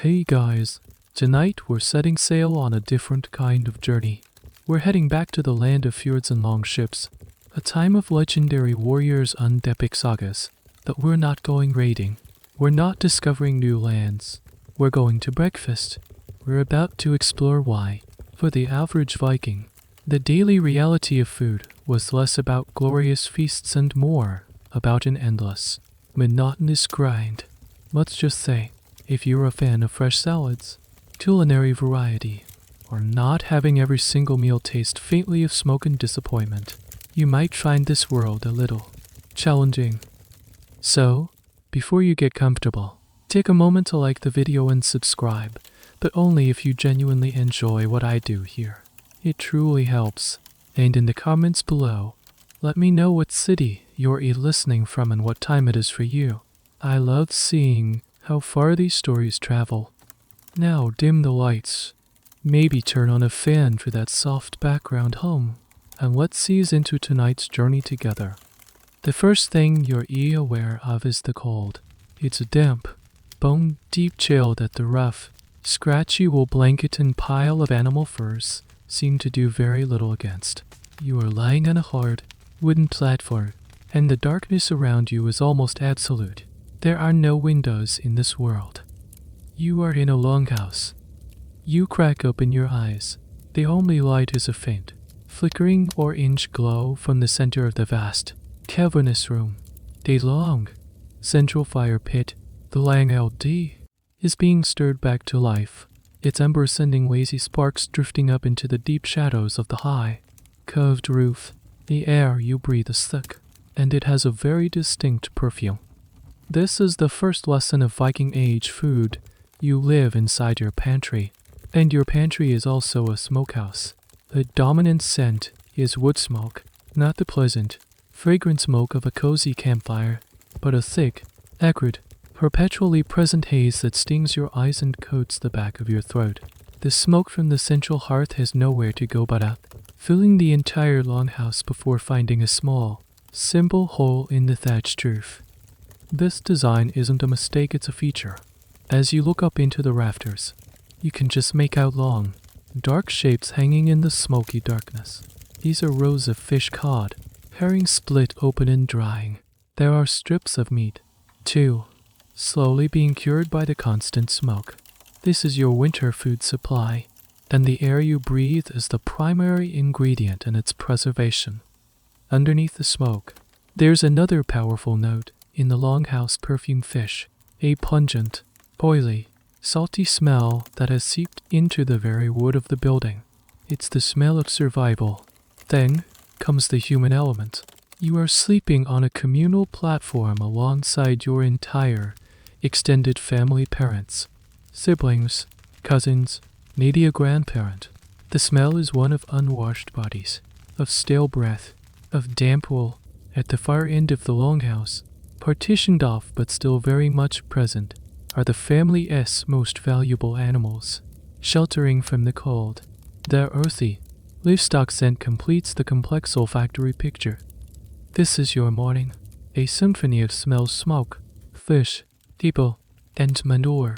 Hey guys, tonight we're setting sail on a different kind of journey. We're heading back to the land of fjords and longships, a time of legendary warriors and epic sagas. But we're not going raiding. We're not discovering new lands. We're going to breakfast. We're about to explore why, for the average Viking, the daily reality of food was less about glorious feasts and more about an endless, monotonous grind. Let's just say, if you're a fan of fresh salads, culinary variety, or not having every single meal taste faintly of smoke and disappointment, you might find this world a little challenging. So, before you get comfortable, take a moment to like the video and subscribe, but only if you genuinely enjoy what I do here. It truly helps. And in the comments below, let me know what city you're listening from and what time it is for you. I love seeing how far these stories travel. Now dim the lights. Maybe turn on a fan for that soft background hum, and let's ease into tonight's journey together. The first thing you're aware of is the cold. It's damp, bone deep chill that the rough, scratchy wool blanket and pile of animal furs seem to do very little against. You are lying on a hard, wooden platform, and the darkness around you is almost absolute. There are no windows in this world. You are in a longhouse. You crack open your eyes. The only light is a faint, flickering orange glow from the center of the vast, cavernous room. The long, central fire pit, the Lang LD, is being stirred back to life, its embers sending lazy sparks drifting up into the deep shadows of the high, curved roof. The air you breathe is thick, and it has a very distinct perfume. This is the first lesson of Viking Age food. You live inside your pantry, and your pantry is also a smokehouse. The dominant scent is wood smoke, not the pleasant, fragrant smoke of a cozy campfire, but a thick, acrid, perpetually present haze that stings your eyes and coats the back of your throat. The smoke from the central hearth has nowhere to go but up, filling the entire longhouse before finding a small, simple hole in the thatched roof. This design isn't a mistake, it's a feature. As you look up into the rafters, you can just make out long, dark shapes hanging in the smoky darkness. These are rows of fish cod, herring split open and drying. There are strips of meat, too, slowly being cured by the constant smoke. This is your winter food supply, and the air you breathe is the primary ingredient in its preservation. Underneath the smoke, there's another powerful note in the longhouse perfume fish, a pungent, oily, salty smell that has seeped into the very wood of the building. It's the smell of survival. Then comes the human element. You are sleeping on a communal platform alongside your entire extended family, parents, siblings, cousins, maybe a grandparent. The smell is one of unwashed bodies, of stale breath, of damp wool. At the far end of the longhouse, partitioned off but still very much present, are the family's most valuable animals, sheltering from the cold. Their earthy, livestock scent completes the complex olfactory picture. This is your morning, a symphony of smells: smoke, fish, people, and manure.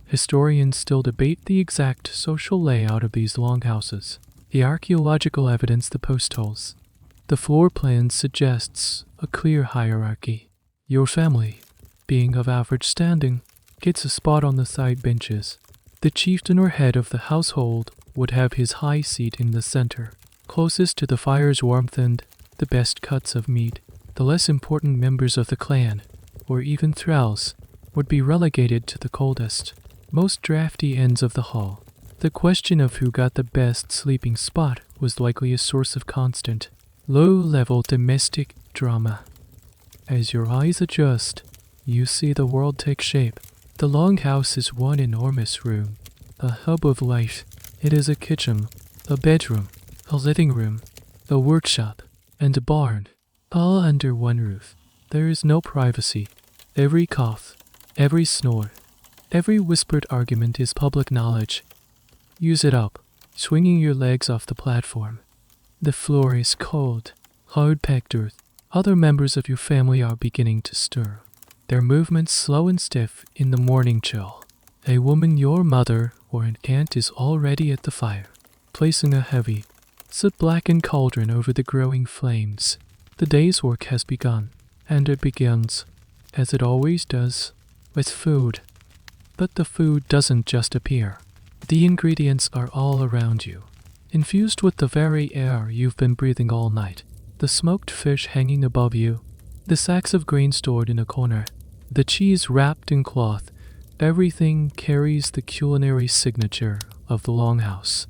Historians still debate the exact social layout of these longhouses. The archaeological evidence, the post holes, the floor plan suggests a clear hierarchy. Your family, being of average standing, gets a spot on the side benches. The chieftain or head of the household would have his high seat in the center, closest to the fire's warmth and the best cuts of meat. The less important members of the clan, or even thralls, would be relegated to the coldest, most drafty ends of the hall. The question of who got the best sleeping spot was likely a source of constant, low-level domestic drama. As your eyes adjust, you see the world take shape. The longhouse is one enormous room, a hub of life. It is a kitchen, a bedroom, a living room, a workshop, and a barn, all under one roof. There is no privacy. Every cough, every snore, every whispered argument is public knowledge. Use it up, swinging your legs off the platform. The floor is cold, hard-packed earth. Other members of your family are beginning to stir, their movements slow and stiff in the morning chill. A woman, your mother or an aunt, is already at the fire, placing a heavy, soot-blackened cauldron over the growing flames. The day's work has begun, and it begins, as it always does, with food. But the food doesn't just appear. The ingredients are all around you, infused with the very air you've been breathing all night. The smoked fish hanging above you, the sacks of grain stored in a corner, the cheese wrapped in cloth, everything carries the culinary signature of the longhouse.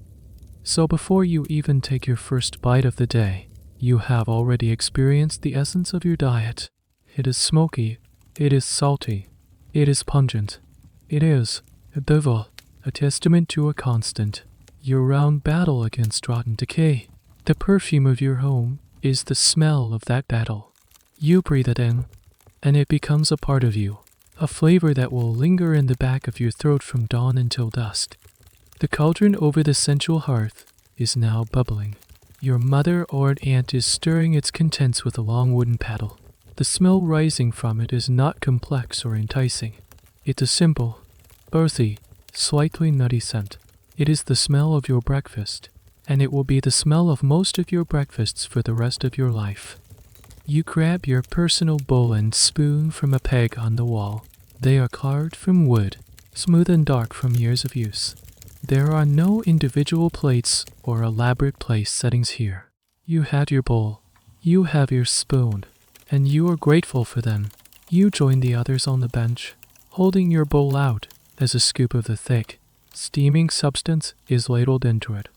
So before you even take your first bite of the day, you have already experienced the essence of your diet. It is smoky, it is salty, it is pungent, it is, above all, a testament to a constant, year-round battle against rotten decay. The perfume of your home is the smell of that battle. You breathe it in, and it becomes a part of you, a flavor that will linger in the back of your throat from dawn until dusk. The cauldron over the central hearth is now bubbling. Your mother or an aunt is stirring its contents with a long wooden paddle. The smell rising from it is not complex or enticing. It's a simple, earthy, slightly nutty scent. It is the smell of your breakfast, and it will be the smell of most of your breakfasts for the rest of your life. You grab your personal bowl and spoon from a peg on the wall. They are carved from wood, smooth and dark from years of use. There are no individual plates or elaborate place settings here. You had your bowl, you have your spoon, and you are grateful for them. You join the others on the bench, holding your bowl out as a scoop of the thick, steaming substance is ladled into it.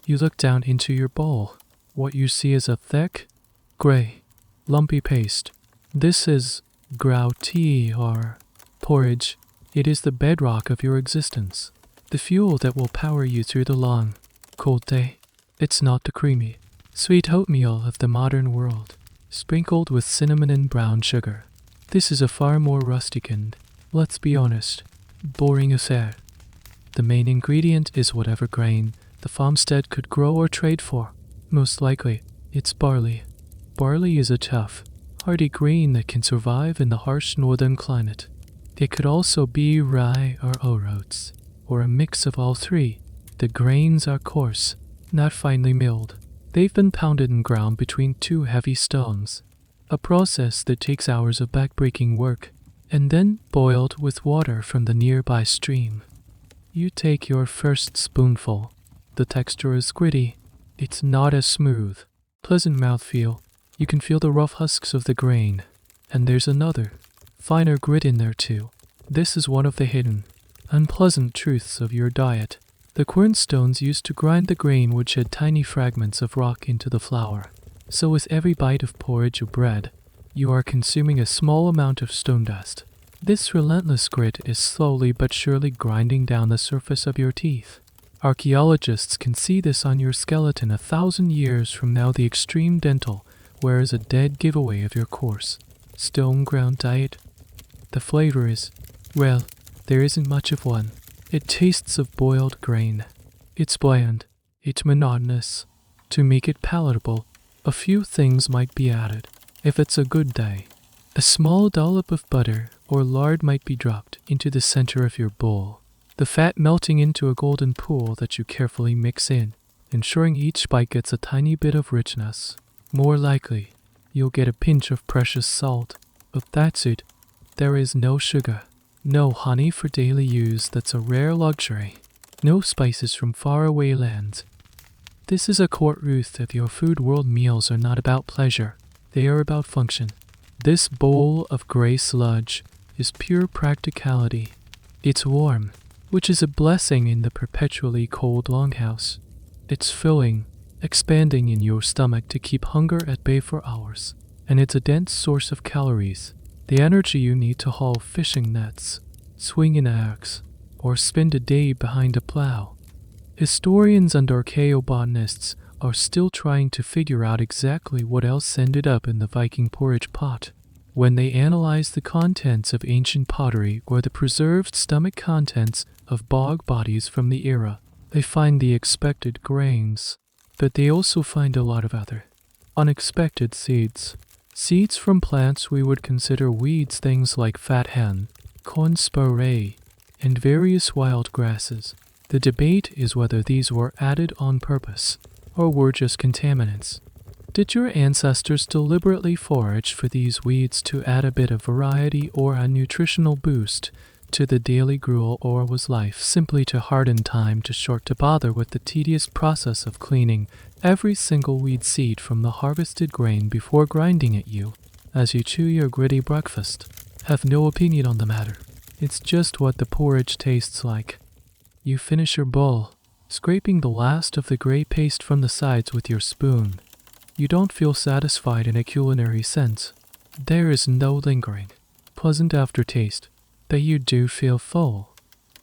You look down into your bowl. What you see is a thick, gray, lumpy paste. This is tea or porridge. It is the bedrock of your existence, the fuel that will power you through the long, cold day. It's not the creamy, sweet oatmeal of the modern world, sprinkled with cinnamon and brown sugar. This is a far more rustic and, let's be honest, boring affair. The main ingredient is whatever grain the farmstead could grow or trade for. Most likely, it's barley. Barley is a tough, hardy grain that can survive in the harsh northern climate. It could also be rye or oats, or a mix of all three. The grains are coarse, not finely milled. They've been pounded and ground between two heavy stones, a process that takes hours of backbreaking work, and then boiled with water from the nearby stream. You take your first spoonful. The texture is gritty. It's not as smooth. Pleasant mouthfeel. You can feel the rough husks of the grain. And there's another, finer grit in there too. This is one of the hidden, unpleasant truths of your diet. The quernstones used to grind the grain would shed tiny fragments of rock into the flour. So with every bite of porridge or bread, you are consuming a small amount of stone dust. This relentless grit is slowly but surely grinding down the surface of your teeth. Archaeologists can see this on your skeleton 1,000 years from now. The extreme dental wears a dead giveaway of your coarse, stone-ground diet. The flavor is, well, there isn't much of one. It tastes of boiled grain. It's bland. It's monotonous. To make it palatable, a few things might be added. If it's a good day, a small dollop of butter or lard might be dropped into the center of your bowl, the fat melting into a golden pool that you carefully mix in, ensuring each bite gets a tiny bit of richness. More likely, you'll get a pinch of precious salt, but that's it. There is no sugar, no honey for daily use. That's a rare luxury. No spices from faraway lands. This is a core truth of your food world. Meals are not about pleasure, they are about function. This bowl of gray sludge is pure practicality. It's warm, which is a blessing in the perpetually cold longhouse. It's filling, expanding in your stomach to keep hunger at bay for hours. And it's a dense source of calories, the energy you need to haul fishing nets, swing an axe, or spend a day behind a plow. Historians and archaeobotanists are still trying to figure out exactly what else ended up in the Viking porridge pot. When they analyze the contents of ancient pottery or the preserved stomach contents of bog bodies from the era, they find the expected grains, but they also find a lot of other unexpected seeds. Seeds from plants we would consider weeds, things like fat hen, corn sporray, and various wild grasses. The debate is whether these were added on purpose or were just contaminants. Did your ancestors deliberately forage for these weeds to add a bit of variety or a nutritional boost to the daily gruel, or was life simply too hard in time too short to bother with the tedious process of cleaning every single weed seed from the harvested grain before grinding it you as you chew your gritty breakfast? Have no opinion on the matter. It's just what the porridge tastes like. You finish your bowl, scraping the last of the gray paste from the sides with your spoon. You don't feel satisfied in a culinary sense. There is no lingering, pleasant aftertaste, but you do feel full.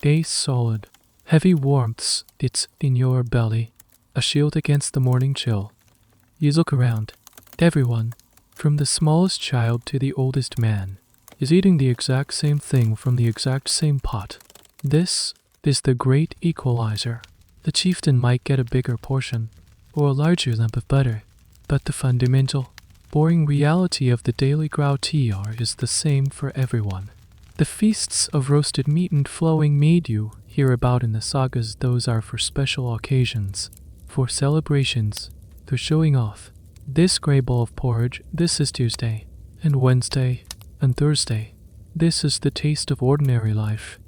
A solid, heavy warmth it's in your belly, a shield against the morning chill. You look around. Everyone, from the smallest child to the oldest man, is eating the exact same thing from the exact same pot. This is the great equalizer. The chieftain might get a bigger portion, or a larger lump of butter, but the fundamental, boring reality of the daily growtier is the same for everyone. The feasts of roasted meat and flowing mead you hear about in the sagas, those are for special occasions, for celebrations, for showing off. This grey bowl of porridge, this is Tuesday, and Wednesday, and Thursday. This is the taste of ordinary life.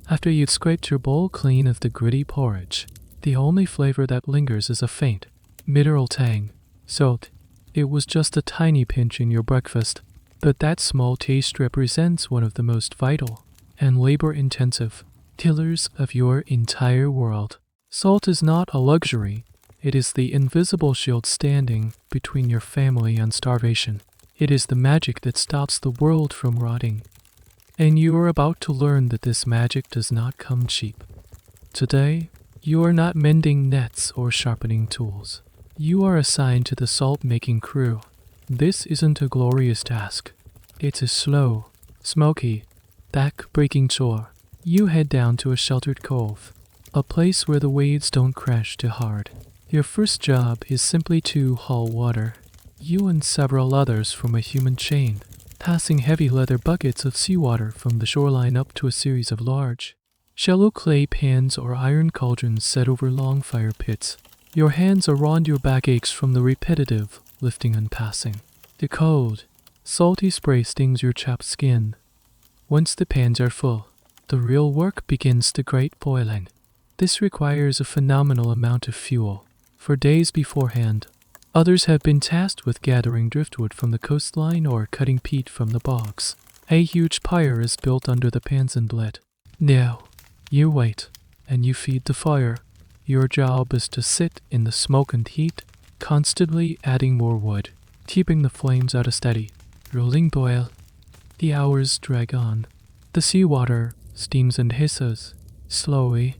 After you've scraped your bowl clean of the gritty porridge, the only flavor that lingers is a faint, mineral tang. Salt. It was just a tiny pinch in your breakfast, but that small taste represents one of the most vital and labor-intensive pillars of your entire world. Salt is not a luxury. It is the invisible shield standing between your family and starvation. It is the magic that stops the world from rotting. And you are about to learn that this magic does not come cheap. Today, you are not mending nets or sharpening tools. You are assigned to the salt-making crew. This isn't a glorious task. It's a slow, smoky, back-breaking chore. You head down to a sheltered cove, a place where the waves don't crash too hard. Your first job is simply to haul water. You and several others form a human chain, passing heavy leather buckets of seawater from the shoreline up to a series of large, shallow clay pans or iron cauldrons set over long fire pits. Your hands around your back aches from the repetitive lifting and passing. The cold, salty spray stings your chapped skin. Once the pans are full, the real work begins, the great boiling. This requires a phenomenal amount of fuel. For days beforehand, others have been tasked with gathering driftwood from the coastline or cutting peat from the bogs. A huge pyre is built under the pans and lit. Now, you wait, and you feed the fire. Your job is to sit in the smoke and heat, constantly adding more wood, keeping the flames at a steady, rolling boil. The hours drag on. The seawater steams and hisses, slowly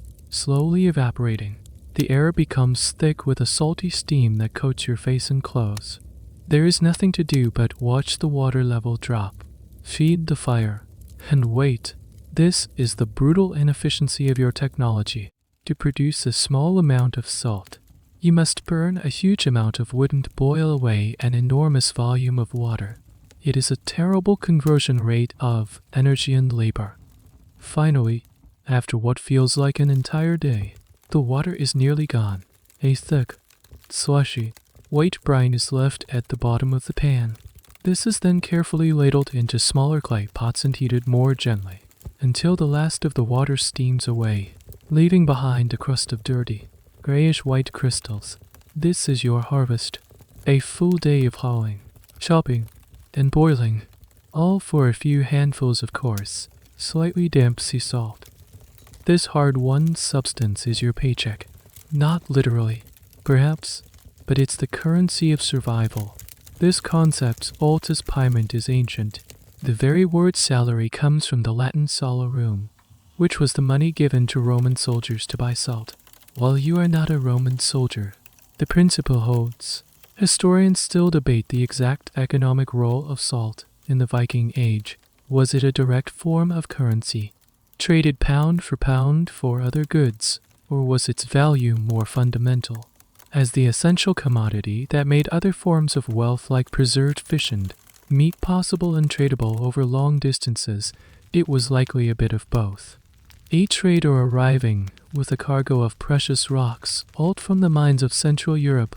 evaporating. The air becomes thick with a salty steam that coats your face and clothes. There is nothing to do but watch the water level drop, feed the fire, and wait. This is the brutal inefficiency of your technology. To produce a small amount of salt, you must burn a huge amount of wood and boil away an enormous volume of water. It is a terrible conversion rate of energy and labor. Finally, after what feels like an entire day, the water is nearly gone. A thick, slushy, white brine is left at the bottom of the pan. This is then carefully ladled into smaller clay pots and heated more gently, until the last of the water steams away, leaving behind a crust of dirty, grayish-white crystals. This is your harvest. A full day of hauling, chopping, and boiling, all for a few handfuls of coarse, slightly damp sea salt. This hard-won substance is your paycheck. Not literally, perhaps, but it's the currency of survival. This concept, altus payment, is ancient. The very word salary comes from the Latin salarum, which was the money given to Roman soldiers to buy salt. While you are not a Roman soldier, the principle holds. Historians still debate the exact economic role of salt in the Viking Age. Was it a direct form of currency, traded pound for other goods, or was its value more fundamental, as the essential commodity that made other forms of wealth like preserved fish and meat possible and tradable over long distances? It was likely a bit of both. A trader arriving with a cargo of precious rocks, hauled from the mines of Central Europe,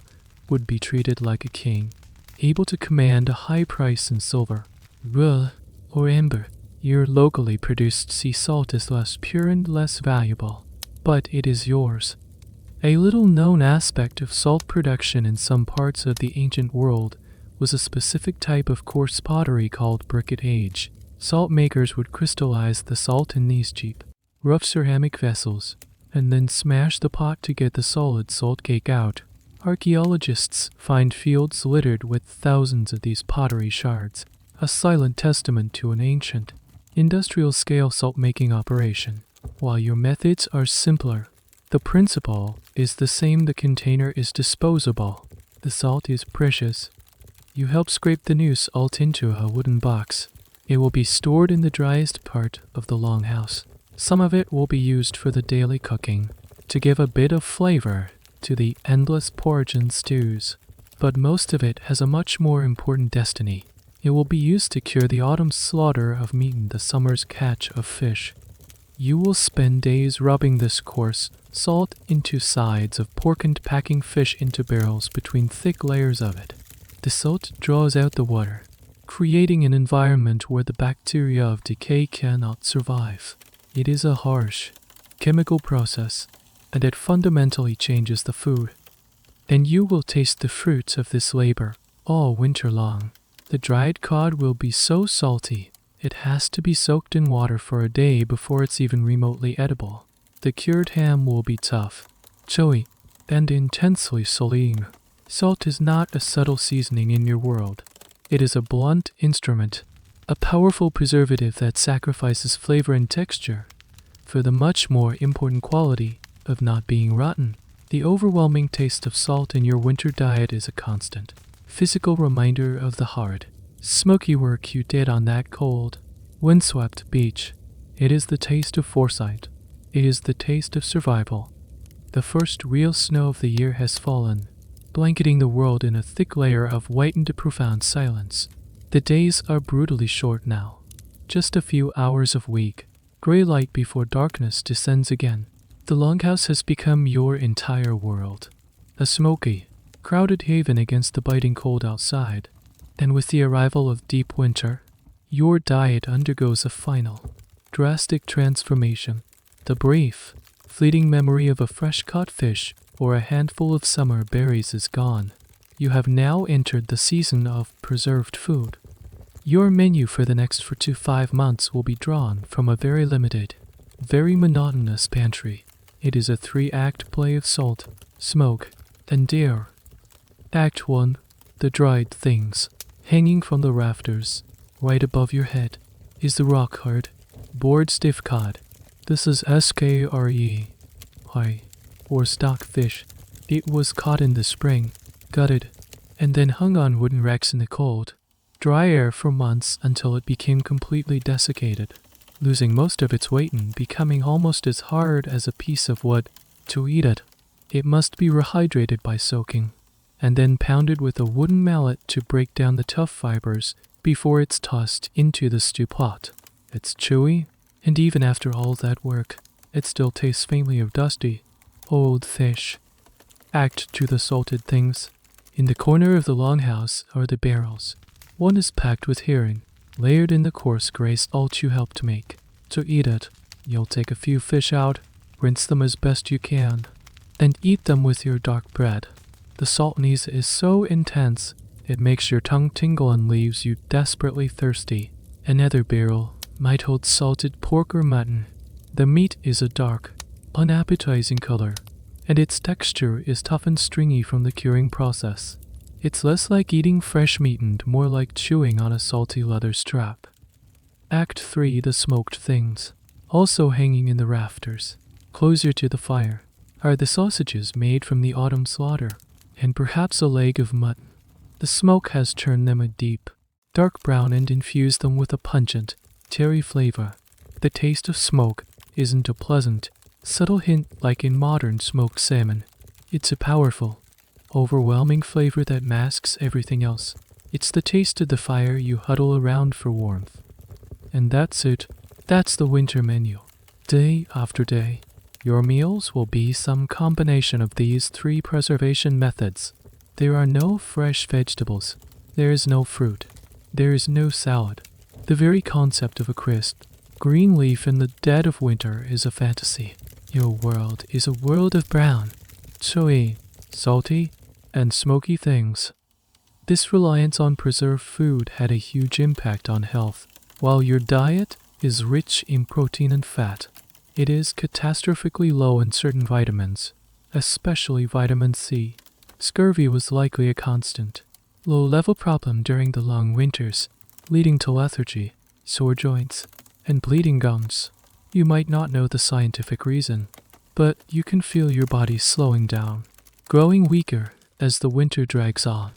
would be treated like a king, able to command a high price in silver, wool, or amber. Your locally produced sea salt is less pure and less valuable, but it is yours. A little known aspect of salt production in some parts of the ancient world was a specific type of coarse pottery called briquettage. Salt makers would crystallize the salt in these cheap, rough ceramic vessels, and then smash the pot to get the solid salt cake out. Archaeologists find fields littered with thousands of these pottery shards, a silent testament to an ancient, industrial-scale salt-making operation. While your methods are simpler, the principle is the same. The container is disposable. The salt is precious. You help scrape the new salt into a wooden box. It will be stored in the driest part of the longhouse. Some of it will be used for the daily cooking, to give a bit of flavor to the endless porridge and stews. But most of it has a much more important destiny. It will be used to cure the autumn's slaughter of meat and the summer's catch of fish. You will spend days rubbing this coarse salt into sides of pork and packing fish into barrels between thick layers of it. The salt draws out the water, creating an environment where the bacteria of decay cannot survive. It is a harsh, chemical process, and it fundamentally changes the food. And you will taste the fruits of this labor all winter long. The dried cod will be so salty, it has to be soaked in water for a day before it's even remotely edible. The cured ham will be tough, chewy, and intensely saline. Salt is not a subtle seasoning in your world. It is a blunt instrument, a powerful preservative that sacrifices flavor and texture for the much more important quality of not being rotten. The overwhelming taste of salt in your winter diet is a constant, physical reminder of the hard, smoky work you did on that cold, windswept beach. It is the taste of foresight. It is the taste of survival. The first real snow of the year has fallen, blanketing the world in a thick layer of white and profound silence. The days are brutally short now, just a few hours of weak, gray light before darkness descends again. The longhouse has become your entire world, a smoky, crowded haven against the biting cold outside. And with the arrival of deep winter, your diet undergoes a final, drastic transformation. The brief, fleeting memory of a fresh caught fish or a handful of summer berries is gone. You have now entered the season of preserved food. Your menu for the next 4 to 5 months will be drawn from a very limited, very monotonous pantry. It is a 3-act play of salt, smoke, and air. Act 1. The dried things. Hanging from the rafters, right above your head, is the rock-hard, board-stiff cod. This is skre, or stock fish. It was caught in the spring, gutted, and then hung on wooden racks in the cold, dry air for months until it became completely desiccated, losing most of its weight and becoming almost as hard as a piece of wood. To eat it, it must be rehydrated by soaking, and then pounded with a wooden mallet to break down the tough fibers before it's tossed into the stew pot. It's chewy, and even after all that work, it still tastes faintly of dusty, old fish. Act 2. The salted things. In the corner of the longhouse are the barrels. One is packed with herring, layered in the coarse gray salt you helped make. To eat it, you'll take a few fish out, rinse them as best you can, and eat them with your dark bread. The saltness is so intense, it makes your tongue tingle and leaves you desperately thirsty. Another barrel might hold salted pork or mutton. The meat is a dark, unappetizing color, and its texture is tough and stringy from the curing process. It's less like eating fresh meat and more like chewing on a salty leather strap. Act 3. The smoked things. Also hanging in the rafters, closer to the fire, are the sausages made from the autumn slaughter, and perhaps a leg of mutton. The smoke has turned them a deep, dark brown and infused them with a pungent, terry flavor. The taste of smoke isn't a pleasant, subtle hint like in modern smoked salmon. It's a powerful, overwhelming flavor that masks everything else. It's the taste of the fire you huddle around for warmth. And that's it. That's the winter menu. Day after day, your meals will be some combination of these three preservation methods. There are no fresh vegetables. There is no fruit. There is no salad. The very concept of a crisp, green leaf in the dead of winter is a fantasy. Your world is a world of brown, chewy, salty, and smoky things. This reliance on preserved food had a huge impact on health. While your diet is rich in protein and fat, it is catastrophically low in certain vitamins, especially vitamin C. Scurvy was likely a constant, low-level problem during the long winters, leading to lethargy, sore joints, and bleeding gums. You might not know the scientific reason, but you can feel your body slowing down, growing weaker as the winter drags on.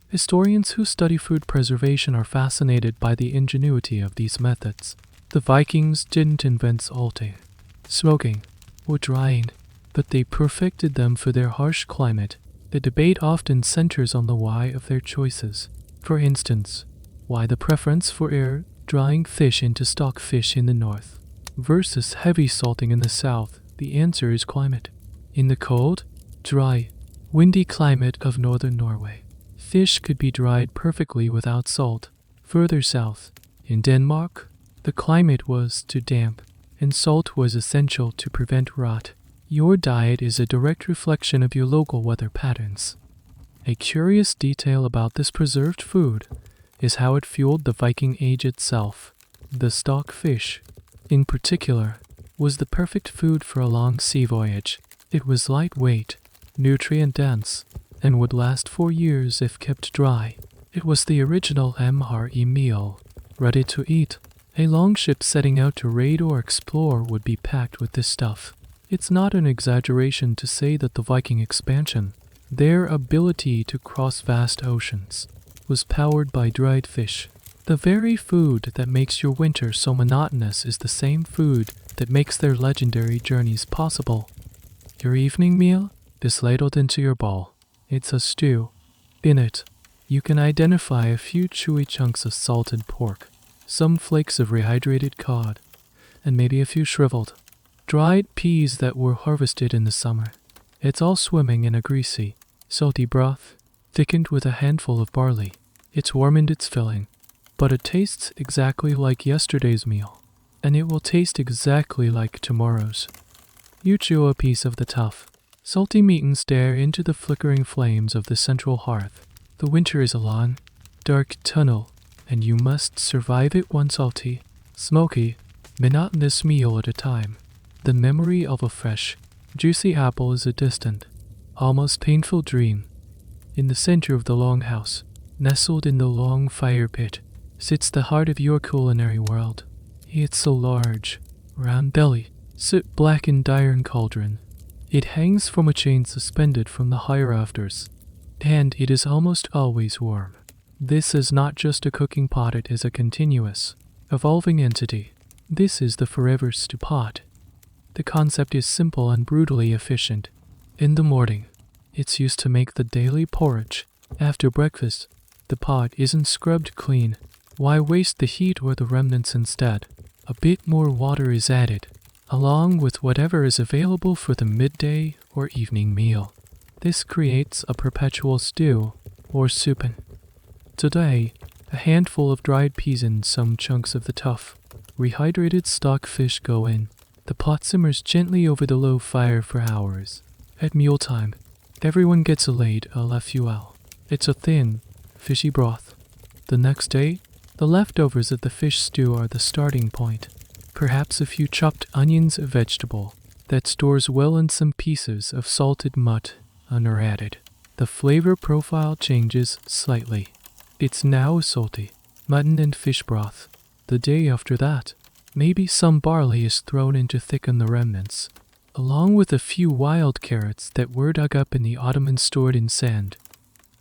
Historians who study food preservation are fascinated by the ingenuity of these methods. The Vikings didn't invent salting, smoking, or drying, but they perfected them for their harsh climate. The debate often centers on the why of their choices. For instance, why the preference for air-drying fish into stockfish in the north versus heavy salting in the south? The answer is climate. In the cold, dry, windy climate of northern Norway, fish could be dried perfectly without salt. Further south, in Denmark, the climate was too damp, and salt was essential to prevent rot. Your diet is a direct reflection of your local weather patterns. A curious detail about this preserved food is how it fueled the Viking Age itself. The stockfish, in particular, was the perfect food for a long sea voyage. It was lightweight, nutrient-dense, and would last for years if kept dry. It was the original MRE meal, ready to eat. A longship setting out to raid or explore would be packed with this stuff. It's not an exaggeration to say that the Viking expansion, their ability to cross vast oceans, was powered by dried fish. The very food that makes your winter so monotonous is the same food that makes their legendary journeys possible. Your evening meal is ladled into your bowl. It's a stew. In it, you can identify a few chewy chunks of salted pork, some flakes of rehydrated cod, and maybe a few shriveled, dried peas that were harvested in the summer. It's all swimming in a greasy, salty broth, thickened with a handful of barley. It's warm and it's filling, but it tastes exactly like yesterday's meal, and it will taste exactly like tomorrow's. You chew a piece of the tough, salty meat and stare into the flickering flames of the central hearth. The winter is a long, dark tunnel, and you must survive it one salty, smoky, monotonous meal at a time. The memory of a fresh, juicy apple is a distant, almost painful dream. In the center of the longhouse, nestled in the long fire pit, sits the heart of your culinary world. It's so large, round belly, soot blackened iron cauldron. It hangs from a chain suspended from the high rafters, and it is almost always warm. This is not just a cooking pot, it is a continuous, evolving entity. This is the forever stew pot. The concept is simple and brutally efficient. In the morning, it's used to make the daily porridge. After breakfast, the pot isn't scrubbed clean. Why waste the heat or the remnants instead? A bit more water is added, along with whatever is available for the midday or evening meal. This creates a perpetual stew or soup. Today, a handful of dried peas and some chunks of the tough, rehydrated stockfish go in. The pot simmers gently over the low fire for hours. At mealtime, everyone gets a laid à la fuelle. It's a thin, fishy broth. The next day, the leftovers of the fish stew are the starting point. Perhaps a few chopped onions, a vegetable that stores well, and some pieces of salted mud are added. The flavor profile changes slightly. It's now salty, mutton and fish broth. The day after that, maybe some barley is thrown in to thicken the remnants, along with a few wild carrots that were dug up in the autumn and stored in sand.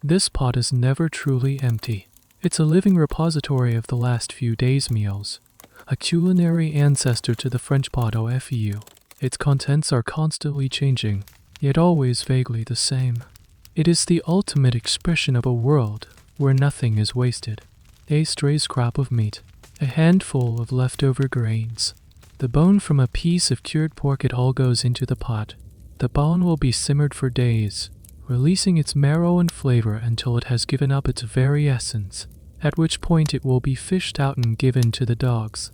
This pot is never truly empty. It's a living repository of the last few days' meals, a culinary ancestor to the French pot au feu. Its contents are constantly changing, yet always vaguely the same. It is the ultimate expression of a world where nothing is wasted. A stray scrap of meat, a handful of leftover grains, the The bone from a piece of cured pork, it all goes into the pot. The bone will be simmered for days, releasing its marrow and flavor until it has given up its very essence, at which point it will be fished out and given to the dogs.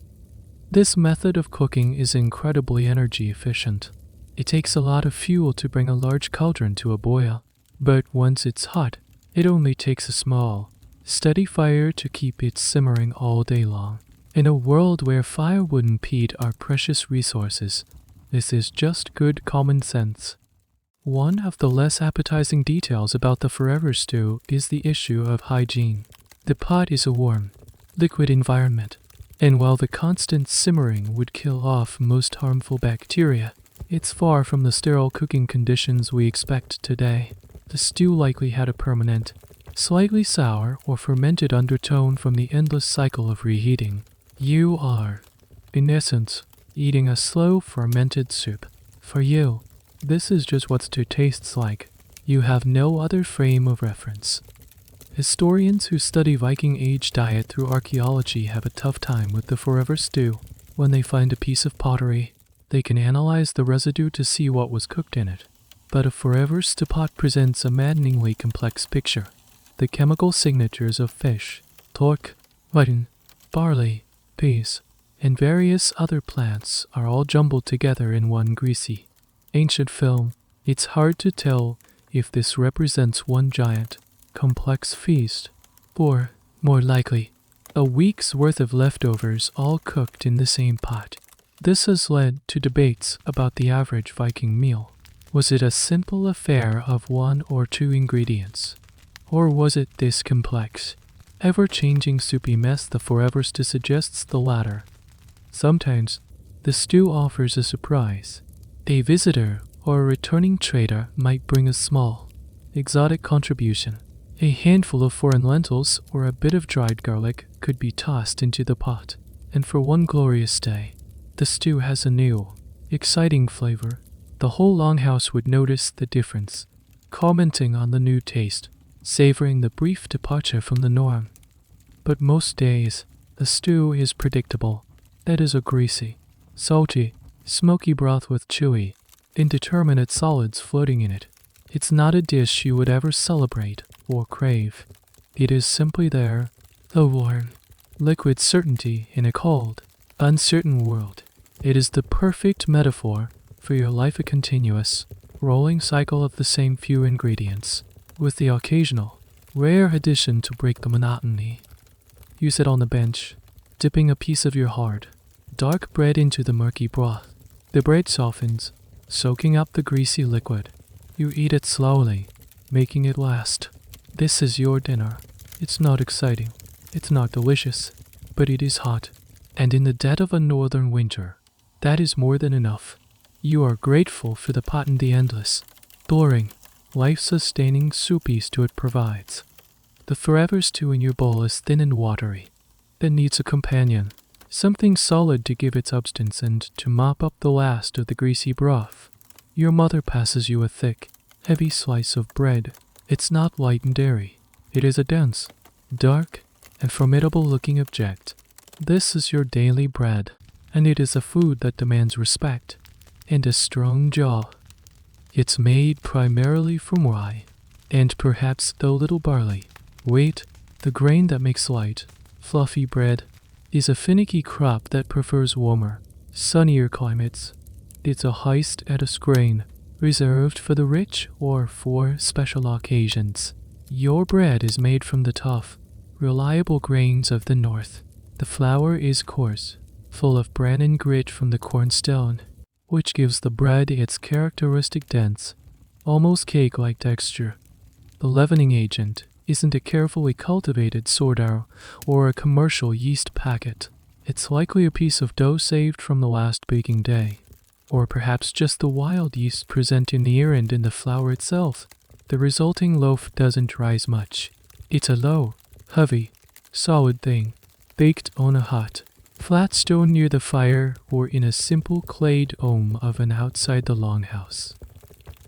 This method of cooking is incredibly energy efficient. It takes a lot of fuel to bring a large cauldron to a boil, but once it's hot, it only takes a small, steady fire to keep it simmering all day long. In a world where firewood and peat are precious resources, this is just good common sense. One of the less appetizing details about the forever stew is the issue of hygiene. The pot is a warm, liquid environment, and while the constant simmering would kill off most harmful bacteria, it's far from the sterile cooking conditions we expect today. The stew likely had a permanent, slightly sour or fermented undertone from the endless cycle of reheating. You are, in essence, eating a slow fermented soup. For you, this is just what stew tastes like. You have no other frame of reference. Historians who study Viking Age diet through archaeology have a tough time with the forever stew. When they find a piece of pottery, they can analyze the residue to see what was cooked in it. But a forever stew pot presents a maddeningly complex picture. The chemical signatures of fish, torque, mutton, barley, peas, and various other plants are all jumbled together in one greasy, ancient film. It's hard to tell if this represents one giant, complex feast, or, more likely, a week's worth of leftovers all cooked in the same pot. This has led to debates about the average Viking meal. Was it a simple affair of one or two ingredients? Or was it this complex, ever-changing soupy mess the forever stew suggests the latter? Sometimes, the stew offers a surprise. A visitor or a returning trader might bring a small, exotic contribution. A handful of foreign lentils or a bit of dried garlic could be tossed into the pot, and for one glorious day, the stew has a new, exciting flavor. The whole longhouse would notice the difference, commenting on the new taste, savoring the brief departure from the norm. But most days, the stew is predictable. That is a greasy, salty, smoky broth with chewy, indeterminate solids floating in it. It's not a dish you would ever celebrate or crave. It is simply there, a warm, liquid certainty in a cold, uncertain world. It is the perfect metaphor for your life, a continuous, rolling cycle of the same few ingredients, with the occasional, rare addition to break the monotony. You sit on the bench, dipping a piece of your hard, dark bread into the murky broth. The bread softens, soaking up the greasy liquid. You eat it slowly, making it last. This is your dinner. It's not exciting, it's not delicious, but it is hot. And in the dead of a northern winter, that is more than enough. You are grateful for the pot and the endless, thawing, life-sustaining soupy stew it provides. The forever stew in your bowl is thin and watery. It needs a companion, something solid to give it substance and to mop up the last of the greasy broth. Your mother passes you a thick, heavy slice of bread. It's not light and airy. It is a dense, dark, and formidable-looking object. This is your daily bread, and it is a food that demands respect and a strong jaw. It's made primarily from rye, and perhaps a little barley. Wheat, the grain that makes light, fluffy bread, is a finicky crop that prefers warmer, sunnier climates. It's a high-status grain, reserved for the rich or for special occasions. Your bread is made from the tough, reliable grains of the north. The flour is coarse, full of bran and grit from the cornstone, which gives the bread its characteristic dense, almost cake-like texture. The leavening agent isn't a carefully cultivated sourdough or a commercial yeast packet. It's likely a piece of dough saved from the last baking day, or perhaps just the wild yeast present in the air and in the flour itself. The resulting loaf doesn't rise much. It's a low, heavy, solid thing, baked on a hot, flat stone near the fire or in a simple clay dome oven outside the longhouse.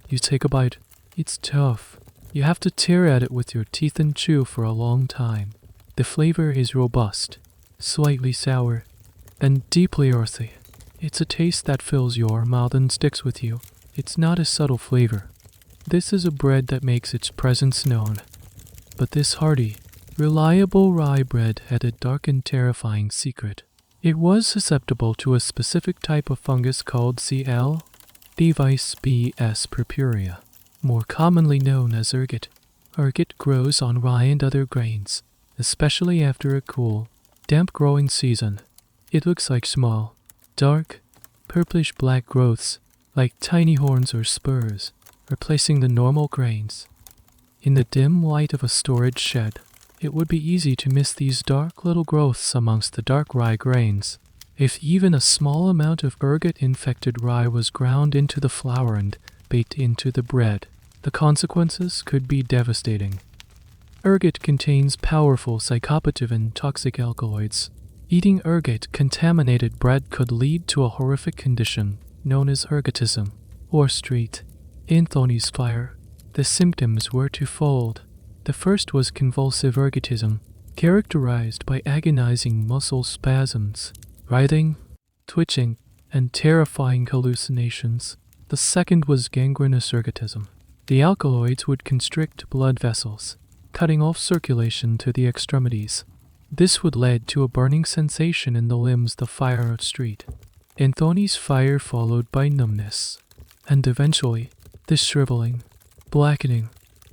You take a bite. It's tough. You have to tear at it with your teeth and chew for a long time. The flavor is robust, slightly sour, and deeply earthy. It's a taste that fills your mouth and sticks with you. It's not a subtle flavor. This is a bread that makes its presence known. But this hearty, reliable rye bread had a dark and terrifying secret. It was susceptible to a specific type of fungus called CL. Device BS purpurea, more commonly known as ergot. Ergot grows on rye and other grains, especially after a cool, damp growing season. It looks like small, dark, purplish-black growths, like tiny horns or spurs, replacing the normal grains. In the dim light of a storage shed, it would be easy to miss these dark little growths amongst the dark rye grains. If even a small amount of ergot-infected rye was ground into the flour and baked into the bread, the consequences could be devastating. Ergot contains powerful psychoactive and toxic alkaloids. Eating ergot-contaminated bread could lead to a horrific condition known as ergotism, or street Anthony's fire. The symptoms were twofold. The first was convulsive ergotism, characterized by agonizing muscle spasms, writhing, twitching, and terrifying hallucinations. The second was gangrenous ergotism. The alkaloids would constrict blood vessels, cutting off circulation to the extremities. This would lead to a burning sensation in the limbs, the fire of street Anthony's fire, followed by numbness, and eventually the shriveling, blackening,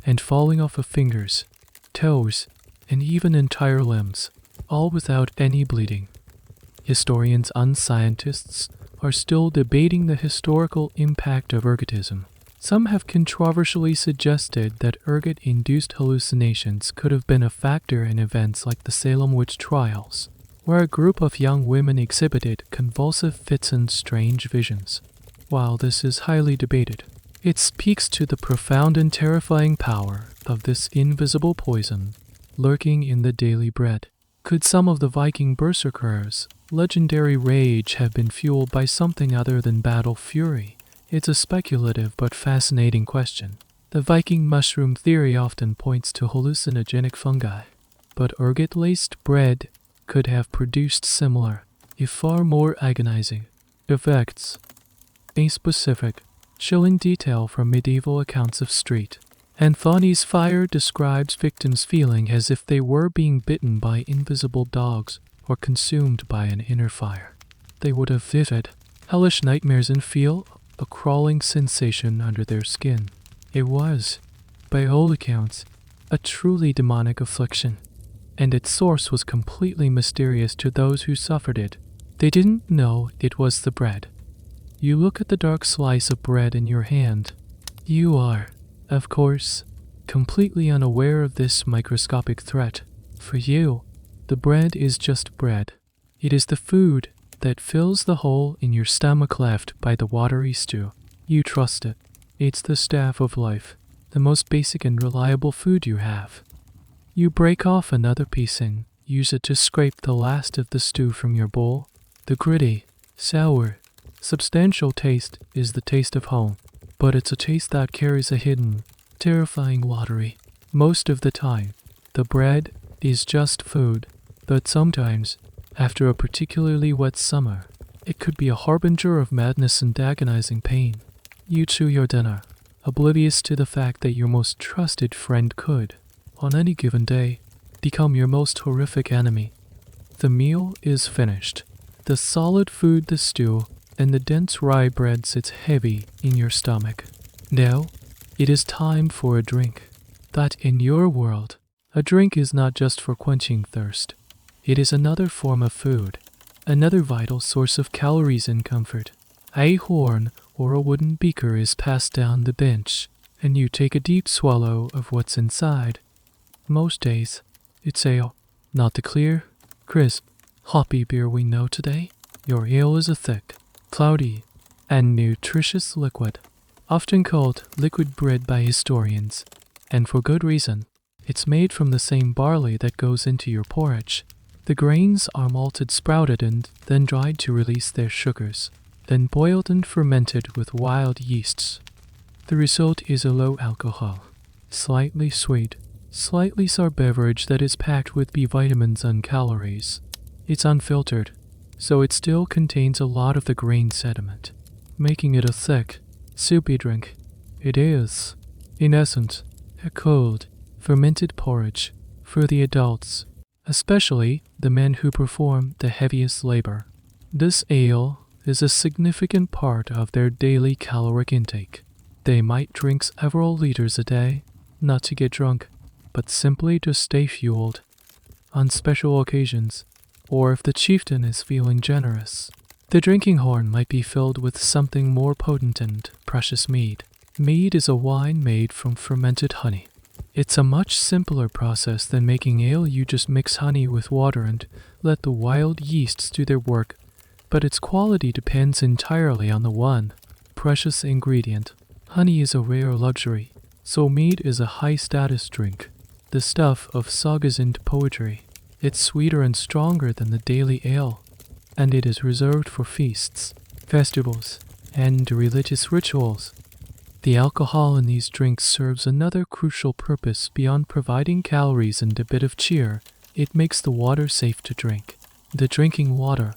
and falling off of fingers, toes, and even entire limbs, all without any bleeding. Historians and scientists are still debating the historical impact of ergotism. Some have controversially suggested that ergot-induced hallucinations could have been a factor in events like the Salem witch trials, where a group of young women exhibited convulsive fits and strange visions. While this is highly debated, it speaks to the profound and terrifying power of this invisible poison lurking in the daily bread. Could some of the Viking berserkers' legendary rage have been fueled by something other than battle fury? It's a speculative but fascinating question. The Viking mushroom theory often points to hallucinogenic fungi, but ergot-laced bread could have produced similar, if far more agonizing, effects. A specific, chilling detail from medieval accounts of street Anthony's fire describes victims feeling as if they were being bitten by invisible dogs or consumed by an inner fire. They would have vivid, hellish nightmares and feel a crawling sensation under their skin. It was, by all accounts, a truly demonic affliction, and its source was completely mysterious to those who suffered it. They didn't know it was the bread. You look at the dark slice of bread in your hand. You are, of course, completely unaware of this microscopic threat. For you, the bread is just bread. It is the food that fills the hole in your stomach left by the watery stew. You trust it. It's the staff of life, the most basic and reliable food you have. You break off another piece and use it to scrape the last of the stew from your bowl. The gritty, sour, substantial taste is the taste of home, but it's a taste that carries a hidden, terrifying watery. Most of the time, the bread is just food, but sometimes, after a particularly wet summer, it could be a harbinger of madness and agonizing pain. You chew your dinner, oblivious to the fact that your most trusted friend could, on any given day, become your most horrific enemy. The meal is finished. The solid food, the stew, and the dense rye bread sits heavy in your stomach. Now, it is time for a drink. That in your world, a drink is not just for quenching thirst. It is another form of food, another vital source of calories and comfort. A horn or a wooden beaker is passed down the bench, and you take a deep swallow of what's inside. Most days, it's ale, not the clear, crisp, hoppy beer we know today. Your ale is a thick, cloudy, and nutritious liquid, often called liquid bread by historians, and for good reason. It's made from the same barley that goes into your porridge. The grains are malted, sprouted, and then dried to release their sugars, then boiled and fermented with wild yeasts. The result is a low alcohol, slightly sweet, slightly sour beverage that is packed with B vitamins and calories. It's unfiltered, so it still contains a lot of the grain sediment, making it a thick, soupy drink. It is, in essence, a cold, fermented porridge for the adults, especially the men who perform the heaviest labor. This ale is a significant part of their daily caloric intake. They might drink several liters a day, not to get drunk, but simply to stay fueled. On special occasions, or if the chieftain is feeling generous, the drinking horn might be filled with something more potent and precious mead. Mead is a wine made from fermented honey. It's a much simpler process than making ale. You just mix honey with water and let the wild yeasts do their work, but its quality depends entirely on the one precious ingredient. Honey is a rare luxury, so mead is a high-status drink, the stuff of sagas and poetry. It's sweeter and stronger than the daily ale, and it is reserved for feasts, festivals, and religious rituals. The alcohol in these drinks serves another crucial purpose beyond providing calories and a bit of cheer. It makes the water safe to drink. The drinking water,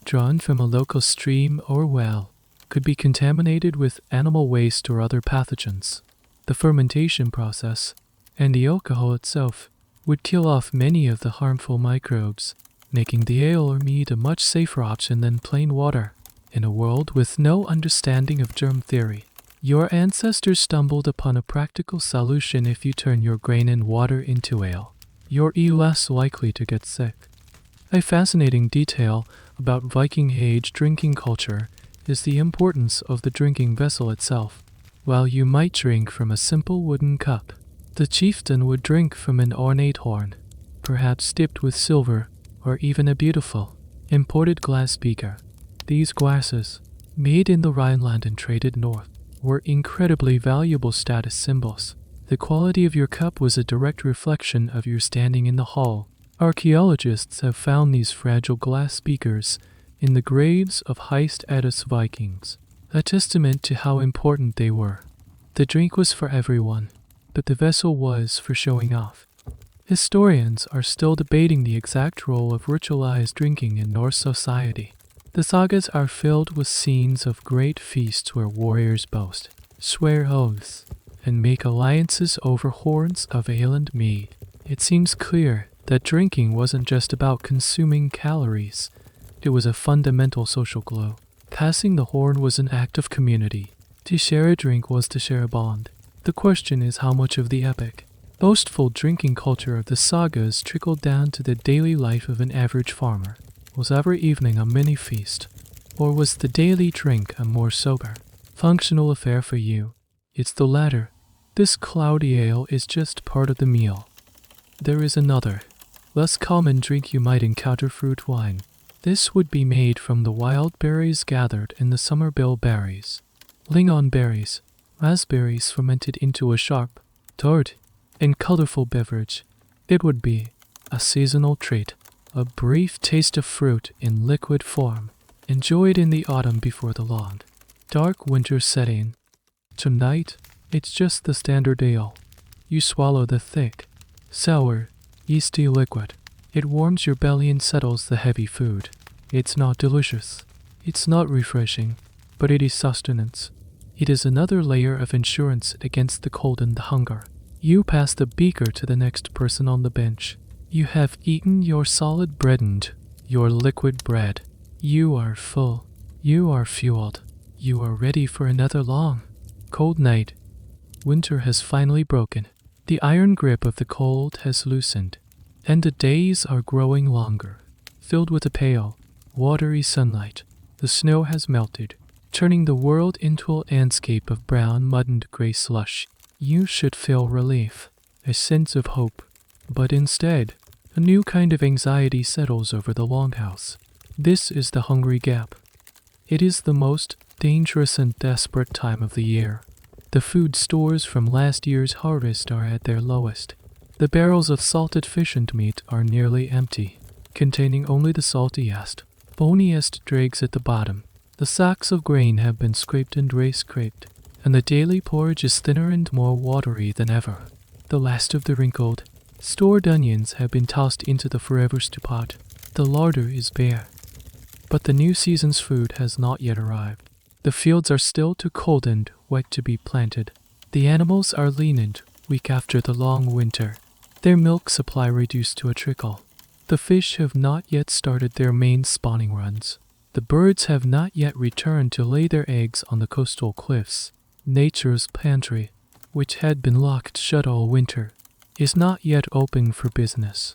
drawn from a local stream or well, could be contaminated with animal waste or other pathogens. The fermentation process, and the alcohol itself, would kill off many of the harmful microbes, making the ale or mead a much safer option than plain water. In a world with no understanding of germ theory, your ancestors stumbled upon a practical solution. If you turn your grain and water into ale, you're less likely to get sick. A fascinating detail about Viking age drinking culture is the importance of the drinking vessel itself. While you might drink from a simple wooden cup, the chieftain would drink from an ornate horn, perhaps tipped with silver or even a beautiful, imported glass beaker. These glasses, made in the Rhineland and traded north, were incredibly valuable status symbols. The quality of your cup was a direct reflection of your standing in the hall. Archaeologists have found these fragile glass beakers in the graves of high-status Vikings, a testament to how important they were. The drink was for everyone, but the vessel was for showing off. Historians are still debating the exact role of ritualized drinking in Norse society. The sagas are filled with scenes of great feasts where warriors boast, swear oaths, and make alliances over horns of ale and mead. It seems clear that drinking wasn't just about consuming calories. It was a fundamental social glue. Passing the horn was an act of community. To share a drink was to share a bond. The question is how much of the epic, boastful drinking culture of the sagas trickled down to the daily life of an average farmer. Was every evening a mini feast, or was the daily drink a more sober, functional affair for you? It's the latter. This cloudy ale is just part of the meal. There is another, less common drink you might encounter: fruit wine. This would be made from the wild berries gathered in the summer bilberries, lingonberries, raspberries fermented into a sharp, tart, and colorful beverage. It would be a seasonal treat, a brief taste of fruit in liquid form, enjoyed in the autumn before the long, dark winter set in. Tonight, it's just the standard ale. You swallow the thick, sour, yeasty liquid. It warms your belly and settles the heavy food. It's not delicious. It's not refreshing, but it is sustenance. It is another layer of insurance against the cold and the hunger. You pass the beaker to the next person on the bench. You have eaten your solid bread and your liquid bread. You are full. You are fueled. You are ready for another long, cold night. Winter has finally broken. The iron grip of the cold has loosened, and the days are growing longer, filled with a pale, watery sunlight. The snow has melted, turning the world into a landscape of brown mud and gray slush. You should feel relief, a sense of hope, but instead, a new kind of anxiety settles over the longhouse. This is the hungry gap. It is the most dangerous and desperate time of the year. The food stores from last year's harvest are at their lowest. The barrels of salted fish and meat are nearly empty, containing only the saltiest, boniest dregs at the bottom. The sacks of grain have been scraped and re-scraped, and the daily porridge is thinner and more watery than ever. The last of the wrinkled, stored onions have been tossed into the forever stew pot. The larder is bare. But the new season's food has not yet arrived. The fields are still too cold and wet to be planted. The animals are leaned weak after the long winter, their milk supply reduced to a trickle. The fish have not yet started their main spawning runs. The birds have not yet returned to lay their eggs on the coastal cliffs. Nature's pantry, which had been locked shut all winter, is not yet open for business.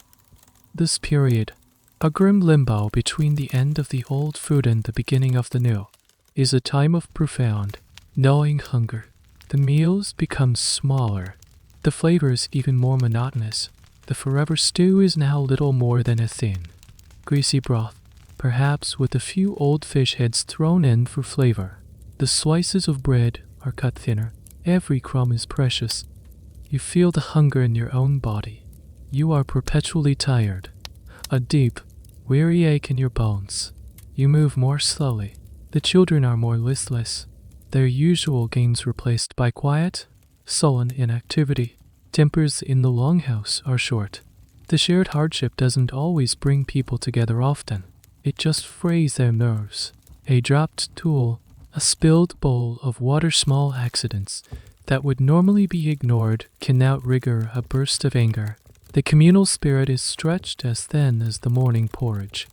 This period, a grim limbo between the end of the old food and the beginning of the new, is a time of profound, gnawing hunger. The meals become smaller, the flavors even more monotonous. The forever stew is now little more than a thin, greasy broth, perhaps with a few old fish heads thrown in for flavor. The slices of bread are cut thinner. Every crumb is precious. You feel the hunger in your own body. You are perpetually tired. A deep, weary ache in your bones. You move more slowly. The children are more listless. Their usual games replaced by quiet, sullen inactivity. Tempers in the longhouse are short. The shared hardship doesn't always bring people together often. It just frays their nerves. A dropped tool, a spilled bowl of water, small accidents that would normally be ignored can now trigger a burst of anger. The communal spirit is stretched as thin as the morning porridge.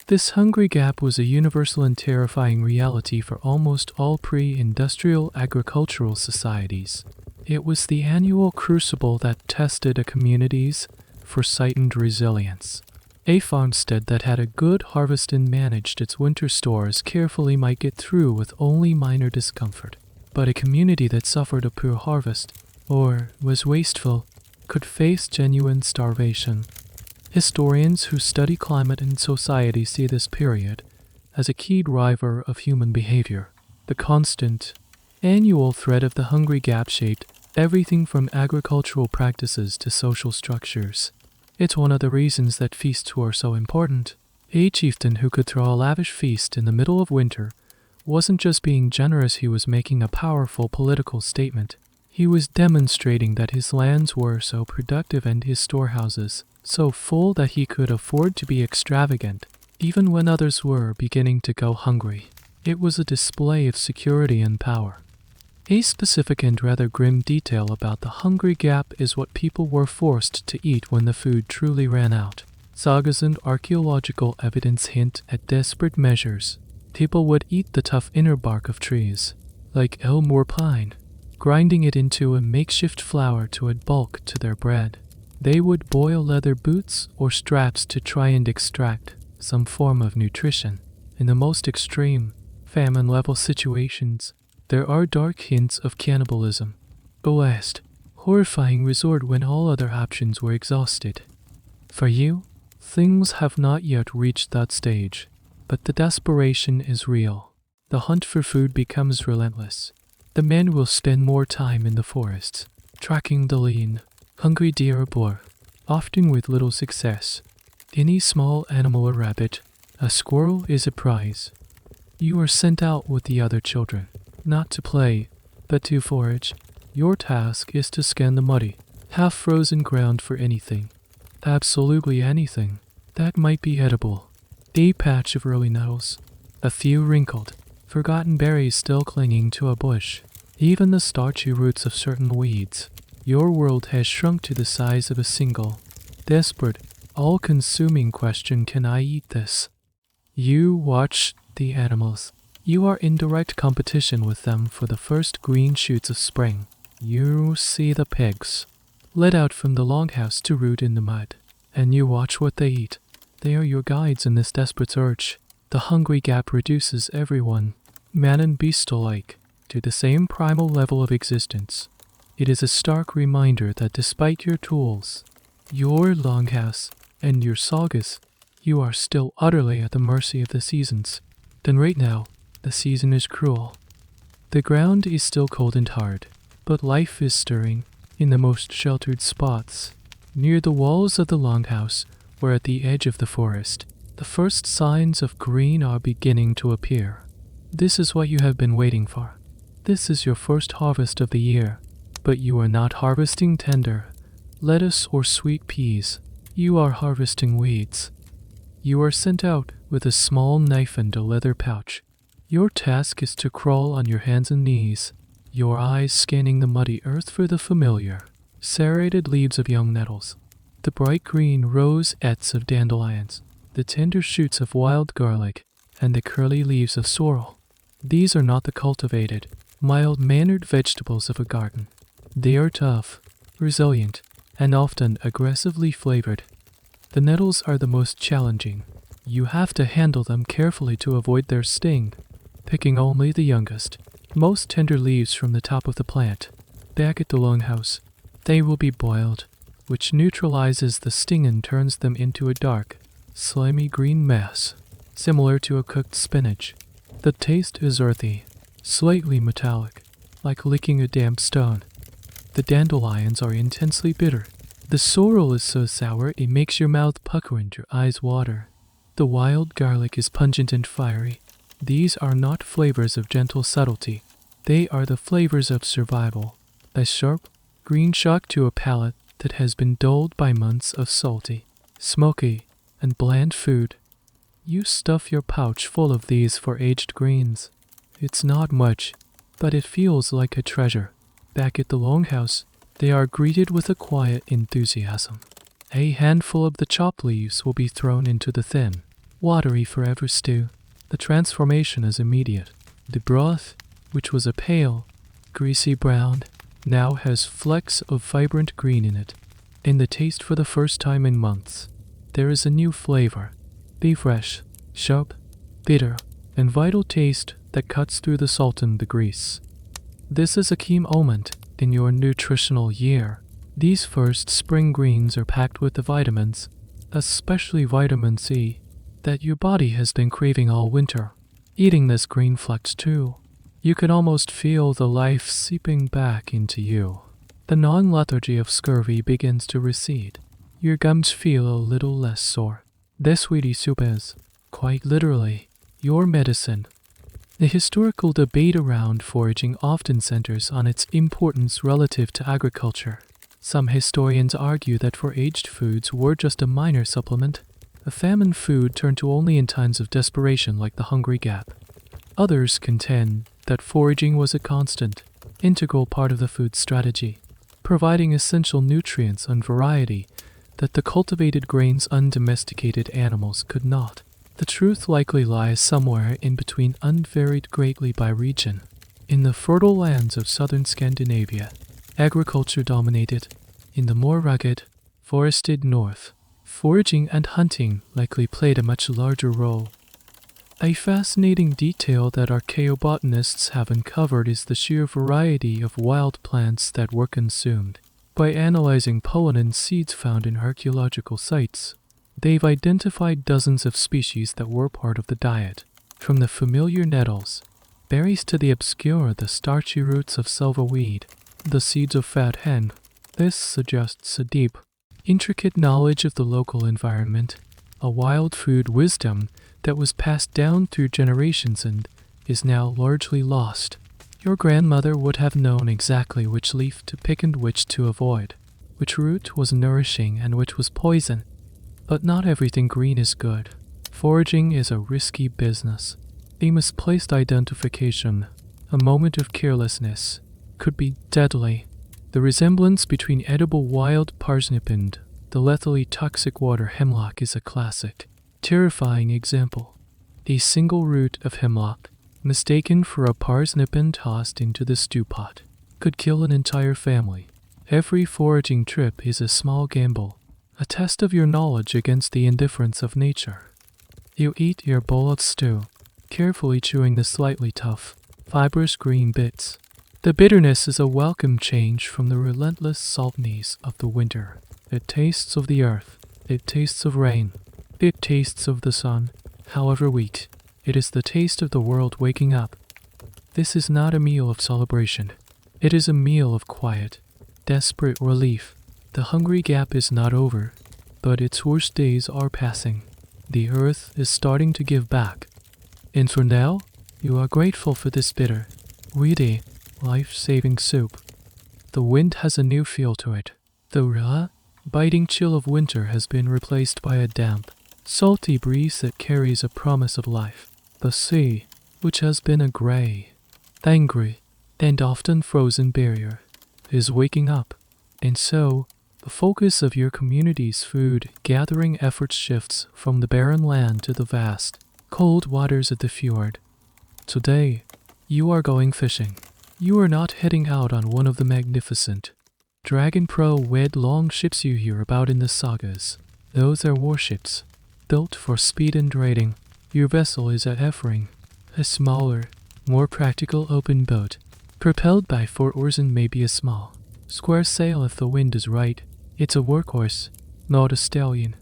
This hungry gap was a universal and terrifying reality for almost all pre-industrial agricultural societies. It was the annual crucible that tested a community's foresight and resilience. A farmstead that had a good harvest and managed its winter stores carefully might get through with only minor discomfort. But a community that suffered a poor harvest, or was wasteful, could face genuine starvation. Historians who study climate and society see this period as a key driver of human behavior. The constant, annual thread of the hungry gap shaped everything from agricultural practices to social structures. It's one of the reasons that feasts were so important. A chieftain who could throw a lavish feast in the middle of winter wasn't just being generous, he was making a powerful political statement. He was demonstrating that his lands were so productive and his storehouses so full that he could afford to be extravagant, even when others were beginning to go hungry. It was a display of security and power. A specific and rather grim detail about the hungry gap is what people were forced to eat when the food truly ran out. Sagas and archaeological evidence hint at desperate measures. People would eat the tough inner bark of trees, like elm or pine, grinding it into a makeshift flour to add bulk to their bread. They would boil leather boots or straps to try and extract some form of nutrition. In the most extreme, famine-level situations, there are dark hints of cannibalism. The last, horrifying resort when all other options were exhausted. For you, things have not yet reached that stage, but the desperation is real. The hunt for food becomes relentless. The men will spend more time in the forests, tracking the lean, hungry deer or boar, often with little success. Any small animal or rabbit, a squirrel is a prize. You are sent out with the other children, not to play, but to forage. Your task is to scan the muddy, half-frozen ground for anything, absolutely anything, that might be edible. A patch of early nettles, a few wrinkled, forgotten berries still clinging to a bush, even the starchy roots of certain weeds. Your world has shrunk to the size of a single, desperate, all-consuming question: can I eat this? You watch the animals. You are in direct competition with them for the first green shoots of spring. You see the pigs, let out from the longhouse to root in the mud, and you watch what they eat. They are your guides in this desperate search. The hungry gap reduces everyone, man and beast alike, to the same primal level of existence. It is a stark reminder that despite your tools, your longhouse, and your sagas, you are still utterly at the mercy of the seasons. Then right now, the season is cruel. The ground is still cold and hard, but life is stirring in the most sheltered spots. Near the walls of the longhouse, or at the edge of the forest, the first signs of green are beginning to appear. This is what you have been waiting for. This is your first harvest of the year, but you are not harvesting tender lettuce or sweet peas. You are harvesting weeds. You are sent out with a small knife and a leather pouch. Your task is to crawl on your hands and knees, your eyes scanning the muddy earth for the familiar, serrated leaves of young nettles, the bright green rosettes of dandelions, the tender shoots of wild garlic, and the curly leaves of sorrel. These are not the cultivated, mild-mannered vegetables of a garden. They are tough, resilient, and often aggressively flavored. The nettles are the most challenging. You have to handle them carefully to avoid their sting, picking only the youngest, most tender leaves from the top of the plant. Back at the longhouse, they will be boiled, which neutralizes the sting and turns them into a dark, slimy green mass, similar to a cooked spinach. The taste is earthy, slightly metallic, like licking a damp stone. The dandelions are intensely bitter. The sorrel is so sour it makes your mouth pucker and your eyes water. The wild garlic is pungent and fiery. These are not flavors of gentle subtlety. They are the flavors of survival. A sharp, green shock to a palate that has been dulled by months of salty, smoky, and bland food. You stuff your pouch full of these for aged greens. It's not much, but it feels like a treasure. Back at the longhouse, they are greeted with a quiet enthusiasm. A handful of the chopped leaves will be thrown into the thin, watery forever stew. The transformation is immediate. The broth, which was a pale, greasy brown, now has flecks of vibrant green in it. In the taste for the first time in months, there is a new flavor. Be fresh, sharp, bitter, and vital taste that cuts through the salt and the grease. This is a key moment in your nutritional year. These first spring greens are packed with the vitamins, especially vitamin C, that your body has been craving all winter. Eating this green flex too, you can almost feel the life seeping back into you. The non-lethargy of scurvy begins to recede. Your gums feel a little less sore. This sweetie soup is, quite literally, your medicine. The historical debate around foraging often centers on its importance relative to agriculture. Some historians argue that foraged foods were just a minor supplement, a famine food turned to only in times of desperation like the Hungry Gap. Others contend that foraging was a constant, integral part of the food strategy, providing essential nutrients and variety that the cultivated grains undomesticated animals could not. The truth likely lies somewhere in between, unvaried greatly by region. In the fertile lands of southern Scandinavia, agriculture dominated. In the more rugged, forested north, foraging and hunting likely played a much larger role. A fascinating detail that archaeobotanists have uncovered is the sheer variety of wild plants that were consumed. By analyzing pollen and seeds found in archaeological sites, they've identified dozens of species that were part of the diet, from the familiar nettles, berries to the obscure, the starchy roots of silverweed, the seeds of fat hen. This suggests a deep, intricate knowledge of the local environment, a wild food wisdom that was passed down through generations and is now largely lost. Your grandmother would have known exactly which leaf to pick and which to avoid, which root was nourishing and which was poison. But not everything green is good. Foraging is a risky business. A misplaced identification, a moment of carelessness, could be deadly. The resemblance between edible wild parsnip and the lethally toxic water hemlock is a classic, terrifying example. A single root of hemlock, mistaken for a parsnip and tossed into the stew pot, could kill an entire family. Every foraging trip is a small gamble, a test of your knowledge against the indifference of nature. You eat your bowl of stew, carefully chewing the slightly tough, fibrous green bits. The bitterness is a welcome change from the relentless saltness of the winter. It tastes of the earth, it tastes of rain, it tastes of the sun. However weak, it is the taste of the world waking up. This is not a meal of celebration. It is a meal of quiet, desperate relief. The Hungry Gap is not over, but its worst days are passing. The earth is starting to give back. And for now, you are grateful for this bitter, weedy, life-saving soup. The wind has a new feel to it. The raw, biting chill of winter has been replaced by a damp, salty breeze that carries a promise of life. The sea, which has been a grey, angry, and often frozen barrier, is waking up, and so the focus of your community's food gathering efforts shifts from the barren land to the vast, cold waters of the fjord. Today, you are going fishing. You are not heading out on one of the magnificent Dragon Pro-wed long ships you hear about in the sagas. Those are warships, built for speed and raiding. Your vessel is a Efring, a smaller, more practical open boat, propelled by 4 oars and maybe a small, square sail if the wind is right. It's a workhorse, not a stallion.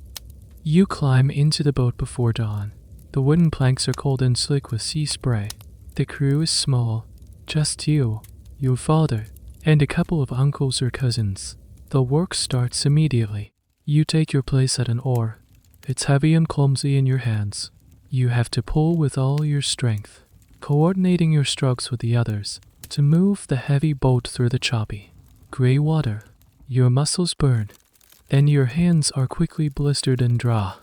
You climb into the boat before dawn. The wooden planks are cold and slick with sea spray. The crew is small, just you, your father, and a couple of uncles or cousins. The work starts immediately. You take your place at an oar. It's heavy and clumsy in your hands. You have to pull with all your strength, coordinating your strokes with the others to move the heavy boat through the choppy, gray water. Your muscles burn, and your hands are quickly blistered and dry.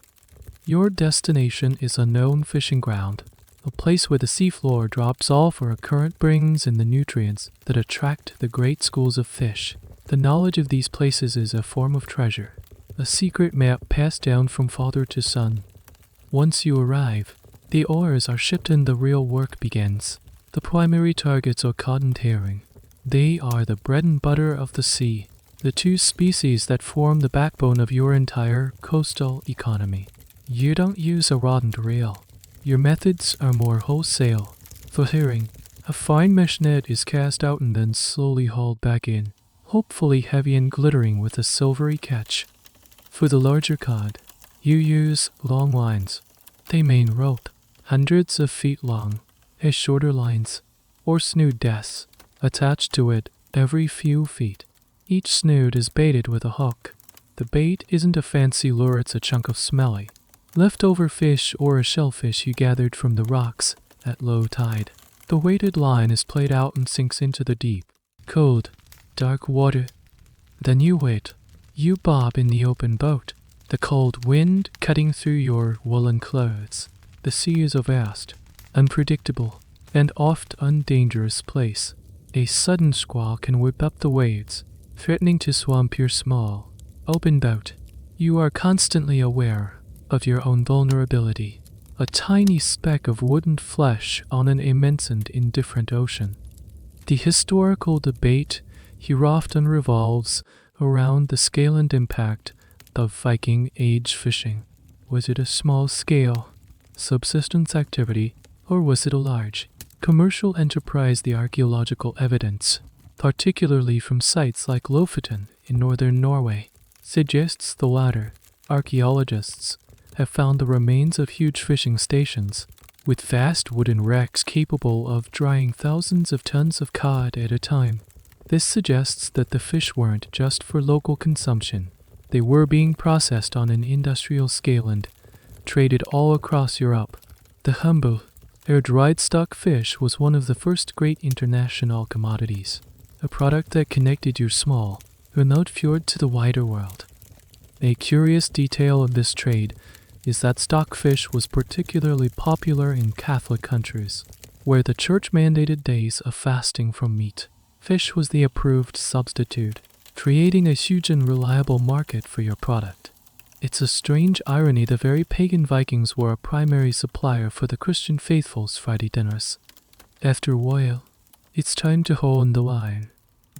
Your destination is a known fishing ground, a place where the seafloor drops off where a current brings in the nutrients that attract the great schools of fish. The knowledge of these places is a form of treasure, a secret map passed down from father to son. Once you arrive, the oars are shipped and the real work begins. The primary targets are cod and herring. They are the bread and butter of the sea, the 2 species that form the backbone of your entire coastal economy. You don't use a rod and reel. Your methods are more wholesale. For herring, a fine mesh net is cast out and then slowly hauled back in, hopefully heavy and glittering with a silvery catch. For the larger cod, you use long lines. They main rope, hundreds of feet long, as shorter lines, or snood desks, attached to it every few feet. Each snood is baited with a hook. The bait isn't a fancy lure, it's a chunk of smelly, leftover fish or a shellfish you gathered from the rocks at low tide. The weighted line is played out and sinks into the deep, cold, dark water. Then you wait. You bob in the open boat, the cold wind cutting through your woolen clothes. The sea is a vast, unpredictable, and oft undangerous place. A sudden squall can whip up the waves, threatening to swamp your small, open boat. You are constantly aware of your own vulnerability, a tiny speck of wooden flesh on an immense and indifferent ocean. The historical debate here often revolves around the scale and impact of Viking Age fishing. Was it a small-scale, subsistence activity, or was it a large, commercial enterprise? The archaeological evidence, particularly from sites like Lofoten in northern Norway, suggests the latter. Archaeologists have found the remains of huge fishing stations, with vast wooden racks capable of drying thousands of tons of cod at a time. This suggests that the fish weren't just for local consumption. They were being processed on an industrial scale and traded all across Europe. The humble, air-dried stock fish was one of the first great international commodities, a product that connected your small, remote fjord to the wider world. A curious detail of this trade is that stockfish was particularly popular in Catholic countries, where the church mandated days of fasting from meat. Fish was the approved substitute, creating a huge and reliable market for your product. It's a strange irony the very pagan Vikings were a primary supplier for the Christian faithful's Friday dinners. After a while, it's time to hold the line.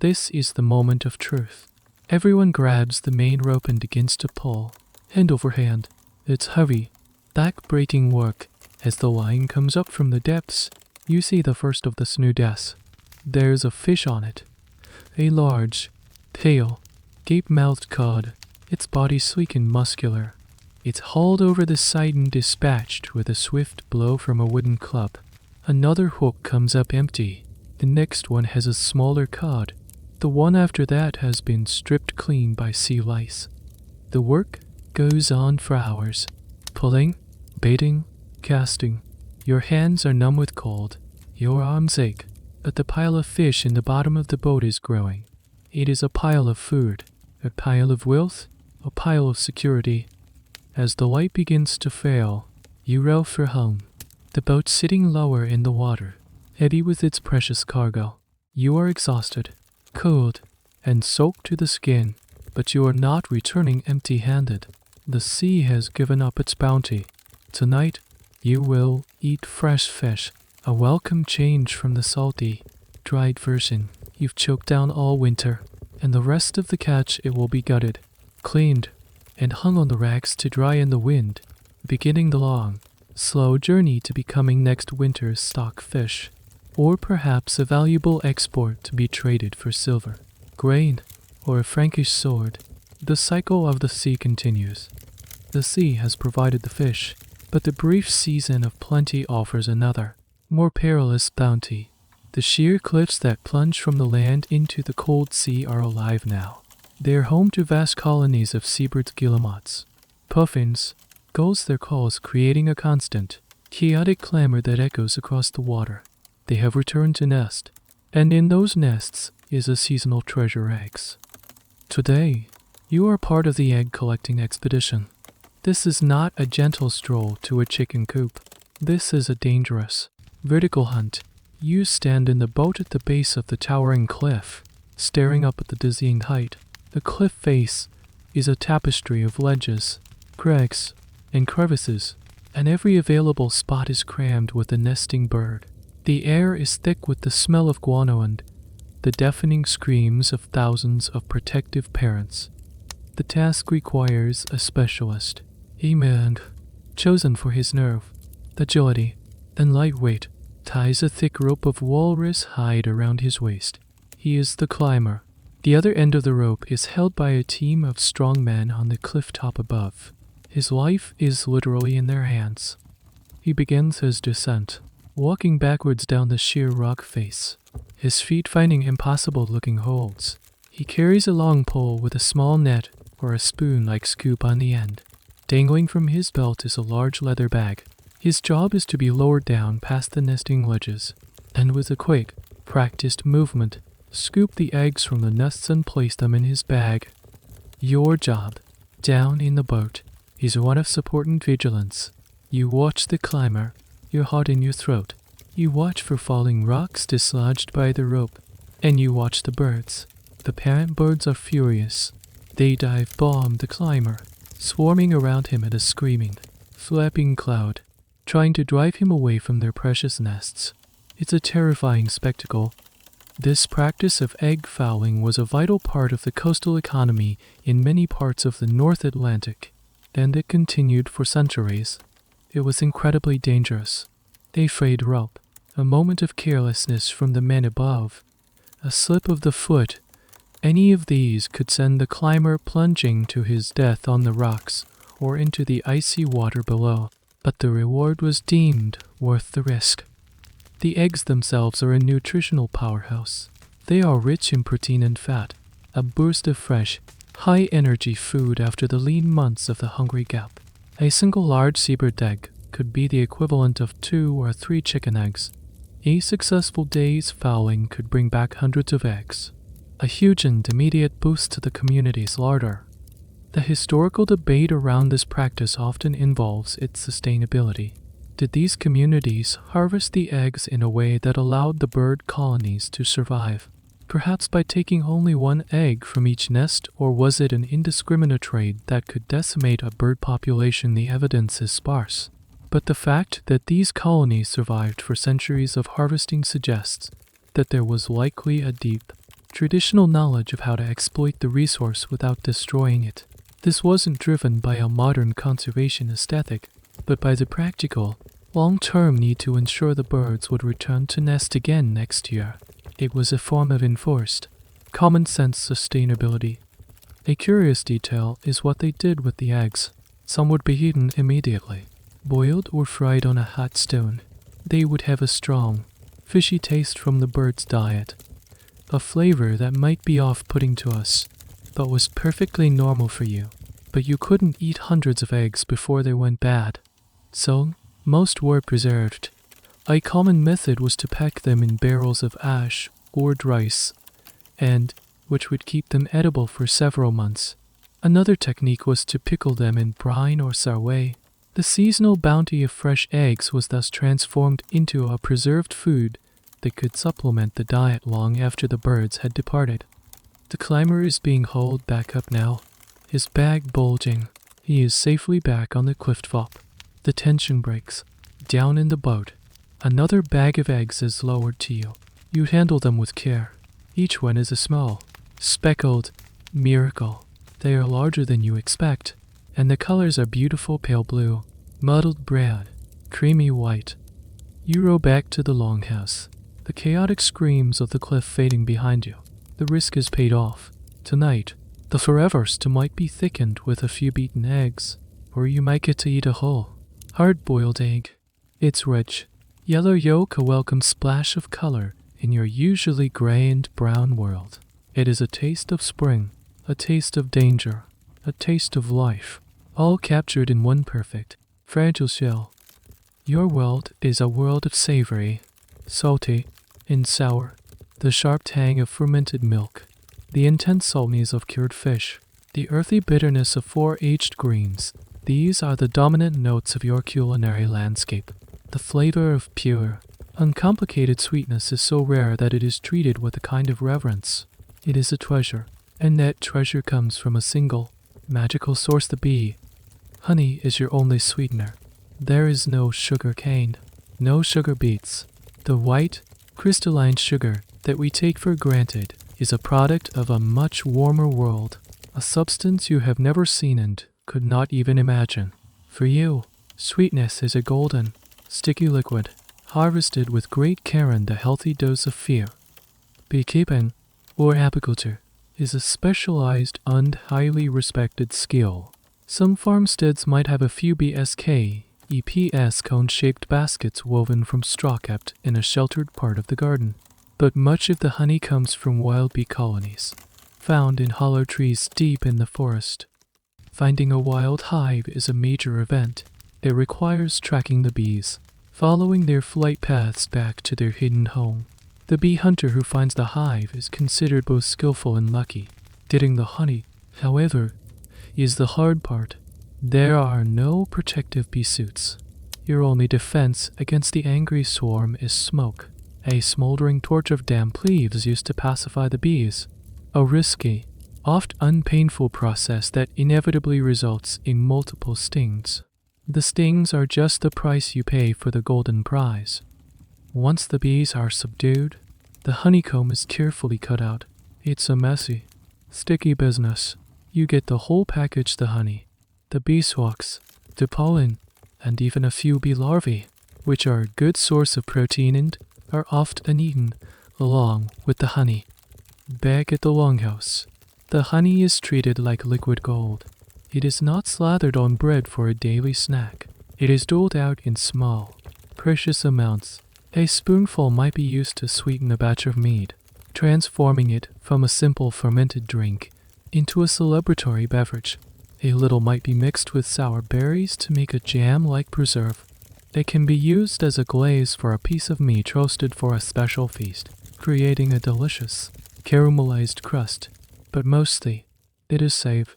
This is the moment of truth. Everyone grabs the main rope and begins to pull, hand over hand. It's heavy, back-breaking work. As the line comes up from the depths, you see the first of the snoodes. There's a fish on it. A large, pale, gape-mouthed cod, its body sleek and muscular. It's hauled over the side and dispatched with a swift blow from a wooden club. Another hook comes up empty. The next one has a smaller cod. The one after that has been stripped clean by sea lice. The work goes on for hours. Pulling, baiting, casting. Your hands are numb with cold. Your arms ache. But the pile of fish in the bottom of the boat is growing. It is a pile of food, a pile of wealth, a pile of security. As the light begins to fail, you row for home, the boat sitting lower in the water, heavy with its precious cargo. You are exhausted, cold, and soaked to the skin, but you are not returning empty-handed. The sea has given up its bounty. Tonight, you will eat fresh fish, a welcome change from the salty, dried version you've choked down all winter, and the rest of the catch it will be gutted, cleaned, and hung on the racks to dry in the wind, beginning the long, slow journey to becoming next winter's stock fish, or perhaps a valuable export to be traded for silver, grain, or a Frankish sword. The cycle of the sea continues. The sea has provided the fish, but the brief season of plenty offers another, more perilous bounty. The sheer cliffs that plunge from the land into the cold sea are alive now. They are home to vast colonies of seabird guillemots, puffins, gulls their calls creating a constant, chaotic clamor that echoes across the water. They have returned to nest, and in those nests is a seasonal treasure eggs. Today, you are part of the egg collecting expedition. This is not a gentle stroll to a chicken coop. This is a dangerous, vertical hunt. You stand in the boat at the base of the towering cliff, staring up at the dizzying height. The cliff face is a tapestry of ledges, crags, and crevices, and every available spot is crammed with a nesting bird. The air is thick with the smell of guano and the deafening screams of thousands of protective parents. The task requires a specialist, a man chosen for his nerve, agility, and lightweight, ties a thick rope of walrus hide around his waist. He is the climber. The other end of the rope is held by a team of strong men on the cliff top above. His life is literally in their hands. He begins his descent, walking backwards down the sheer rock face, his feet finding impossible-looking holds. He carries a long pole with a small net or a spoon-like scoop on the end. Dangling from his belt is a large leather bag. His job is to be lowered down past the nesting ledges, and with a quick, practiced movement, scoop the eggs from the nests and place them in his bag. Your job, down in the boat, is one of support and vigilance. You watch the climber, your heart in your throat. You watch for falling rocks dislodged by the rope, and you watch the birds. The parent birds are furious. They dive bomb the climber, swarming around him at a screaming, flapping cloud, trying to drive him away from their precious nests. It's a terrifying spectacle. This practice of egg fouling was a vital part of the coastal economy in many parts of the North Atlantic, and it continued for centuries. It was incredibly dangerous. A frayed rope, a moment of carelessness from the men above, a slip of the foot, any of these could send the climber plunging to his death on the rocks or into the icy water below. But the reward was deemed worth the risk. The eggs themselves are a nutritional powerhouse. They are rich in protein and fat, a burst of fresh, high-energy food after the lean months of the hungry gap. A single large seabird egg could be the equivalent of 2 or 3 chicken eggs. A successful day's fowling could bring back hundreds of eggs, a huge and immediate boost to the community's larder. The historical debate around this practice often involves its sustainability. Did these communities harvest the eggs in a way that allowed the bird colonies to survive, perhaps by taking only one egg from each nest, or was it an indiscriminate trade that could decimate a bird population? The evidence is sparse, but the fact that these colonies survived for centuries of harvesting suggests that there was likely a deep, traditional knowledge of how to exploit the resource without destroying it. This wasn't driven by a modern conservation aesthetic, but by the practical, long-term need to ensure the birds would return to nest again next year. It was a form of enforced, common-sense sustainability. A curious detail is what they did with the eggs. Some would be eaten immediately, boiled or fried on a hot stone. They would have a strong, fishy taste from the bird's diet, a flavor that might be off-putting to us, but was perfectly normal for you. But you couldn't eat hundreds of eggs before they went bad. So, most were preserved. A common method was to pack them in barrels of ash or rice, and which would keep them edible for several months. Another technique was to pickle them in brine or sarwe. The seasonal bounty of fresh eggs was thus transformed into a preserved food that could supplement the diet long after the birds had departed. The climber is being hauled back up now, his bag bulging. He is safely back on the cliff top. The tension breaks. Down in the boat, another bag of eggs is lowered to you. You handle them with care. Each one is a small, speckled miracle. They are larger than you expect, and the colors are beautiful pale blue, mottled brown, creamy white. You row back to the longhouse, the chaotic screams of the cliff fading behind you. The risk is paid off. Tonight, the forevers might be thickened with a few beaten eggs, or you might get to eat a whole, hard-boiled egg. It's rich, yellow yolk, a welcome splash of color in your usually gray and brown world. It is a taste of spring, a taste of danger, a taste of life, all captured in one perfect, fragile shell. Your world is a world of savory, salty, and sour, the sharp tang of fermented milk, the intense saltiness of cured fish, the earthy bitterness of four-aged greens. These are the dominant notes of your culinary landscape. The flavor of pure, uncomplicated sweetness is so rare that it is treated with a kind of reverence. It is a treasure, and that treasure comes from a single, magical source, the bee. Honey is your only sweetener. There is no sugar cane, no sugar beets. The white, crystalline sugar that we take for granted is a product of a much warmer world, a substance you have never seen and could not even imagine. For you, sweetness is a golden, sticky liquid, harvested with great care and a healthy dose of fear. Beekeeping, or apiculture, is a specialized and highly respected skill. Some farmsteads might have a few EPS cone-shaped baskets woven from straw kept in a sheltered part of the garden. But much of the honey comes from wild bee colonies, found in hollow trees deep in the forest. Finding a wild hive is a major event. It requires tracking the bees, following their flight paths back to their hidden home. The bee hunter who finds the hive is considered both skillful and lucky. Getting the honey, however, is the hard part. There are no protective bee suits. Your only defense against the angry swarm is smoke, a smoldering torch of damp leaves used to pacify the bees. A risky, oft unpainful process that inevitably results in multiple stings. The stings are just the price you pay for the golden prize. Once the bees are subdued, the honeycomb is carefully cut out. It's a messy, sticky business. You get the whole package: the honey, the beeswax, the pollen, and even a few bee larvae, which are a good source of protein and are often eaten along with the honey. Back at the longhouse, the honey is treated like liquid gold. It is not slathered on bread for a daily snack. It is doled out in small, precious amounts. A spoonful might be used to sweeten a batch of mead, transforming it from a simple fermented drink into a celebratory beverage. A little might be mixed with sour berries to make a jam-like preserve. It can be used as a glaze for a piece of meat roasted for a special feast, creating a delicious, caramelized crust. But mostly, it is safe.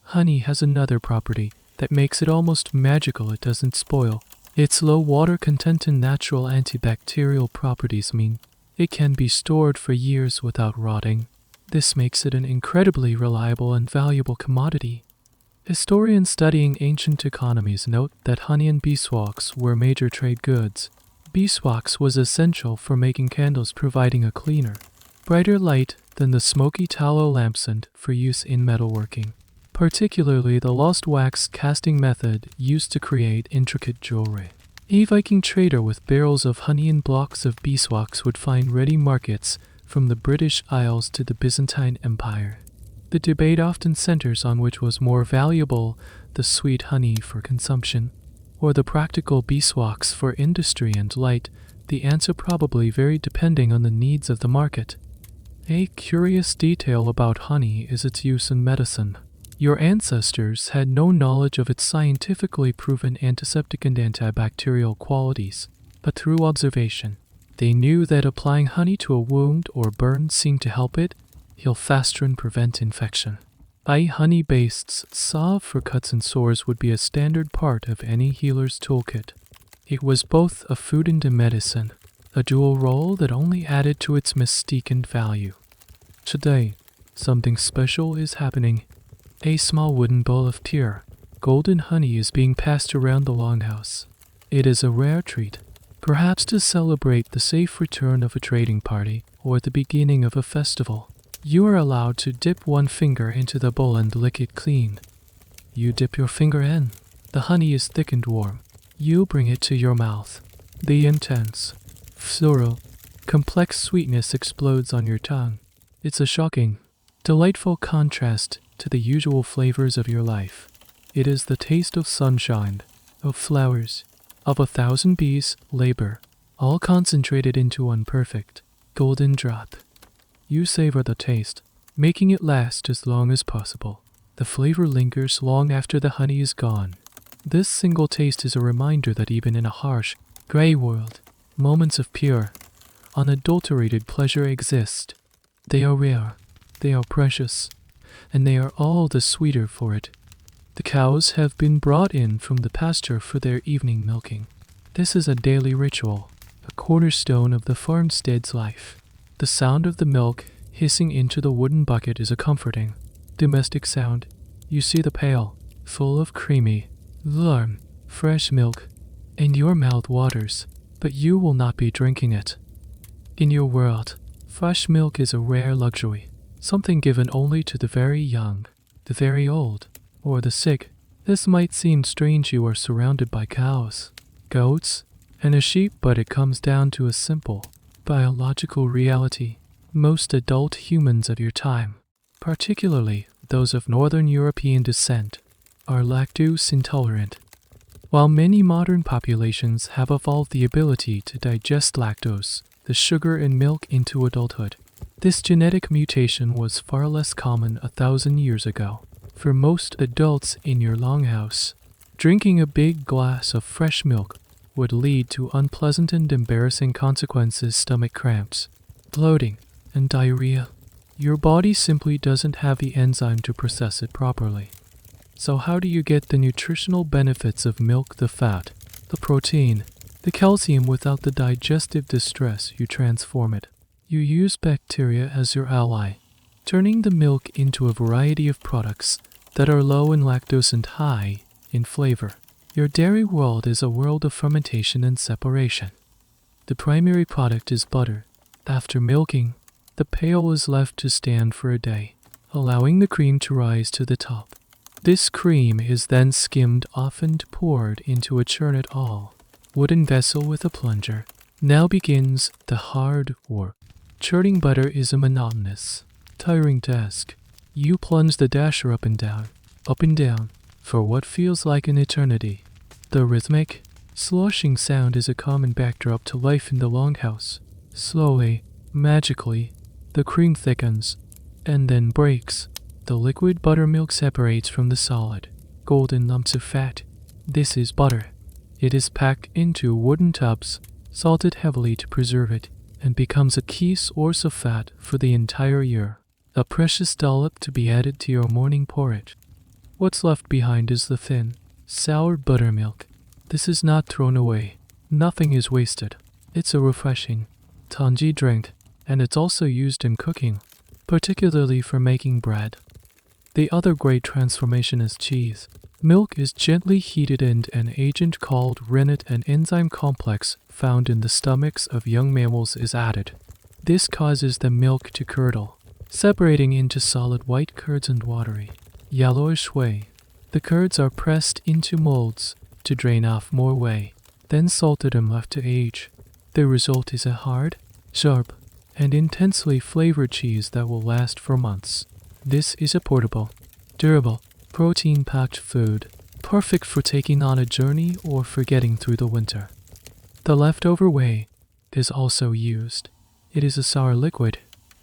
Honey has another property that makes it almost magical: it doesn't spoil. Its low water content and natural antibacterial properties mean it can be stored for years without rotting. This makes it an incredibly reliable and valuable commodity. Historians studying ancient economies note that honey and beeswax were major trade goods. Beeswax was essential for making candles, providing a cleaner, brighter light than the smoky tallow lamps and for use in metalworking, particularly the lost wax casting method used to create intricate jewelry. A Viking trader with barrels of honey and blocks of beeswax would find ready markets from the British Isles to the Byzantine Empire. The debate often centers on which was more valuable, the sweet honey for consumption, or the practical beeswax for industry and light. The answer probably varied depending on the needs of the market. A curious detail about honey is its use in medicine. Your ancestors had no knowledge of its scientifically proven antiseptic and antibacterial qualities, but through observation, they knew that applying honey to a wound or burn seemed to help it heal faster and prevent infection. Honey-based salve for cuts and sores would be a standard part of any healer's toolkit. It was both a food and a medicine, a dual role that only added to its mystique and value. Today, something special is happening. A small wooden bowl of pure, golden honey is being passed around the longhouse. It is a rare treat, perhaps to celebrate the safe return of a trading party or the beginning of a festival. You are allowed to dip one finger into the bowl and lick it clean. You dip your finger in. The honey is thick and warm. You bring it to your mouth. The intense, floral, complex sweetness explodes on your tongue. It's a shocking, delightful contrast to the usual flavors of your life. It is the taste of sunshine, of flowers, of 1,000 bees' labor, all concentrated into one perfect, golden drop. You savor the taste, making it last as long as possible. The flavor lingers long after the honey is gone. This single taste is a reminder that even in a harsh, gray world, moments of pure, unadulterated pleasure exist. They are rare, they are precious, and they are all the sweeter for it. The cows have been brought in from the pasture for their evening milking. This is a daily ritual, a cornerstone of the farmstead's life. The sound of the milk hissing into the wooden bucket is a comforting, domestic sound. You see the pail, full of creamy, warm, fresh milk, and your mouth waters, but you will not be drinking it. In your world, fresh milk is a rare luxury, something given only to the very young, the very old, or the sick. This might seem strange. You are surrounded by cows, goats, and a sheep, but it comes down to a simple, biological reality. Most adult humans of your time, particularly those of Northern European descent, are lactose intolerant. While many modern populations have evolved the ability to digest lactose, the sugar in milk, into adulthood, this genetic mutation was far less common 1,000 years ago. For most adults in your longhouse, drinking a big glass of fresh milk would lead to unpleasant and embarrassing consequences: stomach cramps, bloating, and diarrhea. Your body simply doesn't have the enzyme to process it properly. So how do you get the nutritional benefits of milk? The fat, the protein, the calcium without the digestive distress. You transform it. You use bacteria as your ally, turning the milk into a variety of products that are low in lactose and high in flavor. Your dairy world is a world of fermentation and separation. The primary product is butter. After milking, the pail is left to stand for a day, allowing the cream to rise to the top. This cream is then skimmed off and poured into a churn-it-all wooden vessel with a plunger. Now begins the hard work. Churning butter is a monotonous, tiring task. You plunge the dasher up and down, for what feels like an eternity. The rhythmic, sloshing sound is a common backdrop to life in the longhouse. Slowly, magically, the cream thickens, and then breaks. The liquid buttermilk separates from the solid, golden lumps of fat. This is butter. It is packed into wooden tubs, salted heavily to preserve it, and becomes a key source of fat for the entire year. A precious dollop to be added to your morning porridge. What's left behind is the thin, sour buttermilk. This is not thrown away. Nothing is wasted. It's a refreshing, tangy drink, and it's also used in cooking, particularly for making bread. The other great transformation is cheese. Milk is gently heated and an agent called rennet, an enzyme complex found in the stomachs of young mammals, is added. This causes the milk to curdle, separating into solid white curds and watery, yellowish whey. The curds are pressed into molds to drain off more whey, then salted and left to age. The result is a hard, sharp, and intensely flavored cheese that will last for months. This is a portable, durable, protein-packed food, perfect for taking on a journey or for getting through the winter. The leftover whey is also used. It is a sour liquid,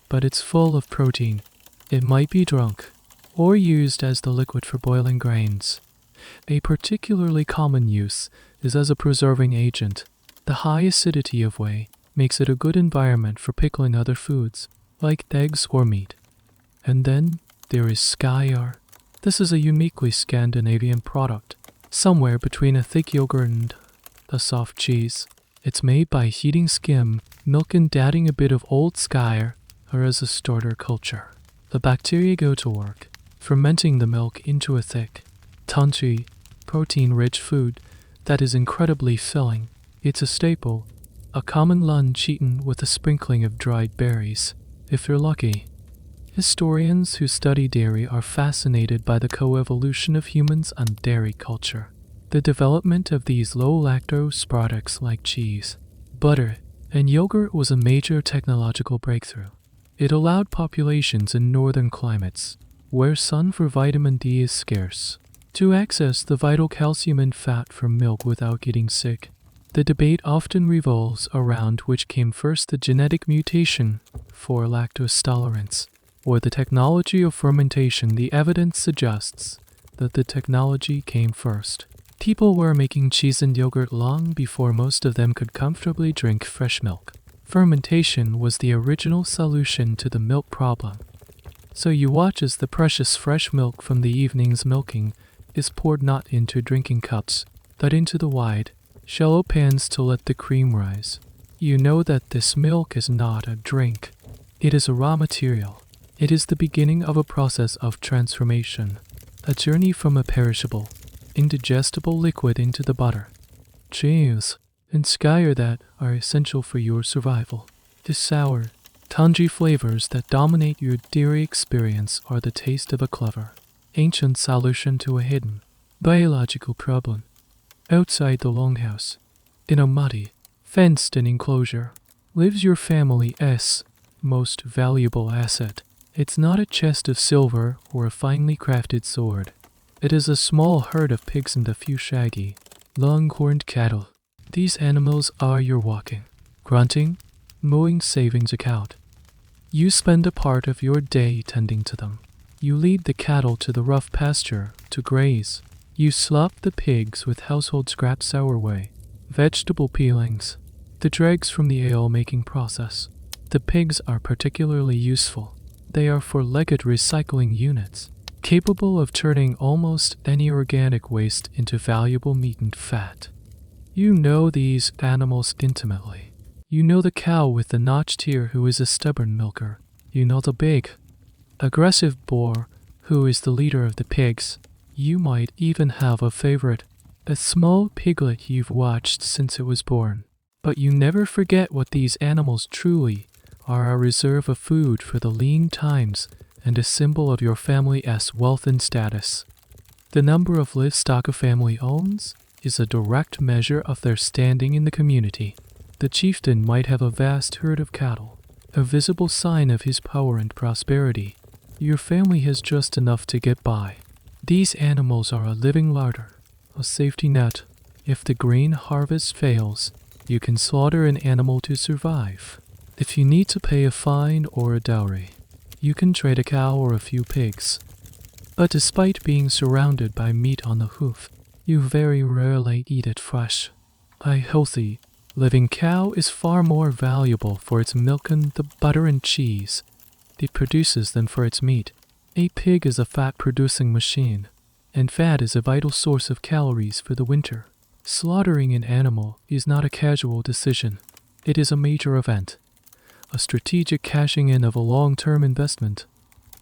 but it's full of protein. It might be drunk or used as the liquid for boiling grains. A particularly common use is as a preserving agent. The high acidity of whey makes it a good environment for pickling other foods, like eggs or meat. And then there is skyr, This is a uniquely Scandinavian product, somewhere between a thick yogurt and a soft cheese. It's made by heating skim milk and adding a bit of old skyr or as a starter culture. The bacteria go to work, fermenting the milk into a thick, tangy, protein-rich food that is incredibly filling. It's a staple, a common lunch eaten with a sprinkling of dried berries, if you're lucky. Historians who study dairy are fascinated by the coevolution of humans and dairy culture. The development of these low-lactose products like cheese, butter, and yogurt was a major technological breakthrough. It allowed populations in northern climates, where sun for vitamin D is scarce, to access the vital calcium and fat from milk without getting sick. The debate often revolves around which came first, the genetic mutation for lactose tolerance or the technology of fermentation. The evidence suggests that the technology came first. People were making cheese and yogurt long before most of them could comfortably drink fresh milk. Fermentation was the original solution to the milk problem. So you watch as the precious fresh milk from the evening's milking is poured not into drinking cups, but into the wide, shallow pans to let the cream rise. You know that this milk is not a drink. It is a raw material. It is the beginning of a process of transformation, a journey from a perishable, indigestible liquid into the butter, cheese, and skyr that are essential for your survival. The sour, tangy flavors that dominate your dairy experience are the taste of a clever, ancient solution to a hidden, biological problem. Outside the longhouse, in a muddy, fenced-in enclosure, lives your family's most valuable asset. It's not a chest of silver or a finely crafted sword. It is a small herd of pigs and a few shaggy, long-horned cattle. These animals are your walking, grunting, mowing savings account. You spend a part of your day tending to them. You lead the cattle to the rough pasture to graze. You slop the pigs with household scraps our way, vegetable peelings, the dregs from the ale-making process. The pigs are particularly useful. They are four-legged recycling units, capable of turning almost any organic waste into valuable meat and fat. You know these animals intimately. You know the cow with the notched ear who is a stubborn milker. You know the big, aggressive boar who is the leader of the pigs. You might even have a favorite, a small piglet you've watched since it was born. But you never forget what these animals truly are, a reserve of food for the lean times and a symbol of your family's wealth and status. The number of livestock a family owns is a direct measure of their standing in the community. The chieftain might have a vast herd of cattle, a visible sign of his power and prosperity. Your family has just enough to get by. These animals are a living larder, a safety net. If the grain harvest fails, you can slaughter an animal to survive. If you need to pay a fine or a dowry, you can trade a cow or a few pigs. But despite being surrounded by meat on the hoof, you very rarely eat it fresh. A healthy, living cow is far more valuable for its milk and the butter and cheese it produces than for its meat. A pig is a fat-producing machine, and fat is a vital source of calories for the winter. Slaughtering an animal is not a casual decision. It is a major event, a strategic cashing in of a long-term investment.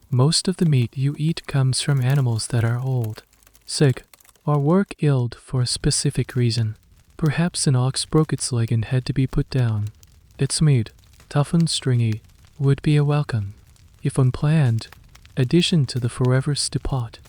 Most of the meat you eat comes from animals that are old, sick, or work ill for a specific reason. Perhaps an ox broke its leg and had to be put down. Its meat, tough and stringy, would be a welcome, if unplanned, addition to the forever stepot.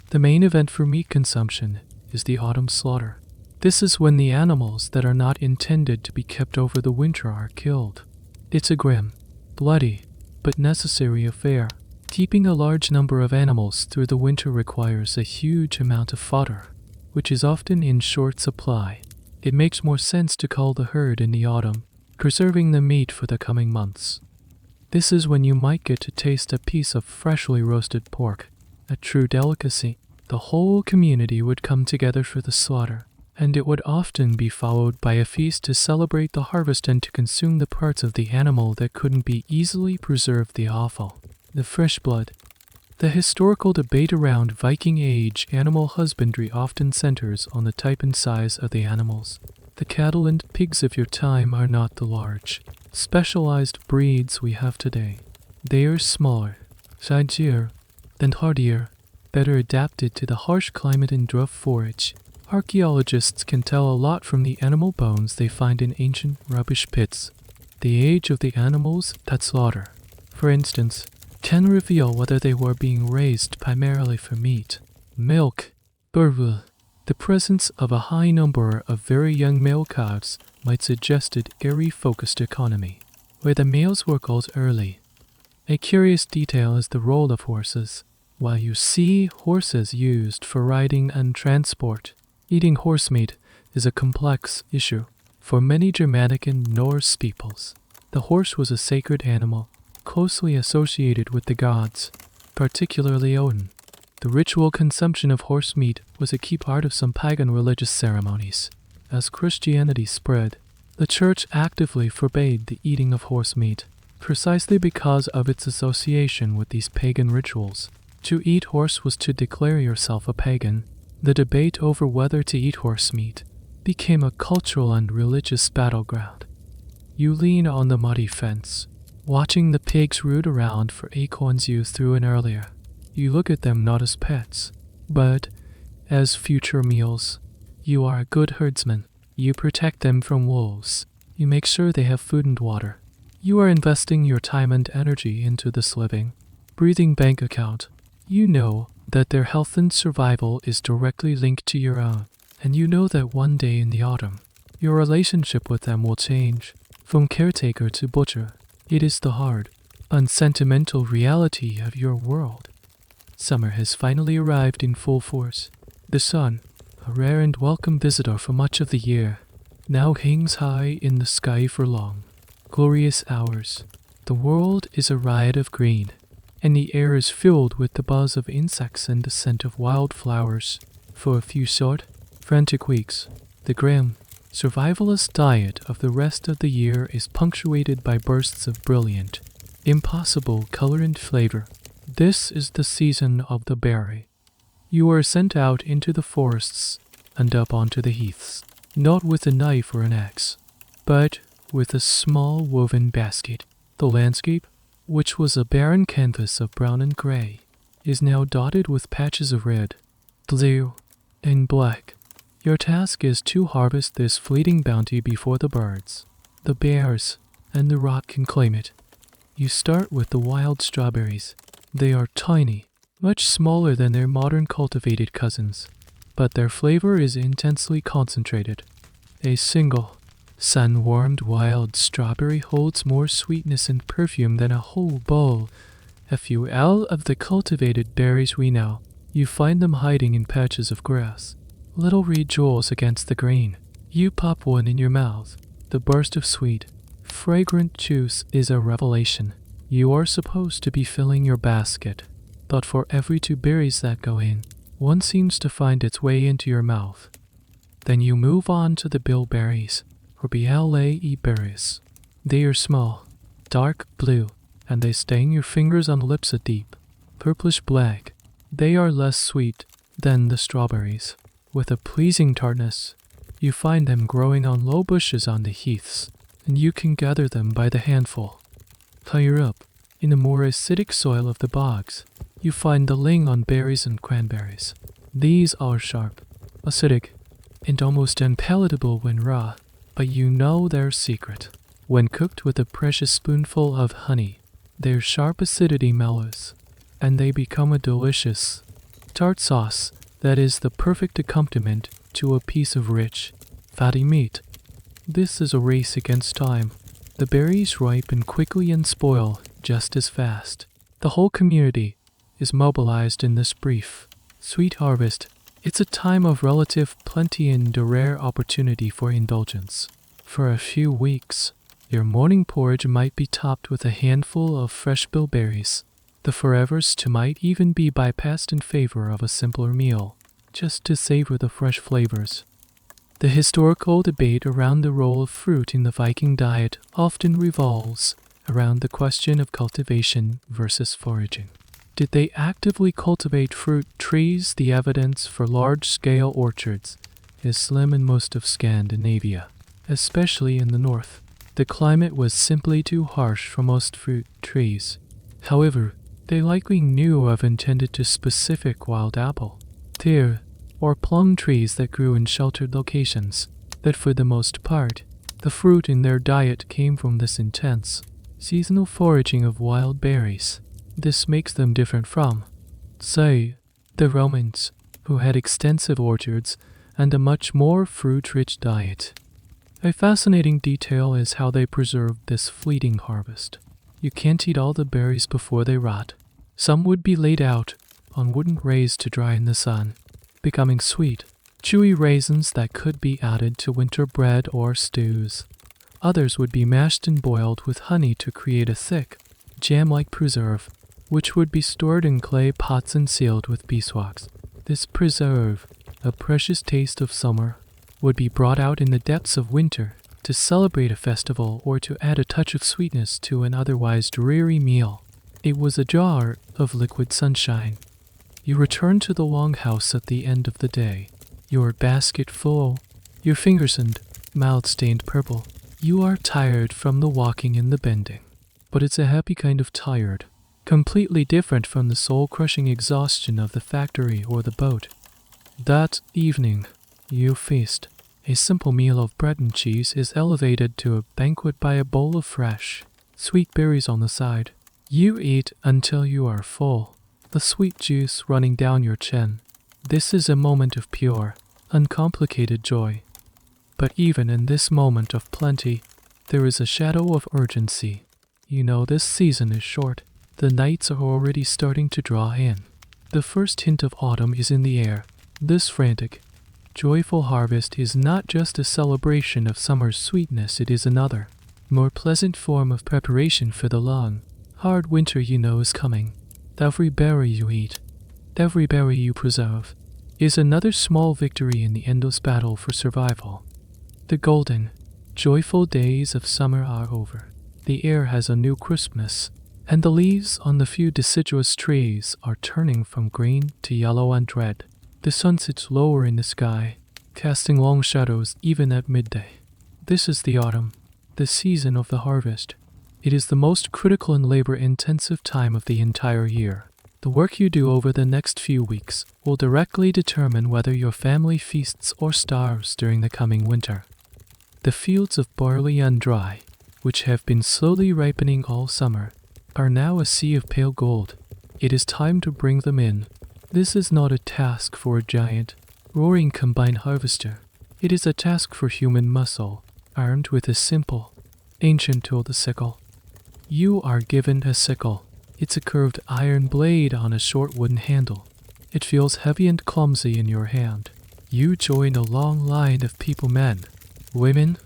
The main event for meat consumption is the autumn slaughter. This is when the animals that are not intended to be kept over the winter are killed. It's a grim, bloody, but necessary affair. Keeping a large number of animals through the winter requires a huge amount of fodder, which is often in short supply. It makes more sense to cull the herd in the autumn, preserving the meat for the coming months. This is when you might get to taste a piece of freshly roasted pork, a true delicacy. The whole community would come together for the slaughter, and it would often be followed by a feast to celebrate the harvest and to consume the parts of the animal that couldn't be easily preserved, the offal, the fresh blood, The historical debate around Viking Age animal husbandry often centers on the type and size of the animals. The cattle and pigs of your time are not the large, specialized breeds we have today. They are smaller, sizier, and hardier, better adapted to the harsh climate and rough forage. Archaeologists can tell a lot from the animal bones they find in ancient rubbish pits. The age of the animals that slaughter, for instance, can reveal whether they were being raised primarily for meat, milk, or wool. The presence of a high number of very young male calves might suggest an area-focused economy, where the males were culled early. A curious detail is the role of horses. While you see horses used for riding and transport, eating horse meat is a complex issue. For many Germanic and Norse peoples, the horse was a sacred animal, closely associated with the gods, particularly Odin. The ritual consumption of horse meat was a key part of some pagan religious ceremonies. As Christianity spread, the church actively forbade the eating of horse meat, precisely because of its association with these pagan rituals. To eat horse was to declare yourself a pagan. The debate over whether to eat horse meat became a cultural and religious battleground. You lean on the muddy fence, watching the pigs root around for acorns you threw in earlier. You look at them not as pets, but as future meals. You are a good herdsman. You protect them from wolves. You make sure they have food and water. You are investing your time and energy into this living, breathing bank account. You know that their health and survival is directly linked to your own, and you know that one day in the autumn, your relationship with them will change. From caretaker to butcher, it is the hard, unsentimental reality of your world. Summer has finally arrived in full force. The sun, a rare and welcome visitor for much of the year, now hangs high in the sky for long, glorious hours. The world is a riot of green, and the air is filled with the buzz of insects and the scent of wildflowers. For a few short, frantic weeks, the grim, survivalist diet of the rest of the year is punctuated by bursts of brilliant, impossible color and flavor. This is the season of the berry. You are sent out into the forests and up onto the heaths, not with a knife or an axe, but with a small woven basket. The landscape, which was a barren canvas of brown and gray, is now dotted with patches of red, blue, and black. Your task is to harvest this fleeting bounty before the birds, the bears, and the rot can claim it. You start with the wild strawberries. They are tiny, much smaller than their modern cultivated cousins, but their flavor is intensely concentrated. A single, sun-warmed wild strawberry holds more sweetness and perfume than a whole bowl. If you all of the cultivated berries we know, you find them hiding in patches of grass, little red jewels against the green. You pop one in your mouth. The burst of sweet, fragrant juice is a revelation. You are supposed to be filling your basket, but for every 2 berries that go in, one seems to find its way into your mouth. Then you move on to the bilberries, or bialae berries. They are small, dark blue, and they stain your fingers on lips a deep, purplish black. They are less sweet than the strawberries, with a pleasing tartness. You find them growing on low bushes on the heaths, and you can gather them by the handful. Higher up, in the more acidic soil of the bogs, you find the ling on berries and cranberries. These are sharp, acidic, and almost unpalatable when raw, but you know their secret. When cooked with a precious spoonful of honey, their sharp acidity mellows, and they become a delicious, tart sauce that is the perfect accompaniment to a piece of rich, fatty meat. This is a race against time. The berries ripen quickly and spoil just as fast. The whole community is mobilized in this brief, sweet harvest. It's a time of relative plenty and a rare opportunity for indulgence. For a few weeks, your morning porridge might be topped with a handful of fresh bilberries. The forevers too might even be bypassed in favor of a simpler meal, just to savor the fresh flavors. The historical debate around the role of fruit in the Viking diet often revolves around the question of cultivation versus foraging. Did they actively cultivate fruit trees? The evidence for large-scale orchards is slim in most of Scandinavia, especially in the north. The climate was simply too harsh for most fruit trees. However, they likely knew of intended to specific wild apple, pear, or plum trees that grew in sheltered locations, that for the most part, the fruit in their diet came from this intense, seasonal foraging of wild berries. This makes them different from, say, the Romans, who had extensive orchards and a much more fruit-rich diet. A fascinating detail is how they preserved this fleeting harvest. You can't eat all the berries before they rot. Some would be laid out on wooden rays to dry in the sun, becoming sweet, chewy raisins that could be added to winter bread or stews. Others would be mashed and boiled with honey to create a thick, jam-like preserve, which would be stored in clay pots and sealed with beeswax. This preserve, a precious taste of summer, would be brought out in the depths of winter to celebrate a festival or to add a touch of sweetness to an otherwise dreary meal. It was a jar of liquid sunshine. You return to the longhouse at the end of the day, your basket full, your fingers and mouth stained purple. You are tired from the walking and the bending, but it's a happy kind of tired, completely different from the soul-crushing exhaustion of the factory or the boat. That evening, you feast. A simple meal of bread and cheese is elevated to a banquet by a bowl of fresh, sweet berries on the side. You eat until you are full, the sweet juice running down your chin. This is a moment of pure, uncomplicated joy. But even in this moment of plenty, there is a shadow of urgency. You know this season is short. The nights are already starting to draw in. The first hint of autumn is in the air. This frantic, joyful harvest is not just a celebration of summer's sweetness, it is another, more pleasant form of preparation for the long, hard winter you know is coming. Every berry you eat, every berry you preserve, is another small victory in the endless battle for survival. The golden, joyful days of summer are over. The air has a new crispness, and the leaves on the few deciduous trees are turning from green to yellow and red. The sun sits lower in the sky, casting long shadows even at midday. This is the autumn, the season of the harvest. It is the most critical and labor-intensive time of the entire year. The work you do over the next few weeks will directly determine whether your family feasts or starves during the coming winter. The fields of barley and rye, which have been slowly ripening all summer, are now a sea of pale gold. It is time to bring them in. This is not a task for a giant, roaring combine harvester. It is a task for human muscle, armed with a simple, ancient tool, the sickle. You are given a sickle. It's a curved iron blade on a short wooden handle. It feels heavy and clumsy in your hand. You join a long line of people, men, women,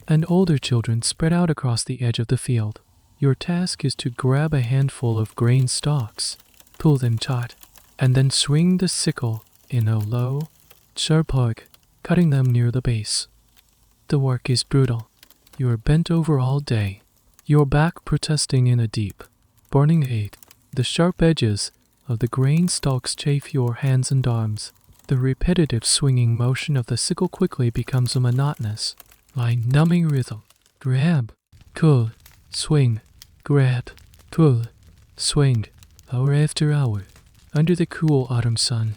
and older children spread out across the edge of the field. Your task is to grab a handful of grain stalks, pull them taut, and then swing the sickle in a low, sharp hook, cutting them near the base. The work is brutal. You are bent over all day, your back protesting in a deep, burning ache. The sharp edges of the grain stalks chafe your hands and arms. The repetitive swinging motion of the sickle quickly becomes a monotonous, line-numbing rhythm. Grab, pull, swing, grab, pull, swing, hour after hour, under the cool autumn sun.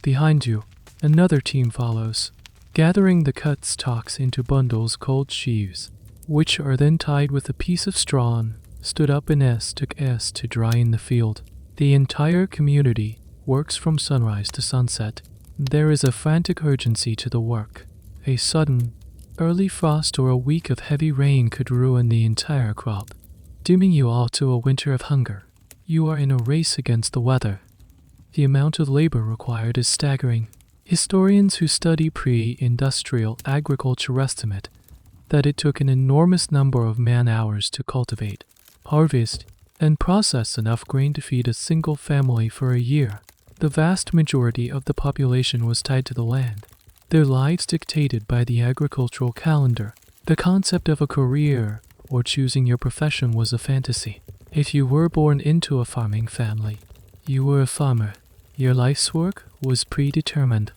Behind you, another team follows, gathering the cut stalks into bundles called sheaves, which are then tied with a piece of straw and stood up in S to dry in the field. The entire community works from sunrise to sunset. There is a frantic urgency to the work. A sudden, early frost or a week of heavy rain could ruin the entire crop, dooming you all to a winter of hunger. You are in a race against the weather. The amount of labor required is staggering. Historians who study pre-industrial agriculture estimate that it took an enormous number of man-hours to cultivate, harvest, and process enough grain to feed a single family for a year. The vast majority of the population was tied to the land, their lives dictated by the agricultural calendar. The concept of a career or choosing your profession was a fantasy. If you were born into a farming family, You were a farmer. Your life's work was predetermined.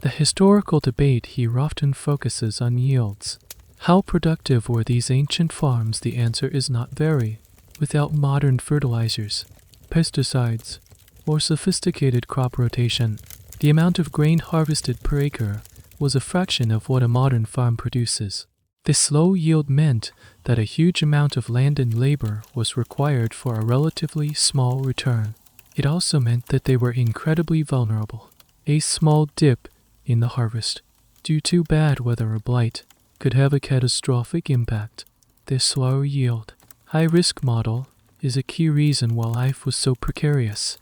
The historical debate here often focuses on yields. How productive were these ancient farms? The answer is not very. Without modern fertilizers, pesticides, or sophisticated crop rotation, the amount of grain harvested per acre was a fraction of what a modern farm produces. This low yield meant that a huge amount of land and labor was required for a relatively small return. It also meant that they were incredibly vulnerable. A small dip in the harvest, due to bad weather or blight, could have a catastrophic impact. This low yield, high-risk model is a key reason why life was so precarious.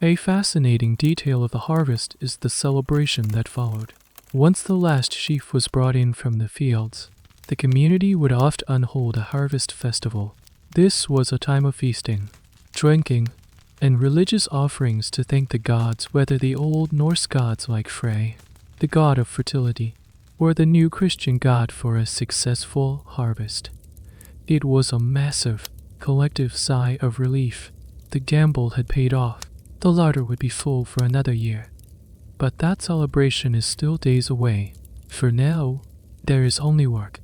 A fascinating detail of the harvest is the celebration that followed. Once the last sheaf was brought in from the fields, the community would often hold a harvest festival. This was a time of feasting, drinking, and religious offerings to thank the gods, whether the old Norse gods like Frey, the god of fertility, or the new Christian god for a successful harvest. It was a massive, collective sigh of relief. The gamble had paid off. The larder would be full for another year. But that celebration is still days away. For now, there is only work.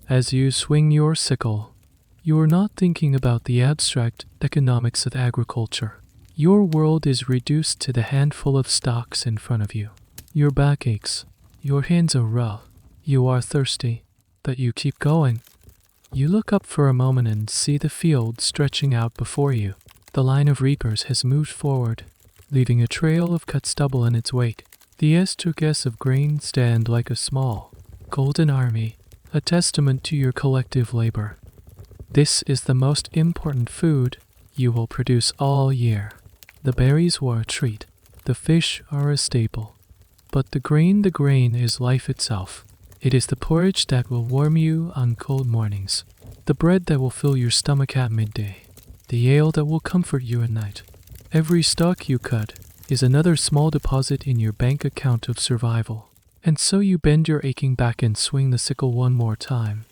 As you swing your sickle, you are not thinking about the abstract economics of agriculture. Your world is reduced to the handful of stalks in front of you. Your back aches. Your hands are raw. You are thirsty. But you keep going. You look up for a moment and see the field stretching out before you. The line of reapers has moved forward, leaving a trail of cut stubble in its wake. The estuques of grain stand like a small, golden army, a testament to your collective labor. This is the most important food you will produce all year. The berries were a treat. The fish are a staple. But the grain is life itself. It is the porridge that will warm you on cold mornings, the bread that will fill your stomach at midday, the ale that will comfort you at night. Every stalk you cut is another small deposit in your bank account of survival. And so you bend your aching back and swing the sickle one more time.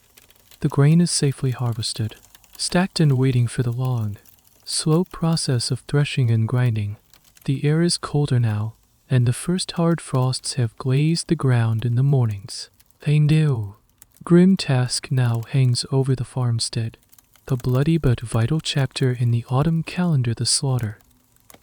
The grain is safely harvested, stacked and waiting for the long, slow process of threshing and grinding. The air is colder now, and the first hard frosts have glazed the ground in the mornings. A new, grim task now hangs over the farmstead, a bloody but vital chapter in the autumn calendar, the slaughter.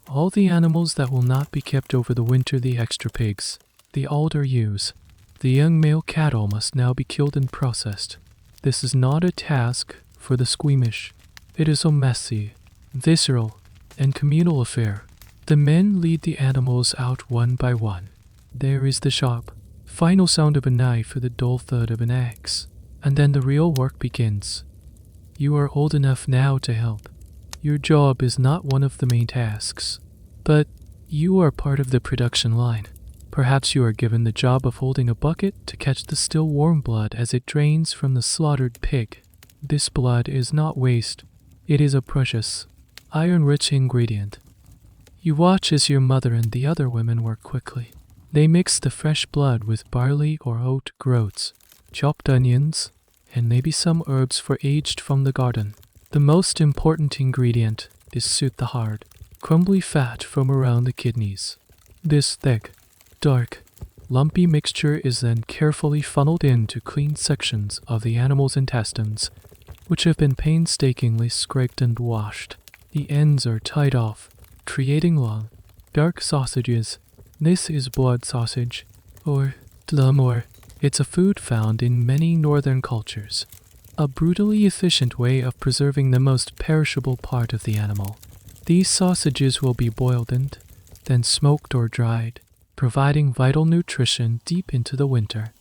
All the animals that will not be kept over the winter, the extra pigs, the alder ewes, the young male cattle must now be killed and processed. This is not a task for the squeamish. It is a messy, visceral, and communal affair. The men lead the animals out one by one. There is the sharp, final sound of a knife or the dull thud of an axe, and then the real work begins. You are old enough now to help. Your job is not one of the main tasks, but you are part of the production line. Perhaps you are given the job of holding a bucket to catch the still warm blood as it drains from the slaughtered pig. This blood is not waste. It is a precious, iron-rich ingredient. You watch as your mother and the other women work quickly. They mix the fresh blood with barley or oat groats, chopped onions, and maybe some herbs for aged from the garden. The most important ingredient is soot, the hard, crumbly fat from around the kidneys. This thick, dark, lumpy mixture is then carefully funneled into clean sections of the animal's intestines, which have been painstakingly scraped and washed. The ends are tied off, creating long, dark sausages. This is blood sausage, or dlamor. It's a food found in many northern cultures, a brutally efficient way of preserving the most perishable part of the animal. These sausages will be boiled and then smoked or dried, providing vital nutrition deep into the winter.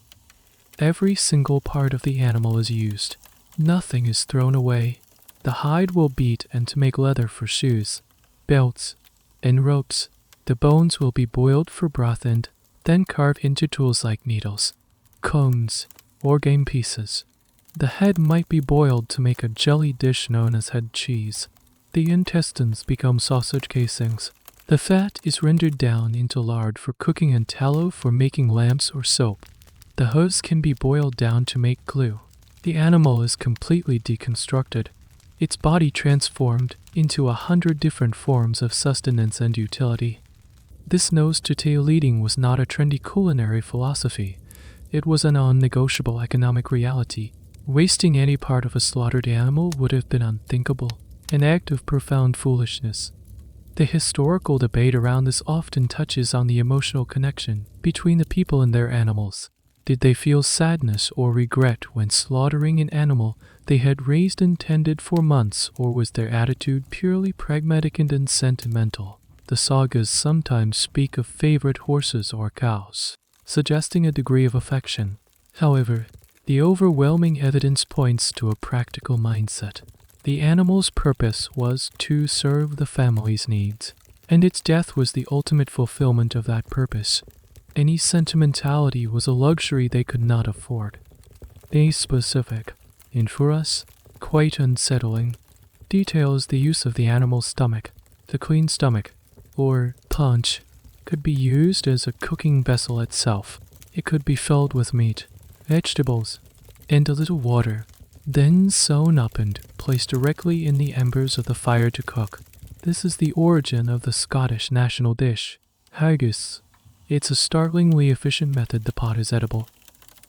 Every single part of the animal is used. Nothing is thrown away. The hide will beat and to make leather for shoes, belts, and ropes. The bones will be boiled for broth and then carved into tools like needles, combs, or game pieces. The head might be boiled to make a jelly dish known as head cheese. The intestines become sausage casings. The fat is rendered down into lard for cooking and tallow for making lamps or soap. The hooves can be boiled down to make glue. The animal is completely deconstructed. its body transformed into 100 different forms of sustenance and utility. This nose-to-tail eating was not a trendy culinary philosophy. It was an non-negotiable economic reality. Wasting any part of a slaughtered animal would have been unthinkable, an act of profound foolishness. The historical debate around this often touches on the emotional connection between the people and their animals. Did they feel sadness or regret when slaughtering an animal they had raised and tended for months, or was their attitude purely pragmatic and unsentimental? The sagas sometimes speak of favorite horses or cows, suggesting a degree of affection. However, the overwhelming evidence points to a practical mindset. The animal's purpose was to serve the family's needs, and its death was the ultimate fulfillment of that purpose. Any sentimentality was a luxury they could not afford. A specific, and for us, quite unsettling, detail is the use of the animal's stomach. The clean stomach, or paunch, could be used as a cooking vessel itself. It could be filled with meat, vegetables, and a little water, then sewn up and placed directly in the embers of the fire to cook. This is the origin of the Scottish national dish, haggis. It's a startlingly efficient method. The pot is edible.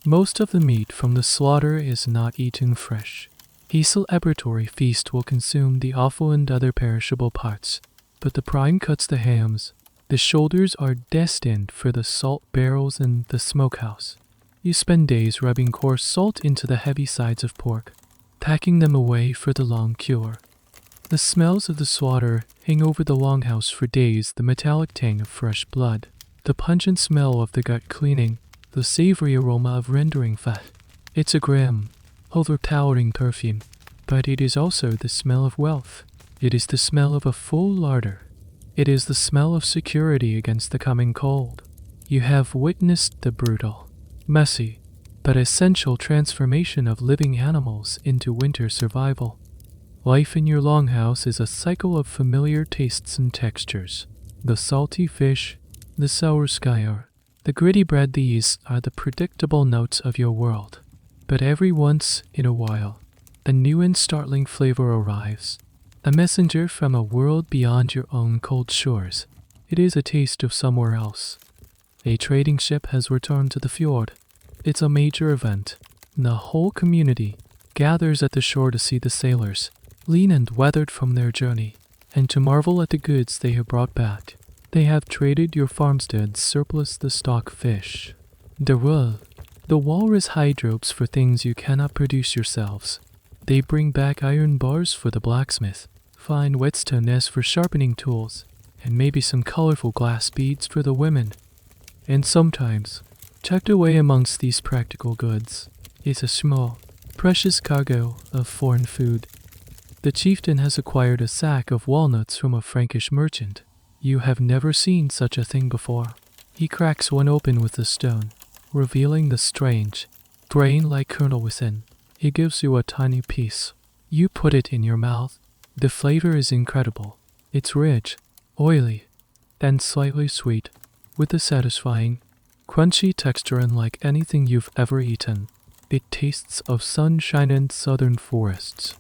Most of the meat from the slaughter is not eaten fresh. A celebratory feast will consume the offal and other perishable parts, but the prime cuts the hams. The shoulders are destined for the salt barrels and the smokehouse. You spend days rubbing coarse salt into the heavy sides of pork, packing them away for the long cure. The smells of the slaughter hang over the longhouse for days, the metallic tang of fresh blood, the pungent smell of the gut cleaning, the savory aroma of rendering fat. It's a grim, overpowering perfume, but it is also the smell of wealth. It is the smell of a full larder. It is the smell of security against the coming cold. You have witnessed the brutal, messy, but essential transformation of living animals into winter survival. Life in your longhouse is a cycle of familiar tastes and textures. The salty fish, the sour skyr, the gritty bread, these are the predictable notes of your world. But every once in a while, a new and startling flavor arrives. A messenger from a world beyond your own cold shores. It is a taste of somewhere else. A trading ship has returned to the fjord. It's a major event. The whole community gathers at the shore to see the sailors, lean and weathered from their journey, and to marvel at the goods they have brought back. They have traded your farmstead's surplus, the stock fish, the wool, the walrus hide ropes for things you cannot produce yourselves. They bring back iron bars for the blacksmith, fine whetstone nests for sharpening tools, and maybe some colorful glass beads for the women. And sometimes, tucked away amongst these practical goods, is a small, precious cargo of foreign food. The chieftain has acquired a sack of walnuts from a Frankish merchant. You have never seen such a thing before. He cracks one open with a stone, revealing the strange, grain-like kernel within. He gives you a tiny piece. You put it in your mouth. The flavor is incredible. It's rich, oily, and slightly sweet, with a satisfying, crunchy texture unlike anything you've ever eaten. It tastes of sunshine and southern forests.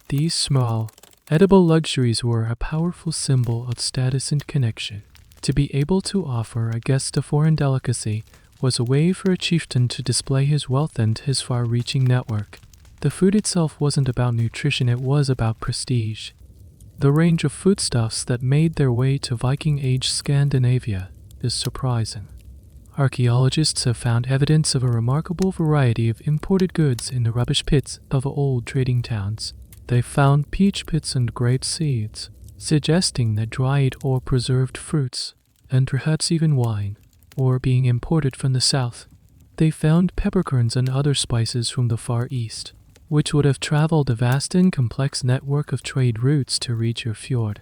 These small, edible luxuries were a powerful symbol of status and connection. To be able to offer a guest a foreign delicacy was a way for a chieftain to display his wealth and his far-reaching network. The food itself wasn't about nutrition, it was about prestige. The range of foodstuffs that made their way to Viking-age Scandinavia is surprising. Archaeologists have found evidence of a remarkable variety of imported goods in the rubbish pits of old trading towns. They found peach pits and grape seeds, suggesting that dried or preserved fruits, and perhaps even wine, were being imported from the south. They found peppercorns and other spices from the Far East, which would have traveled a vast and complex network of trade routes to reach your fjord.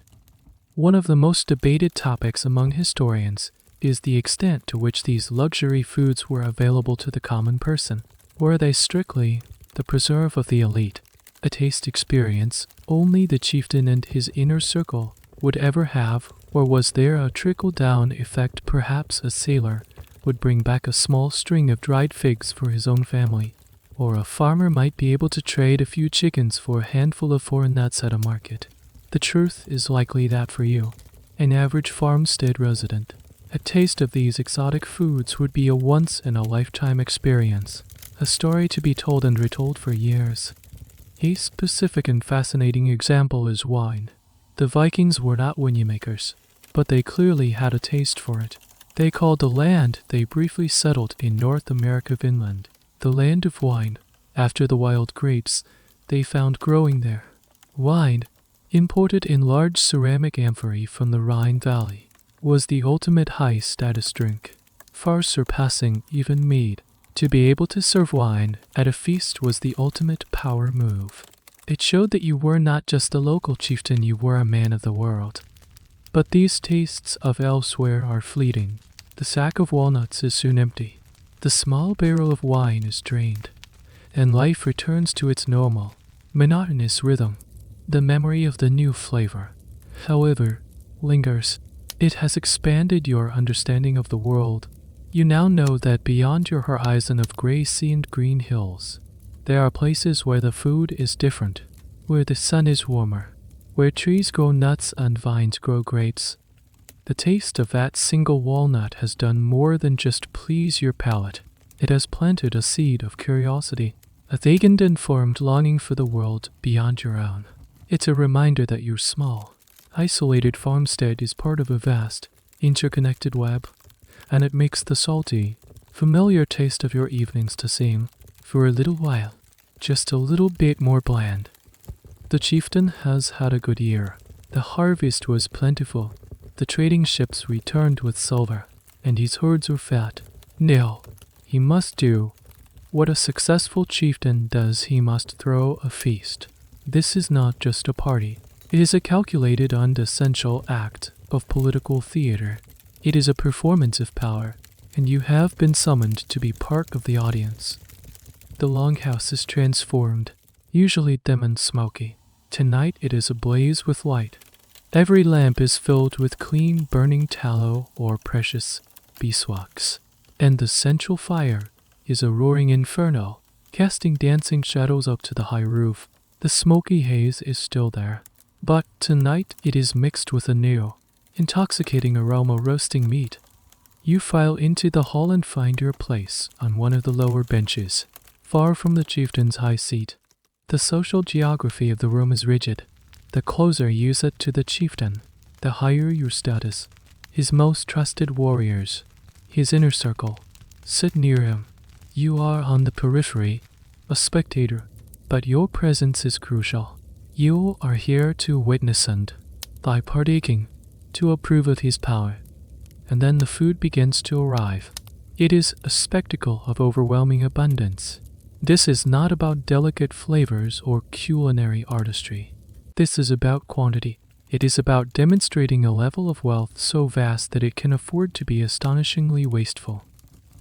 One of the most debated topics among historians is the extent to which these luxury foods were available to the common person. Were they strictly the preserve of the elite, a taste experience only the chieftain and his inner circle would ever have, or was there a trickle-down effect? Perhaps a sailor would bring back a small string of dried figs for his own family, or a farmer might be able to trade a few chickens for a handful of foreign nuts at a market. The truth is likely that for you, an average farmstead resident, a taste of these exotic foods would be a once-in-a-lifetime experience, a story to be told and retold for years. A specific and fascinating example is wine. The Vikings were not winemakers, but they clearly had a taste for it. They called the land they briefly settled in North America Vinland the land of wine, after the wild grapes they found growing there. Wine, imported in large ceramic amphorae from the Rhine Valley, was the ultimate high-status drink, far surpassing even mead. To be able to serve wine at a feast was the ultimate power move. It showed that you were not just a local chieftain, you were a man of the world. But these tastes of elsewhere are fleeting. The sack of walnuts is soon empty. The small barrel of wine is drained, and life returns to its normal, monotonous rhythm. The memory of the new flavor, however, lingers. It has expanded your understanding of the world. You now know that beyond your horizon of gray sea and green hills, there are places where the food is different, where the sun is warmer, where trees grow nuts and vines grow grapes. The taste of that single walnut has done more than just please your palate. It has planted a seed of curiosity, a vague and formed longing for the world beyond your own. It's a reminder that your small, isolated farmstead is part of a vast, interconnected web, and it makes the salty, familiar taste of your evenings to seem, for a little while, just a little bit more bland. The chieftain has had a good year. The harvest was plentiful. The trading ships returned with silver, and his herds were fat. Now, he must do what a successful chieftain does. He must throw a feast. This is not just a party. It is a calculated and essential act of political theater. It is a performance of power, and you have been summoned to be part of the audience. The longhouse is transformed, usually dim and smoky. Tonight it is ablaze with light. Every lamp is filled with clean burning tallow or precious beeswax, and the central fire is a roaring inferno, casting dancing shadows up to the high roof. The smoky haze is still there, but tonight it is mixed with a new, intoxicating aroma roasting meat. You file into the hall and find your place on one of the lower benches, far from the chieftain's high seat. The social geography of the room is rigid. The closer you sit to the chieftain, the higher your status. His most trusted warriors, his inner circle, sit near him. You are on the periphery, a spectator, but your presence is crucial. You are here to witness and, by partaking, to approve of his power. And then the food begins to arrive. It is a spectacle of overwhelming abundance. This is not about delicate flavors or culinary artistry. This is about quantity. It is about demonstrating a level of wealth so vast that it can afford to be astonishingly wasteful.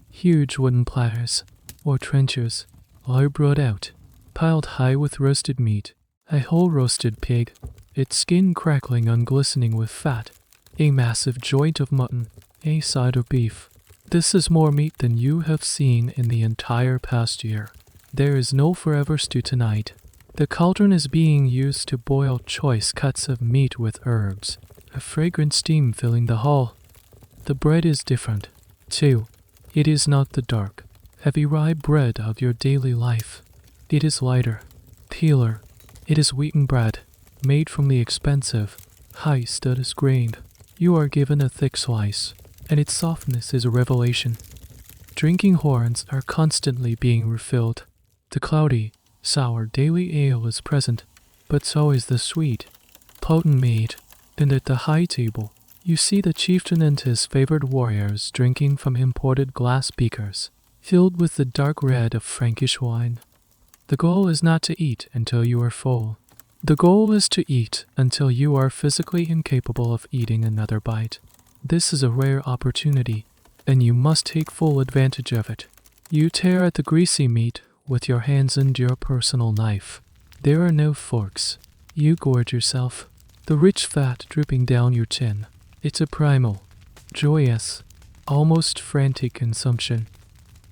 Huge wooden platters, or trenchers, are brought out, piled high with roasted meat, a whole roasted pig, its skin crackling and glistening with fat, a massive joint of mutton, a side of beef. This is more meat than you have seen in the entire past year. There is no forever stew tonight. The cauldron is being used to boil choice cuts of meat with herbs, a fragrant steam filling the hall. The bread is different, too. It is not the dark, heavy rye bread of your daily life. It is lighter, paler. It is wheaten bread, made from the expensive, high-status grain. You are given a thick slice, and its softness is a revelation. Drinking horns are constantly being refilled. The cloudy, sour daily ale is present, but so is the sweet, potent mead. And at the high table, you see the chieftain and his favored warriors drinking from imported glass beakers, filled with the dark red of Frankish wine. The goal is not to eat until you are full. The goal is to eat until you are physically incapable of eating another bite. This is a rare opportunity, and you must take full advantage of it. You tear at the greasy meat with your hands and your personal knife. There are no forks. You gorge yourself, the rich fat dripping down your chin. It's a primal, joyous, almost frantic consumption.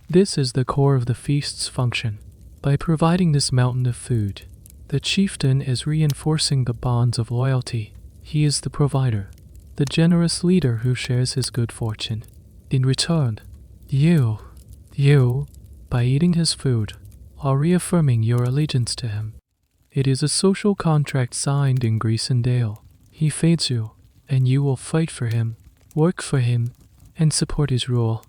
This is the core of the feast's function. By providing this mountain of food, the chieftain is reinforcing the bonds of loyalty. He is the provider, the generous leader who shares his good fortune. In return, you, by eating his food, are reaffirming your allegiance to him. It is a social contract signed in Greece and Dale. He feeds you, and you will fight for him, work for him, and support his rule.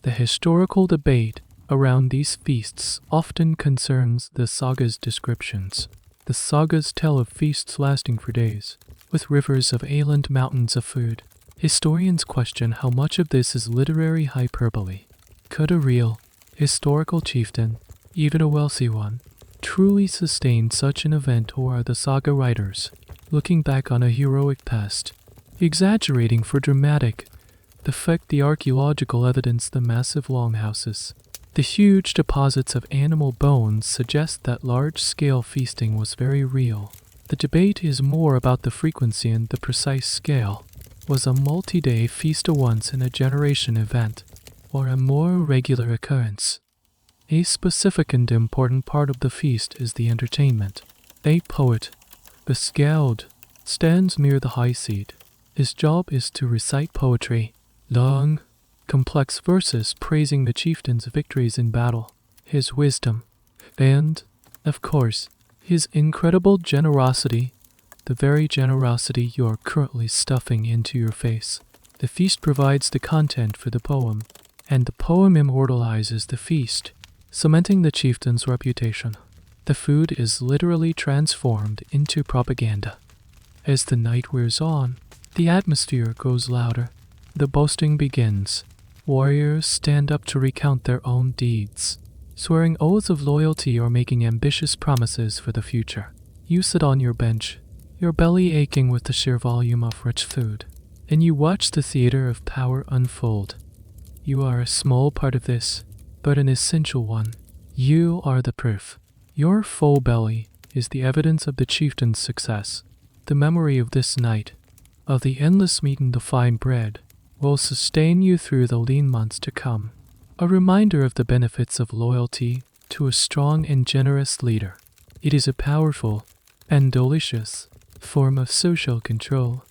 The historical debate around these feasts often concerns the sagas' descriptions. The sagas tell of feasts lasting for days, with rivers of ale and mountains of food. Historians question how much of this is literary hyperbole. Could a real, historical chieftain, even a wealthy one, truly sustain such an event, or are the saga writers looking back on a heroic past, exaggerating for dramatic effect the archaeological evidence? The massive longhouses, the huge deposits of animal bones suggest that large-scale feasting was very real. The debate is more about the frequency and the precise scale. Was a multi-day feast a once-in-a-generation event, or a more regular occurrence? A specific and important part of the feast is the entertainment. A poet, Bescald, stands near the high seat. His job is to recite poetry, long, complex verses praising the chieftain's victories in battle, his wisdom, and, of course, his incredible generosity, the very generosity you're currently stuffing into your face. The feast provides the content for the poem, and the poem immortalizes the feast, cementing the chieftain's reputation. The food is literally transformed into propaganda. As the night wears on, the atmosphere grows louder. The boasting begins. Warriors stand up to recount their own deeds, swearing oaths of loyalty or making ambitious promises for the future. You sit on your bench, your belly aching with the sheer volume of rich food, and you watch the theater of power unfold. You are a small part of this, but an essential one. You are the proof. Your full belly is the evidence of the chieftain's success. The memory of this night, of the endless meat and the fine bread, will sustain you through the lean months to come. A reminder of the benefits of loyalty to a strong and generous leader. It is a powerful and delicious form of social control.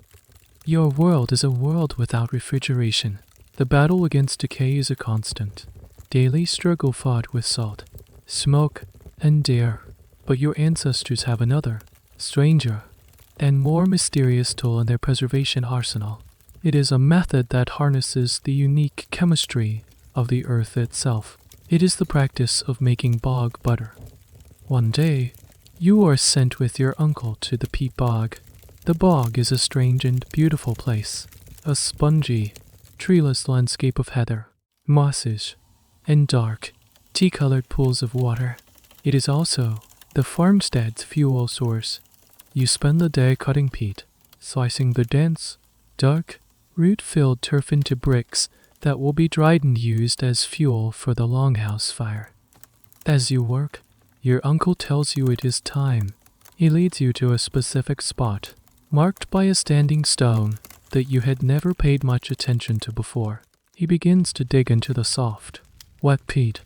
Your world is a world without refrigeration. The battle against decay is a constant, daily struggle fought with salt, smoke, and air. But your ancestors have another, stranger, and more mysterious tool in their preservation arsenal. It is a method that harnesses the unique chemistry of the earth itself. It is the practice of making bog butter. One day, you are sent with your uncle to the peat bog. The bog is a strange and beautiful place, a spongy, treeless landscape of heather, mosses, and dark, tea-colored pools of water. It is also the farmstead's fuel source. You spend the day cutting peat, slicing the dense, dark, root-filled turf into bricks that will be dried and used as fuel for the longhouse fire. As you work, your uncle tells you it is time. He leads you to a specific spot, marked by a standing stone that you had never paid much attention to before. He begins to dig into the soft, wet peat.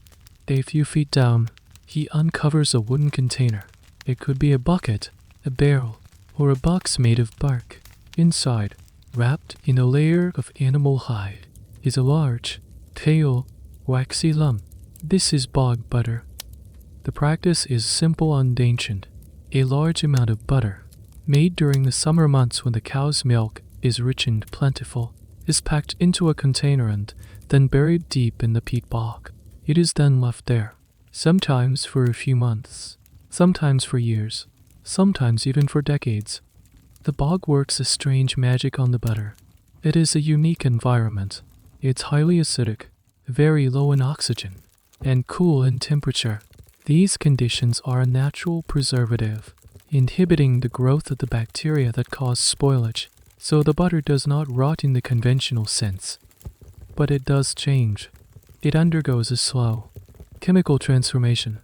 A few feet down, he uncovers a wooden container. It could be a bucket, a barrel, or a box made of bark. Inside, wrapped in a layer of animal hide, is a large, pale, waxy lump. This is bog butter. The practice is simple and ancient. A large amount of butter, made during the summer months when the cow's milk is rich and plentiful, is packed into a container and then buried deep in the peat bog. It is then left there, sometimes for a few months, sometimes for years, sometimes even for decades. The bog works a strange magic on the butter. It is a unique environment. It's highly acidic, very low in oxygen, and cool in temperature. These conditions are a natural preservative, inhibiting the growth of the bacteria that cause spoilage, so the butter does not rot in the conventional sense. But it does change. It undergoes a slow, chemical transformation.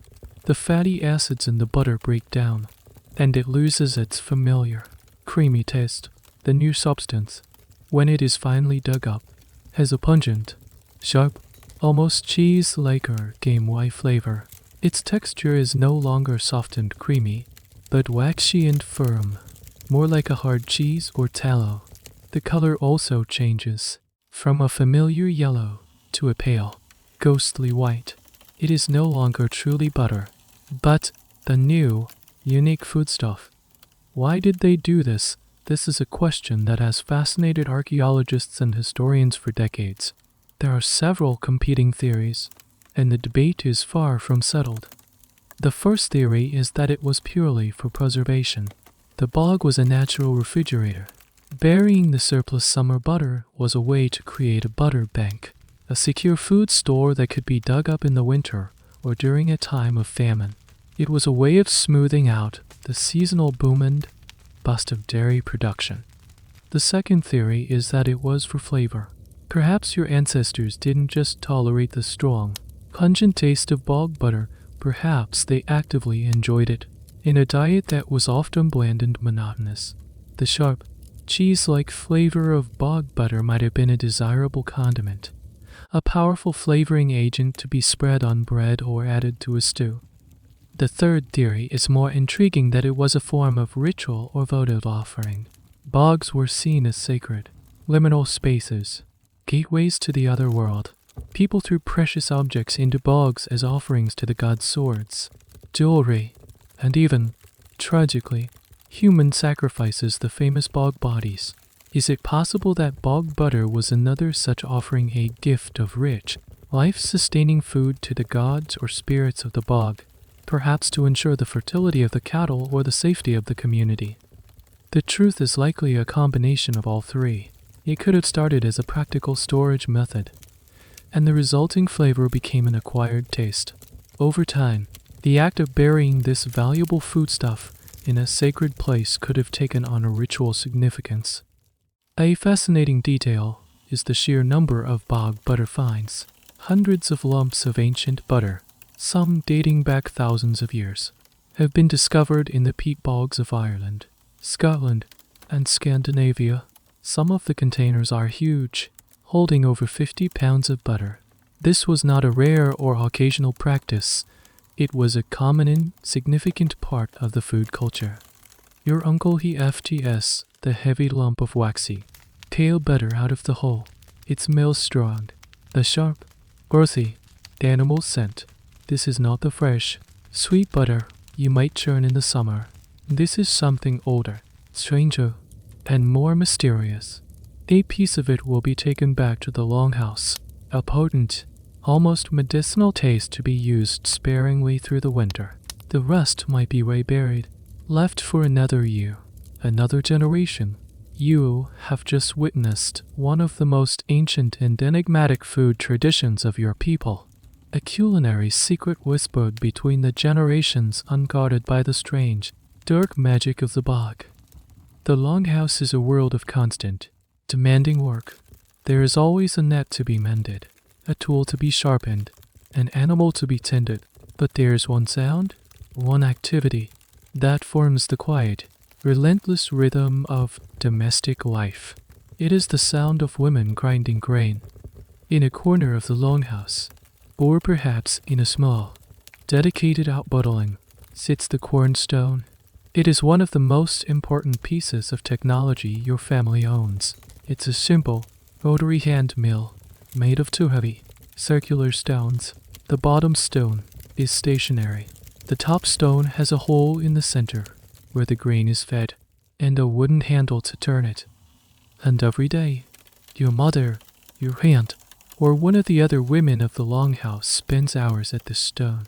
The fatty acids in the butter break down, and it loses its familiar, creamy taste. The new substance, when it is finally dug up, has a pungent, sharp, almost cheese-like or game-y flavor. Its texture is no longer soft and creamy, but waxy and firm, more like a hard cheese or tallow. The color also changes, from a familiar yellow to a pale, ghostly white. It is no longer truly butter, but the new, unique foodstuff. Why did they do this? This is a question that has fascinated archaeologists and historians for decades. There are several competing theories, and the debate is far from settled. The first theory is that it was purely for preservation. The bog was a natural refrigerator. Burying the surplus summer butter was a way to create a butter bank, a secure food store that could be dug up in the winter or during a time of famine. It was a way of smoothing out the seasonal boom and bust of dairy production. The second theory is that it was for flavor. Perhaps your ancestors didn't just tolerate the strong, pungent taste of bog butter, perhaps they actively enjoyed it. In a diet that was often bland and monotonous, the sharp, cheese-like flavor of bog butter might have been a desirable condiment, a powerful flavoring agent to be spread on bread or added to a stew. The third theory is more intriguing, that it was a form of ritual or votive offering. Bogs were seen as sacred, liminal spaces, gateways to the other world. People threw precious objects into bogs as offerings to the gods' swords, jewelry, and even, tragically, human sacrifices, the famous bog bodies. Is it possible that bog butter was another such offering, a gift of rich, life-sustaining food to the gods or spirits of the bog, perhaps to ensure the fertility of the cattle or the safety of the community? The truth is likely a combination of all three. It could have started as a practical storage method, and the resulting flavor became an acquired taste. Over time, the act of burying this valuable foodstuff in a sacred place could have taken on a ritual significance. A fascinating detail is the sheer number of bog butter finds. Hundreds of lumps of ancient butter, some dating back thousands of years, have been discovered in the peat bogs of Ireland, Scotland, and Scandinavia. Some of the containers are huge, holding over 50 pounds of butter. This was not a rare or occasional practice. It was a common and significant part of the food culture. Your uncle he FTS the heavy lump of waxy, pale butter out of the hole. It smells strong. The sharp, earthy, animal scent. This is not the fresh, sweet butter you might churn in the summer. This is something older, stranger, and more mysterious. A piece of it will be taken back to the longhouse, a potent, almost medicinal taste to be used sparingly through the winter. The rest might be buried, left for another year, another generation. You have just witnessed one of the most ancient and enigmatic food traditions of your people, a culinary secret whispered between the generations, unguarded by the strange, dark magic of the bog. The longhouse is a world of constant, demanding work. There is always a net to be mended, a tool to be sharpened, an animal to be tended. But there is one sound, one activity, that forms the quiet, relentless rhythm of domestic life. It is the sound of women grinding grain. In a corner of the longhouse, or perhaps in a small, dedicated outbuilding, sits the cornstone. It is one of the most important pieces of technology your family owns. It's a simple, rotary hand mill, made of two heavy, circular stones. The bottom stone is stationary. The top stone has a hole in the center, where the grain is fed, and a wooden handle to turn it. And every day, your mother, your aunt, or one of the other women of the longhouse spends hours at this stone.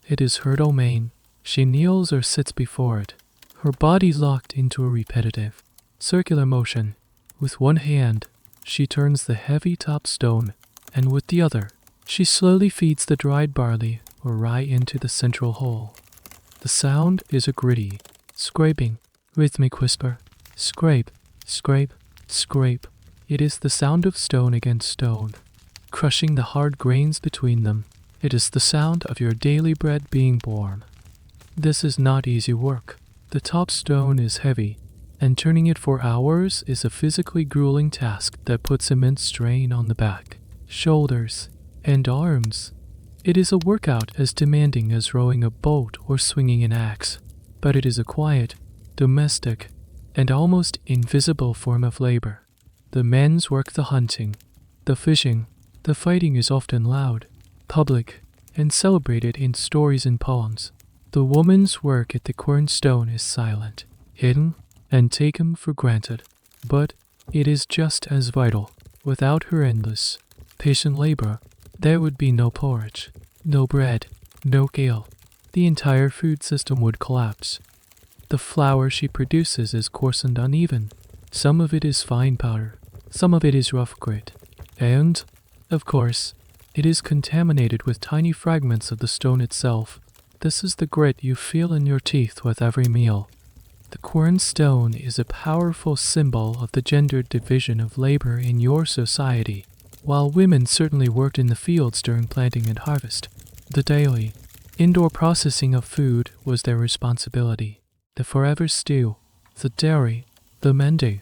It is her domain. She kneels or sits before it, her body locked into a repetitive, circular motion. With one hand, she turns the heavy top stone, and with the other, she slowly feeds the dried barley or rye into the central hole. The sound is a gritty, scraping, rhythmic whisper. Scrape, scrape, scrape. It is the sound of stone against stone, crushing the hard grains between them. It is the sound of your daily bread being born. This is not easy work. The top stone is heavy, and turning it for hours is a physically grueling task that puts immense strain on the back, shoulders, and arms. It is a workout as demanding as rowing a boat or swinging an axe, but it is a quiet, domestic, and almost invisible form of labor. The men's work the hunting, the fishing, the fighting is often loud, public, and celebrated in stories and poems. The woman's work at the cornerstone is silent, hidden, and taken for granted. But it is just as vital. Without her endless, patient labor, there would be no porridge, no bread, no ale. The entire food system would collapse. The flour she produces is coarse and uneven. Some of it is fine powder, some of it is rough grit. And, of course, it is contaminated with tiny fragments of the stone itself. This is the grit you feel in your teeth with every meal. The cornerstone is a powerful symbol of the gendered division of labor in your society. While women certainly worked in the fields during planting and harvest, the daily, indoor processing of food was their responsibility. The forever stew, the dairy, the mending,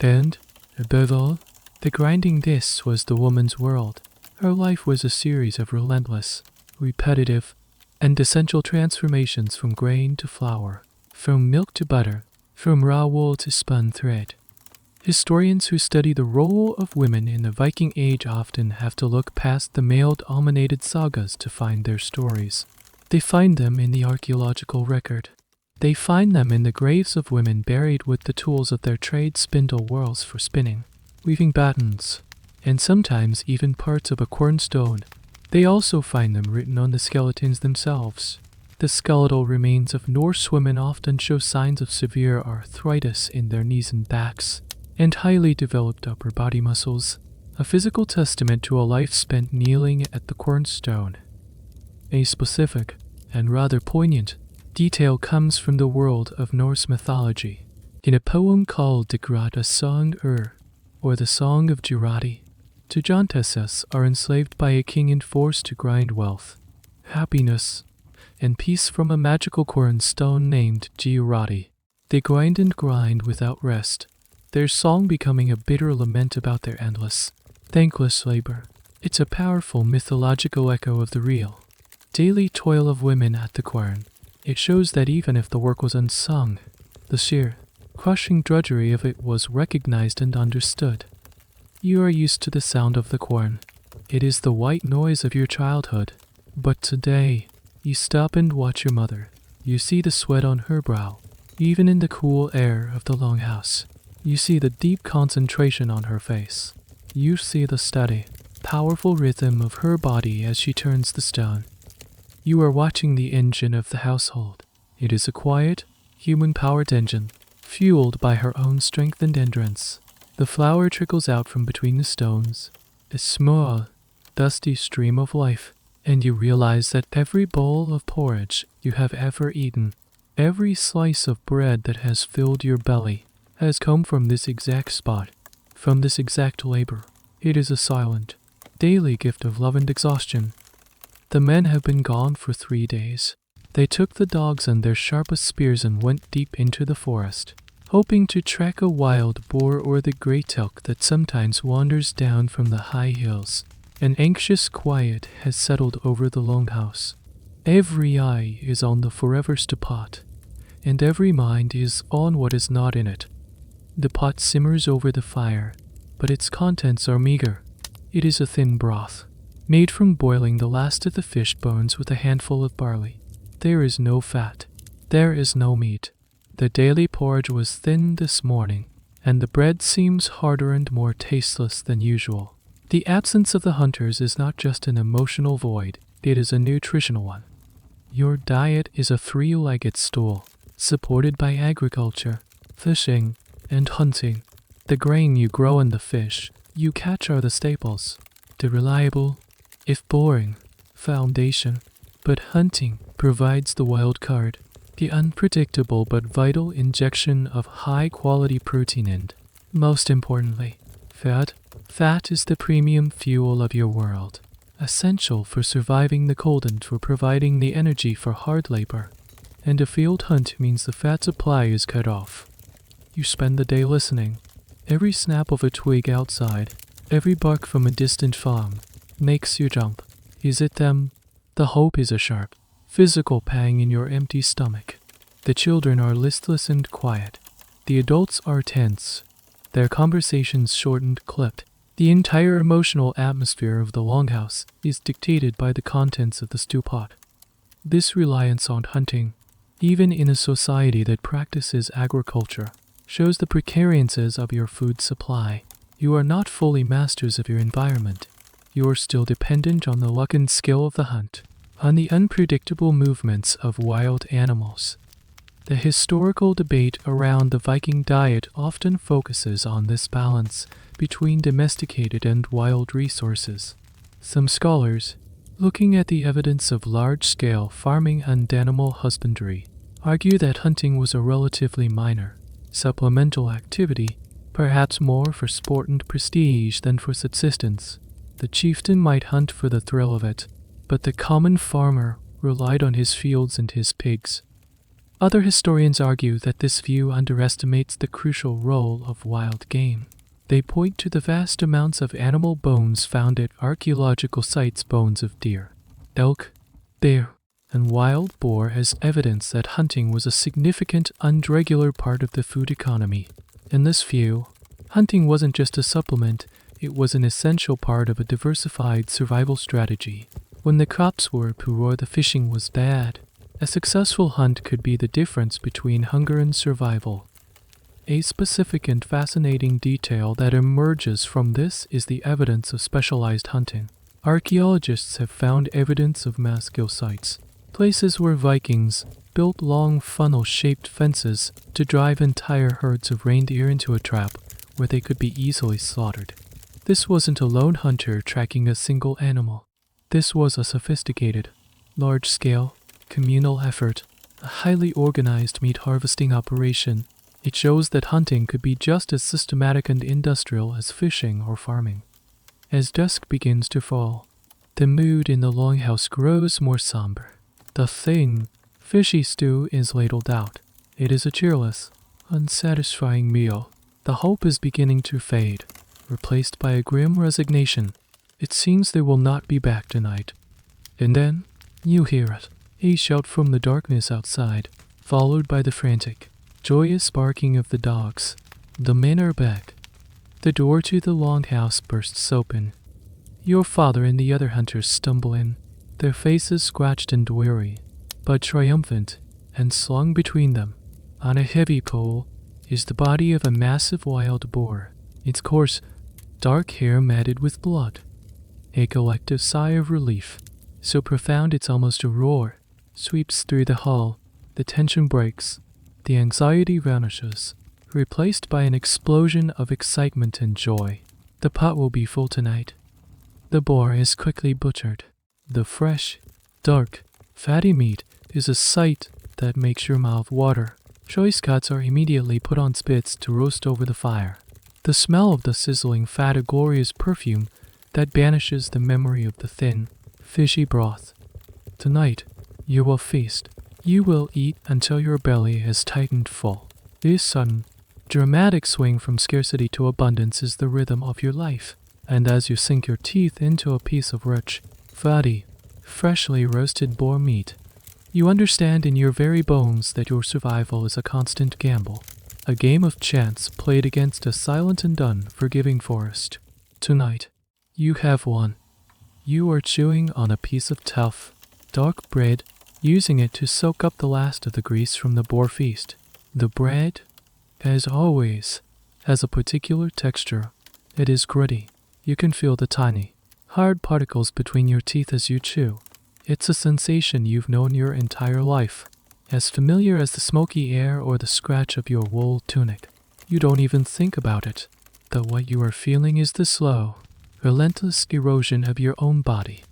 and, above all, the grinding this was the woman's world. Her life was a series of relentless, repetitive, and essential transformations from grain to flour, from milk to butter, from raw wool to spun thread. Historians who study the role of women in the Viking Age often have to look past the male-dominated sagas to find their stories. They find them in the archaeological record. They find them in the graves of women buried with the tools of their trade, spindle whorls for spinning, weaving battens, and sometimes even parts of a cornerstone. They also find them written on the skeletons themselves. The skeletal remains of Norse women often show signs of severe arthritis in their knees and backs, and highly developed upper body muscles, a physical testament to a life spent kneeling at the cornerstone. A specific, and rather poignant, detail comes from the world of Norse mythology. In a poem called the Grata Song or the Song of Girati, two giantesses are enslaved by a king and forced to grind wealth, happiness, and peace from a magical cornerstone named Girati. They grind and grind without rest, their song becoming a bitter lament about their endless, thankless labor. It's a powerful mythological echo of the real, daily toil of women at the quern. It shows that even if the work was unsung, the sheer, crushing drudgery of it was recognized and understood. You are used to the sound of the quern. It is the white noise of your childhood. But today, you stop and watch your mother. You see the sweat on her brow, even in the cool air of the longhouse. You see the deep concentration on her face. You see the steady, powerful rhythm of her body as she turns the stone. You are watching the engine of the household. It is a quiet, human-powered engine, fueled by her own strength and endurance. The flour trickles out from between the stones, a small, dusty stream of life, and you realize that every bowl of porridge you have ever eaten, every slice of bread that has filled your belly, has come from this exact spot, from this exact labor. It is a silent, daily gift of love and exhaustion. The men have been gone for 3 days. They took the dogs and their sharpest spears and went deep into the forest, hoping to track a wild boar or the great elk that sometimes wanders down from the high hills. An anxious quiet has settled over the longhouse. Every eye is on the forever stew pot, and every mind is on what is not in it. The pot simmers over the fire, but its contents are meager. It is a thin broth, made from boiling the last of the fish bones with a handful of barley. There is no fat. There is no meat. The daily porridge was thin this morning, and the bread seems harder and more tasteless than usual. The absence of the hunters is not just an emotional void, it is a nutritional one. Your diet is a three-legged stool, supported by agriculture, fishing, and hunting. The grain you grow and the fish you catch are the staples, the reliable, if boring, foundation. But hunting provides the wild card, the unpredictable but vital injection of high-quality protein and, most importantly, fat. Fat is the premium fuel of your world, essential for surviving the cold and for providing the energy for hard labor. And a field hunt means the fat supply is cut off. You spend the day listening. Every snap of a twig outside, every bark from a distant farm, makes you jump. Is it them? The hope is a sharp, physical pang in your empty stomach. The children are listless and quiet. The adults are tense, their conversations short and clipped. The entire emotional atmosphere of the longhouse is dictated by the contents of the stew pot. This reliance on hunting, even in a society that practices agriculture, shows the precariances of your food supply. You are not fully masters of your environment. You are still dependent on the luck and skill of the hunt, on the unpredictable movements of wild animals. The historical debate around the Viking diet often focuses on this balance between domesticated and wild resources. Some scholars, looking at the evidence of large-scale farming and animal husbandry, argue that hunting was a relatively minor, supplemental activity, perhaps more for sport and prestige than for subsistence. The chieftain might hunt for the thrill of it, but the common farmer relied on his fields and his pigs. Other historians argue that this view underestimates the crucial role of wild game. They point to the vast amounts of animal bones found at archaeological sites, bones of deer, elk, bear, and wild boar, as evidence that hunting was a significant and regular part of the food economy. In this view, hunting wasn't just a supplement, it was an essential part of a diversified survival strategy. When the crops were poor or the fishing was bad, a successful hunt could be the difference between hunger and survival. A specific and fascinating detail that emerges from this is the evidence of specialized hunting. Archaeologists have found evidence of mass kill sites, places where Vikings built long funnel-shaped fences to drive entire herds of reindeer into a trap where they could be easily slaughtered. This wasn't a lone hunter tracking a single animal. This was a sophisticated, large-scale, communal effort, a highly organized meat harvesting operation. It shows that hunting could be just as systematic and industrial as fishing or farming. As dusk begins to fall, the mood in the longhouse grows more somber. The thin, fishy stew is ladled out. It is a cheerless, unsatisfying meal. The hope is beginning to fade, replaced by a grim resignation. It seems they will not be back tonight. And then, you hear it. A shout from the darkness outside, followed by the frantic, joyous barking of the dogs. The men are back. The door to the longhouse bursts open. Your father and the other hunters stumble in, their faces scratched and weary, but triumphant, and slung between them, on a heavy pole, is the body of a massive wild boar, its coarse, dark hair matted with blood. A collective sigh of relief, so profound it's almost a roar, sweeps through the hall. The tension breaks, the anxiety vanishes, replaced by an explosion of excitement and joy. The pot will be full tonight. The boar is quickly butchered. The fresh, dark, fatty meat is a sight that makes your mouth water. Choice cuts are immediately put on spits to roast over the fire. The smell of the sizzling fat, a glorious perfume that banishes the memory of the thin, fishy broth. Tonight, you will feast. You will eat until your belly is tightened full. This sudden, dramatic swing from scarcity to abundance is the rhythm of your life. And as you sink your teeth into a piece of rich, fatty, freshly roasted boar meat, you understand in your very bones that your survival is a constant gamble, a game of chance played against a silent and unforgiving forest. Tonight, you have won. You are chewing on a piece of tough, dark bread, using it to soak up the last of the grease from the boar feast. The bread, as always, has a particular texture. It is gritty. You can feel the tiny, hard particles between your teeth as you chew. It's a sensation you've known your entire life, as familiar as the smoky air or the scratch of your wool tunic. You don't even think about it, that what you are feeling is the slow, relentless erosion of your own body.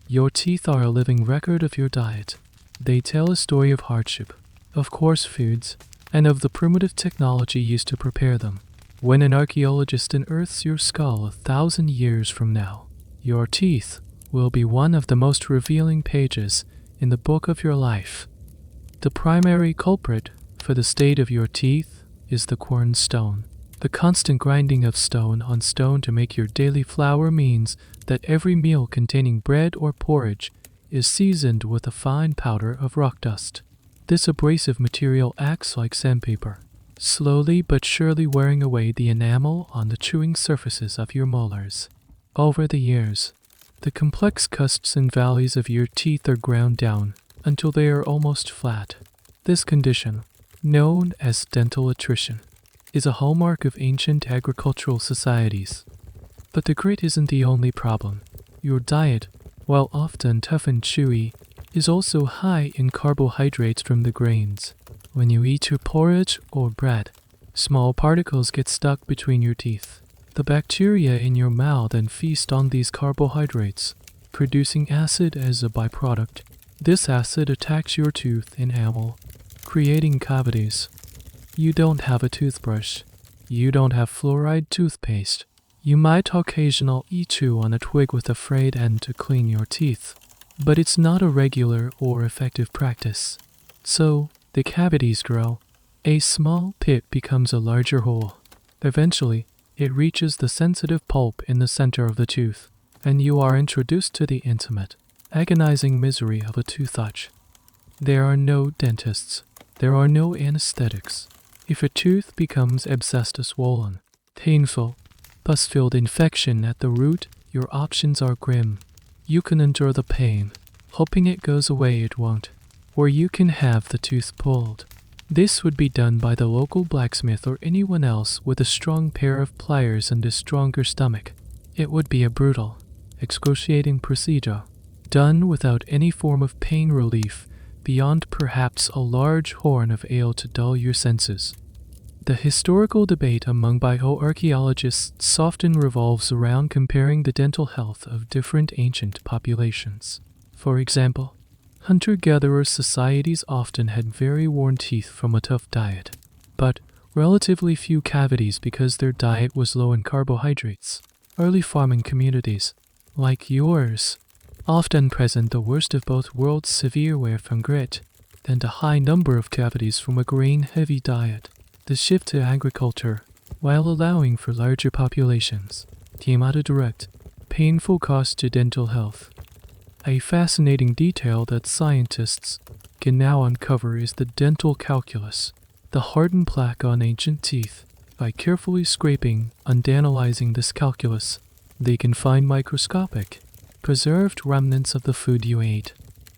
Your teeth are a living record of your diet. They tell a story of hardship, of coarse foods, and of the primitive technology used to prepare them. When an archaeologist unearths your skull 1,000 years from now, your teeth will be one of the most revealing pages in the book of your life. The primary culprit for the state of your teeth is the quern stone. The constant grinding of stone on stone to make your daily flour means that every meal containing bread or porridge is seasoned with a fine powder of rock dust. This abrasive material acts like sandpaper, slowly but surely wearing away the enamel on the chewing surfaces of your molars. Over the years, the complex cusps and valleys of your teeth are ground down until they are almost flat. This condition, known as dental attrition, is a hallmark of ancient agricultural societies. But the grit isn't the only problem. Your diet, while often tough and chewy, is also high in carbohydrates from the grains. When you eat your porridge or bread, small particles get stuck between your teeth. The bacteria in your mouth then feast on these carbohydrates, producing acid as a byproduct. This acid attacks your tooth enamel, creating cavities. You don't have a toothbrush. You don't have fluoride toothpaste. You might occasionally chew on a twig with a frayed end to clean your teeth, but it's not a regular or effective practice. So, the cavities grow. A small pit becomes a larger hole. Eventually, it reaches the sensitive pulp in the center of the tooth, and you are introduced to the intimate, agonizing misery of a toothage. There are no dentists. There are no anesthetics. If a tooth becomes abscessed or swollen, painful, pus-filled infection at the root, your options are grim. You can endure the pain, hoping it goes away. It won't. Or you can have the tooth pulled. This would be done by the local blacksmith or anyone else with a strong pair of pliers and a stronger stomach. It would be a brutal, excruciating procedure, done without any form of pain relief beyond perhaps a large horn of ale to dull your senses. The historical debate among bioarchaeologists often revolves around comparing the dental health of different ancient populations. For example, hunter-gatherer societies often had very worn teeth from a tough diet, but relatively few cavities because their diet was low in carbohydrates. Early farming communities, like yours, often present the worst of both worlds: severe wear from grit, and a high number of cavities from a grain-heavy diet. The shift to agriculture, while allowing for larger populations, came at a direct, painful cost to dental health. A fascinating detail that scientists can now uncover is the dental calculus, the hardened plaque on ancient teeth. By carefully scraping and analyzing this calculus, they can find microscopic, preserved remnants of the food you ate.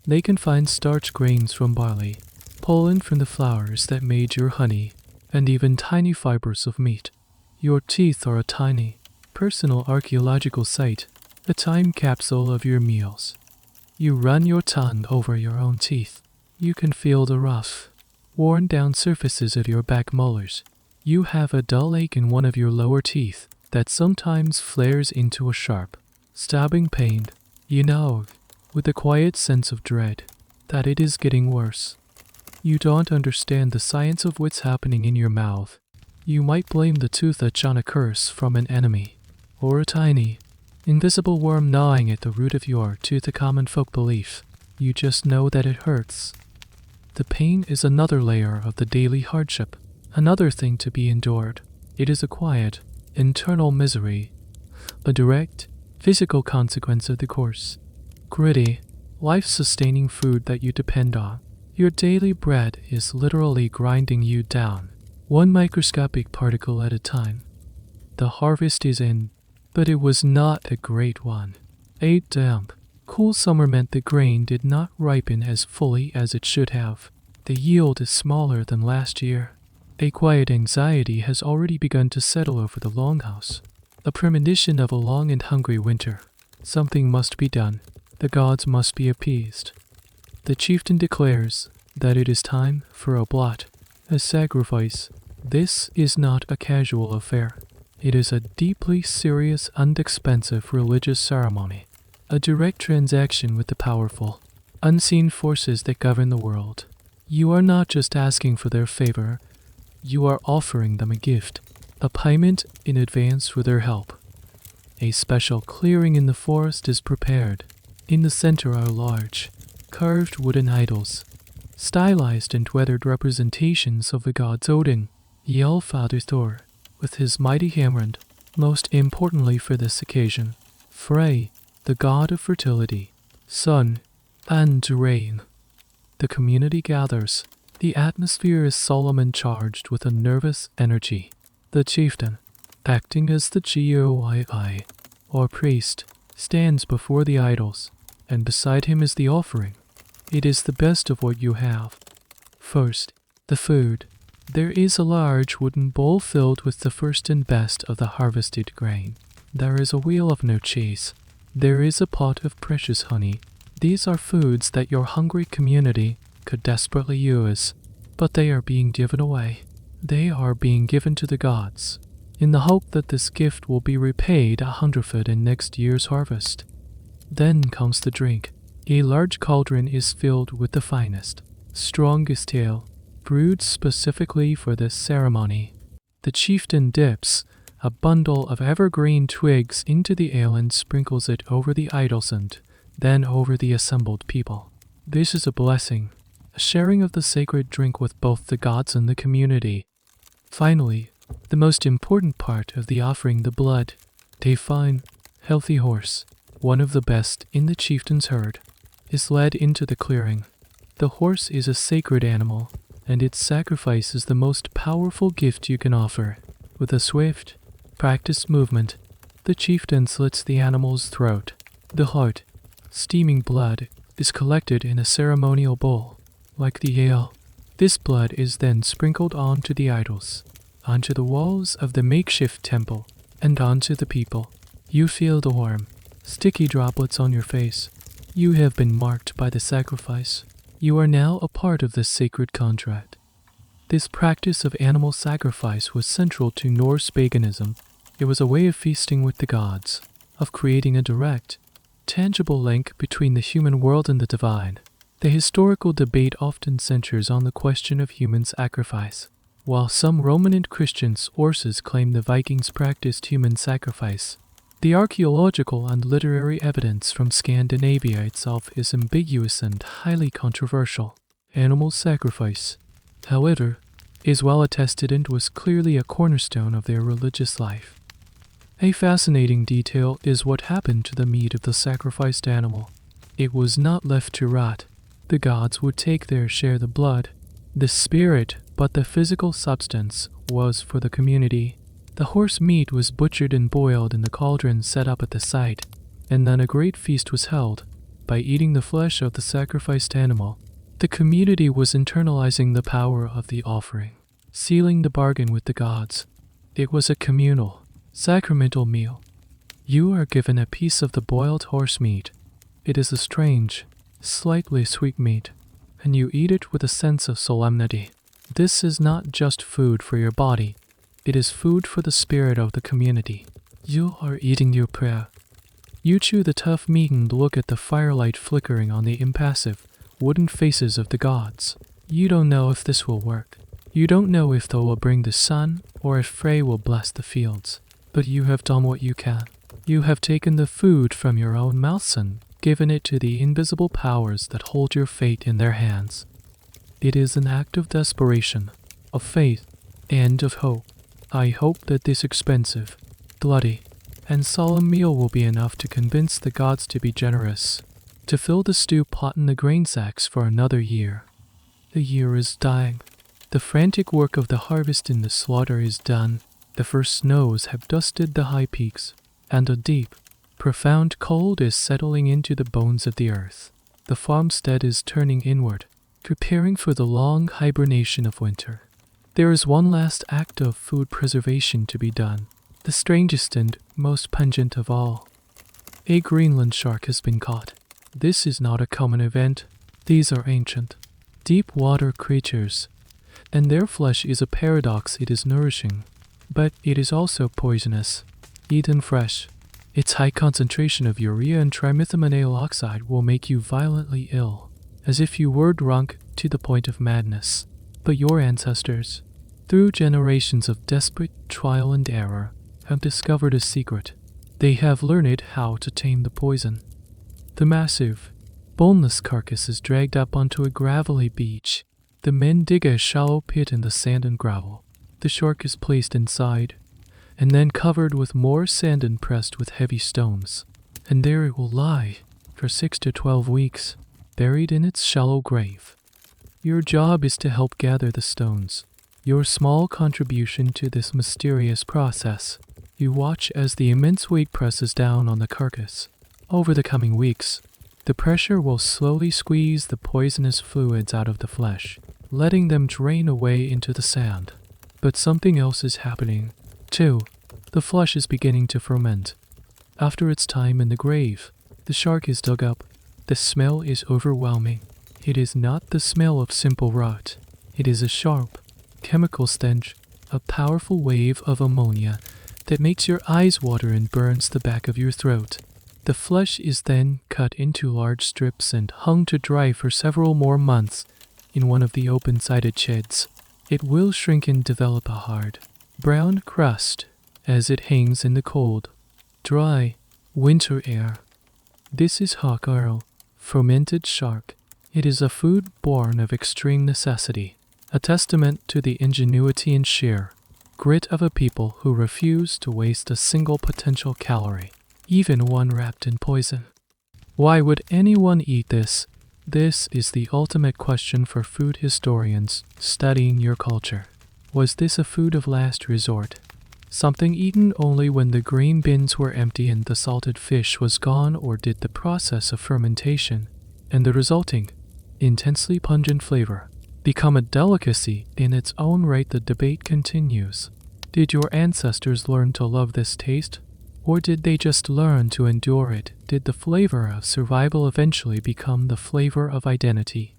They can find starch grains from barley, pollen from the flowers that made your honey, and even tiny fibers of meat. Your teeth are a tiny, personal archaeological site, a time capsule of your meals. You run your tongue over your own teeth. You can feel the rough, worn-down surfaces of your back molars. You have a dull ache in one of your lower teeth that sometimes flares into a sharp, stabbing pain. You know, with a quiet sense of dread, that it is getting worse. You don't understand the science of what's happening in your mouth. You might blame the toothache on a curse from an enemy, or a tiny, invisible worm gnawing at the root of your tooth, a common folk belief. You just know that it hurts. The pain is another layer of the daily hardship, another thing to be endured. It is a quiet, internal misery, a direct, physical consequence of the coarse, gritty, life-sustaining food that you depend on. Your daily bread is literally grinding you down, one microscopic particle at a time. The harvest is in, but it was not a great one. A damp, cool summer meant the grain did not ripen as fully as it should have. The yield is smaller than last year. A quiet anxiety has already begun to settle over the longhouse, a premonition of a long and hungry winter. Something must be done. The gods must be appeased. The chieftain declares that it is time for a blot, a sacrifice. This is not a casual affair. It is a deeply serious and expensive religious ceremony, a direct transaction with the powerful, unseen forces that govern the world. You are not just asking for their favor, you are offering them a gift, a payment in advance for their help. A special clearing in the forest is prepared. In the center are large, carved wooden idols, stylized and weathered representations of the gods Odin, Father Thor, with his mighty hammer, and, most importantly for this occasion, Frey, the god of fertility, Sun, and rain. The community gathers. The atmosphere is solemn and charged with a nervous energy. The chieftain, acting as the GOII, or priest, stands before the idols, and beside him is the offering. It is the best of what you have. First, the food. There is a large wooden bowl filled with the first and best of the harvested grain. There is a wheel of no cheese. There is a pot of precious honey. These are foods that your hungry community could desperately use, but they are being given away. They are being given to the gods, in the hope that this gift will be repaid 100-fold in next year's harvest. Then comes the drink. A large cauldron is filled with the finest, strongest ale, brewed specifically for this ceremony. The chieftain dips a bundle of evergreen twigs into the ale and sprinkles it over the idols and then over the assembled people. This is a blessing, a sharing of the sacred drink with both the gods and the community. Finally, the most important part of the offering, the blood. A fine, healthy horse, one of the best in the chieftain's herd, is led into the clearing. The horse is a sacred animal, and its sacrifice is the most powerful gift you can offer. With a swift, practiced movement, the chieftain slits the animal's throat. The hot, steaming blood is collected in a ceremonial bowl. Like the ale, this blood is then sprinkled onto the idols, onto the walls of the makeshift temple, and onto the people. You feel the warm, sticky droplets on your face. You have been marked by the sacrifice. You are now a part of this sacred contract. This practice of animal sacrifice was central to Norse paganism. It was a way of feasting with the gods, of creating a direct, tangible link between the human world and the divine. The historical debate often centers on the question of human sacrifice. While some Roman and Christian sources claim the Vikings practiced human sacrifice, the archaeological and literary evidence from Scandinavia itself is ambiguous and highly controversial. Animal sacrifice, however, is well attested and was clearly a cornerstone of their religious life. A fascinating detail is what happened to the meat of the sacrificed animal. It was not left to rot. The gods would take their share of the blood. The spirit, but the physical substance, was for the community. The horse meat was butchered and boiled in the cauldron set up at the site, and then a great feast was held. By eating the flesh of the sacrificed animal, the community was internalizing the power of the offering, sealing the bargain with the gods. It was a communal, sacramental meal. You are given a piece of the boiled horse meat. It is a strange, slightly sweet meat, and you eat it with a sense of solemnity. This is not just food for your body. It is food for the spirit of the community. You are eating your prayer. You chew the tough meat and look at the firelight flickering on the impassive, wooden faces of the gods. You don't know if this will work. You don't know if they will bring the sun or if Frey will bless the fields. But you have done what you can. You have taken the food from your own mouths and given it to the invisible powers that hold your fate in their hands. It is an act of desperation, of faith, and of hope. I hope that this expensive, bloody, and solemn meal will be enough to convince the gods to be generous, to fill the stew pot in the grain sacks for another year. The year is dying. The frantic work of the harvest in the slaughter is done. The first snows have dusted the high peaks, and a deep, profound cold is settling into the bones of the earth. The farmstead is turning inward, preparing for the long hibernation of winter. There is one last act of food preservation to be done, the strangest and most pungent of all. A Greenland shark has been caught. This is not a common event. These are ancient, deep water creatures, and their flesh is a paradox. It is nourishing, but it is also poisonous. Eaten fresh, its high concentration of urea and trimethylamine oxide will make you violently ill, as if you were drunk to the point of madness. But your ancestors, through generations of desperate trial and error, have discovered a secret. They have learned how to tame the poison. The massive, boneless carcass is dragged up onto a gravelly beach. The men dig a shallow pit in the sand and gravel. The shark is placed inside, and then covered with more sand and pressed with heavy stones. And there it will lie for 6 to 12 weeks. buried in its shallow grave. Your job is to help gather the stones, your small contribution to this mysterious process. You watch as the immense weight presses down on the carcass. Over the coming weeks, the pressure will slowly squeeze the poisonous fluids out of the flesh, letting them drain away into the sand. But something else is happening, too. The flesh is beginning to ferment. After its time in the grave, the shark is dug up. The smell is overwhelming. It is not the smell of simple rot. It is a sharp, chemical stench, a powerful wave of ammonia that makes your eyes water and burns the back of your throat. The flesh is then cut into large strips and hung to dry for several more months in one of the open-sided sheds. It will shrink and develop a hard, brown crust as it hangs in the cold, dry, winter air. This is hakaro, fermented shark. It is a food born of extreme necessity, a testament to the ingenuity and sheer grit of a people who refuse to waste a single potential calorie, even one wrapped in poison. Why would anyone eat this? This is the ultimate question for food historians studying your culture. Was this a food of last resort? Something eaten only when the grain bins were empty and the salted fish was gone, or did the process of fermentation and the resulting intensely pungent flavor become a delicacy in its own right? The debate continues. Did your ancestors learn to love this taste? Or did they just learn to endure it? Did the flavor of survival eventually become the flavor of identity?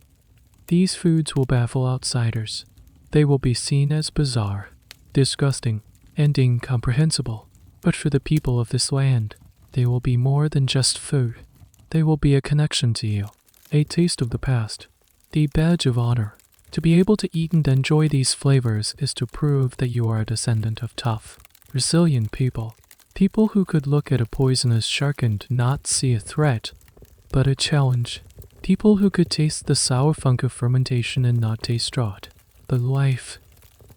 These foods will baffle outsiders. They will be seen as bizarre, disgusting, and incomprehensible. But for the people of this land, they will be more than just food. They will be a connection to you, a taste of the past, the badge of honor. To be able to eat and enjoy these flavors is to prove that you are a descendant of tough, resilient people. People who could look at a poisonous shark and not see a threat, but a challenge. People who could taste the sour funk of fermentation and not taste rot, but life.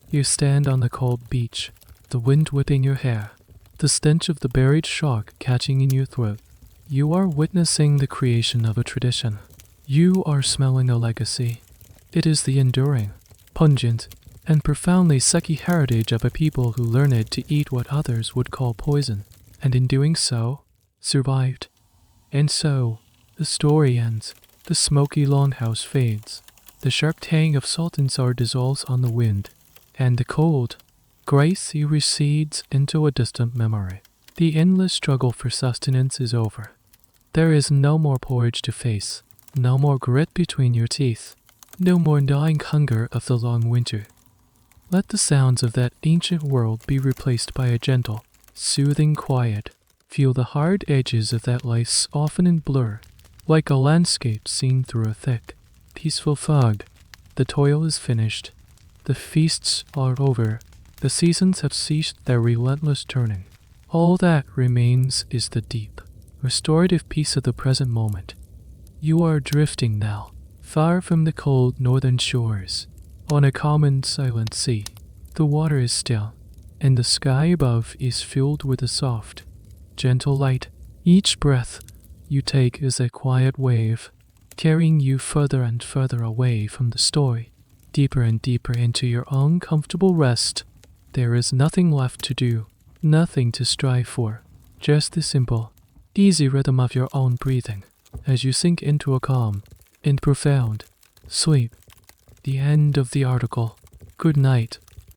You stand on the cold beach, the wind whipping your hair, the stench of the buried shark catching in your throat. You are witnessing the creation of a tradition. You are smelling a legacy. It is the enduring, pungent, and profoundly sucky heritage of a people who learned to eat what others would call poison, and in doing so, survived. And so, the story ends. The smoky longhouse fades. The sharp tang of salt and sour dissolves on the wind, and the cold, gray sea recedes into a distant memory. The endless struggle for sustenance is over. There is no more porridge to face, no more grit between your teeth, no more gnawing hunger of the long winter. Let the sounds of that ancient world be replaced by a gentle, soothing quiet. Feel the hard edges of that life soften and blur, like a landscape seen through a thick, peaceful fog. The toil is finished. The feasts are over. The seasons have ceased their relentless turning. All that remains is the deep, restorative peace of the present moment. You are drifting now, far from the cold northern shores, on a calm and silent sea. The water is still, and the sky above is filled with a soft, gentle light. Each breath you take is a quiet wave, carrying you further and further away from the story, deeper and deeper into your own comfortable rest. There is nothing left to do, nothing to strive for, just the simple, easy rhythm of your own breathing as you sink into a calm and profound sleep. The end of the article. Good night.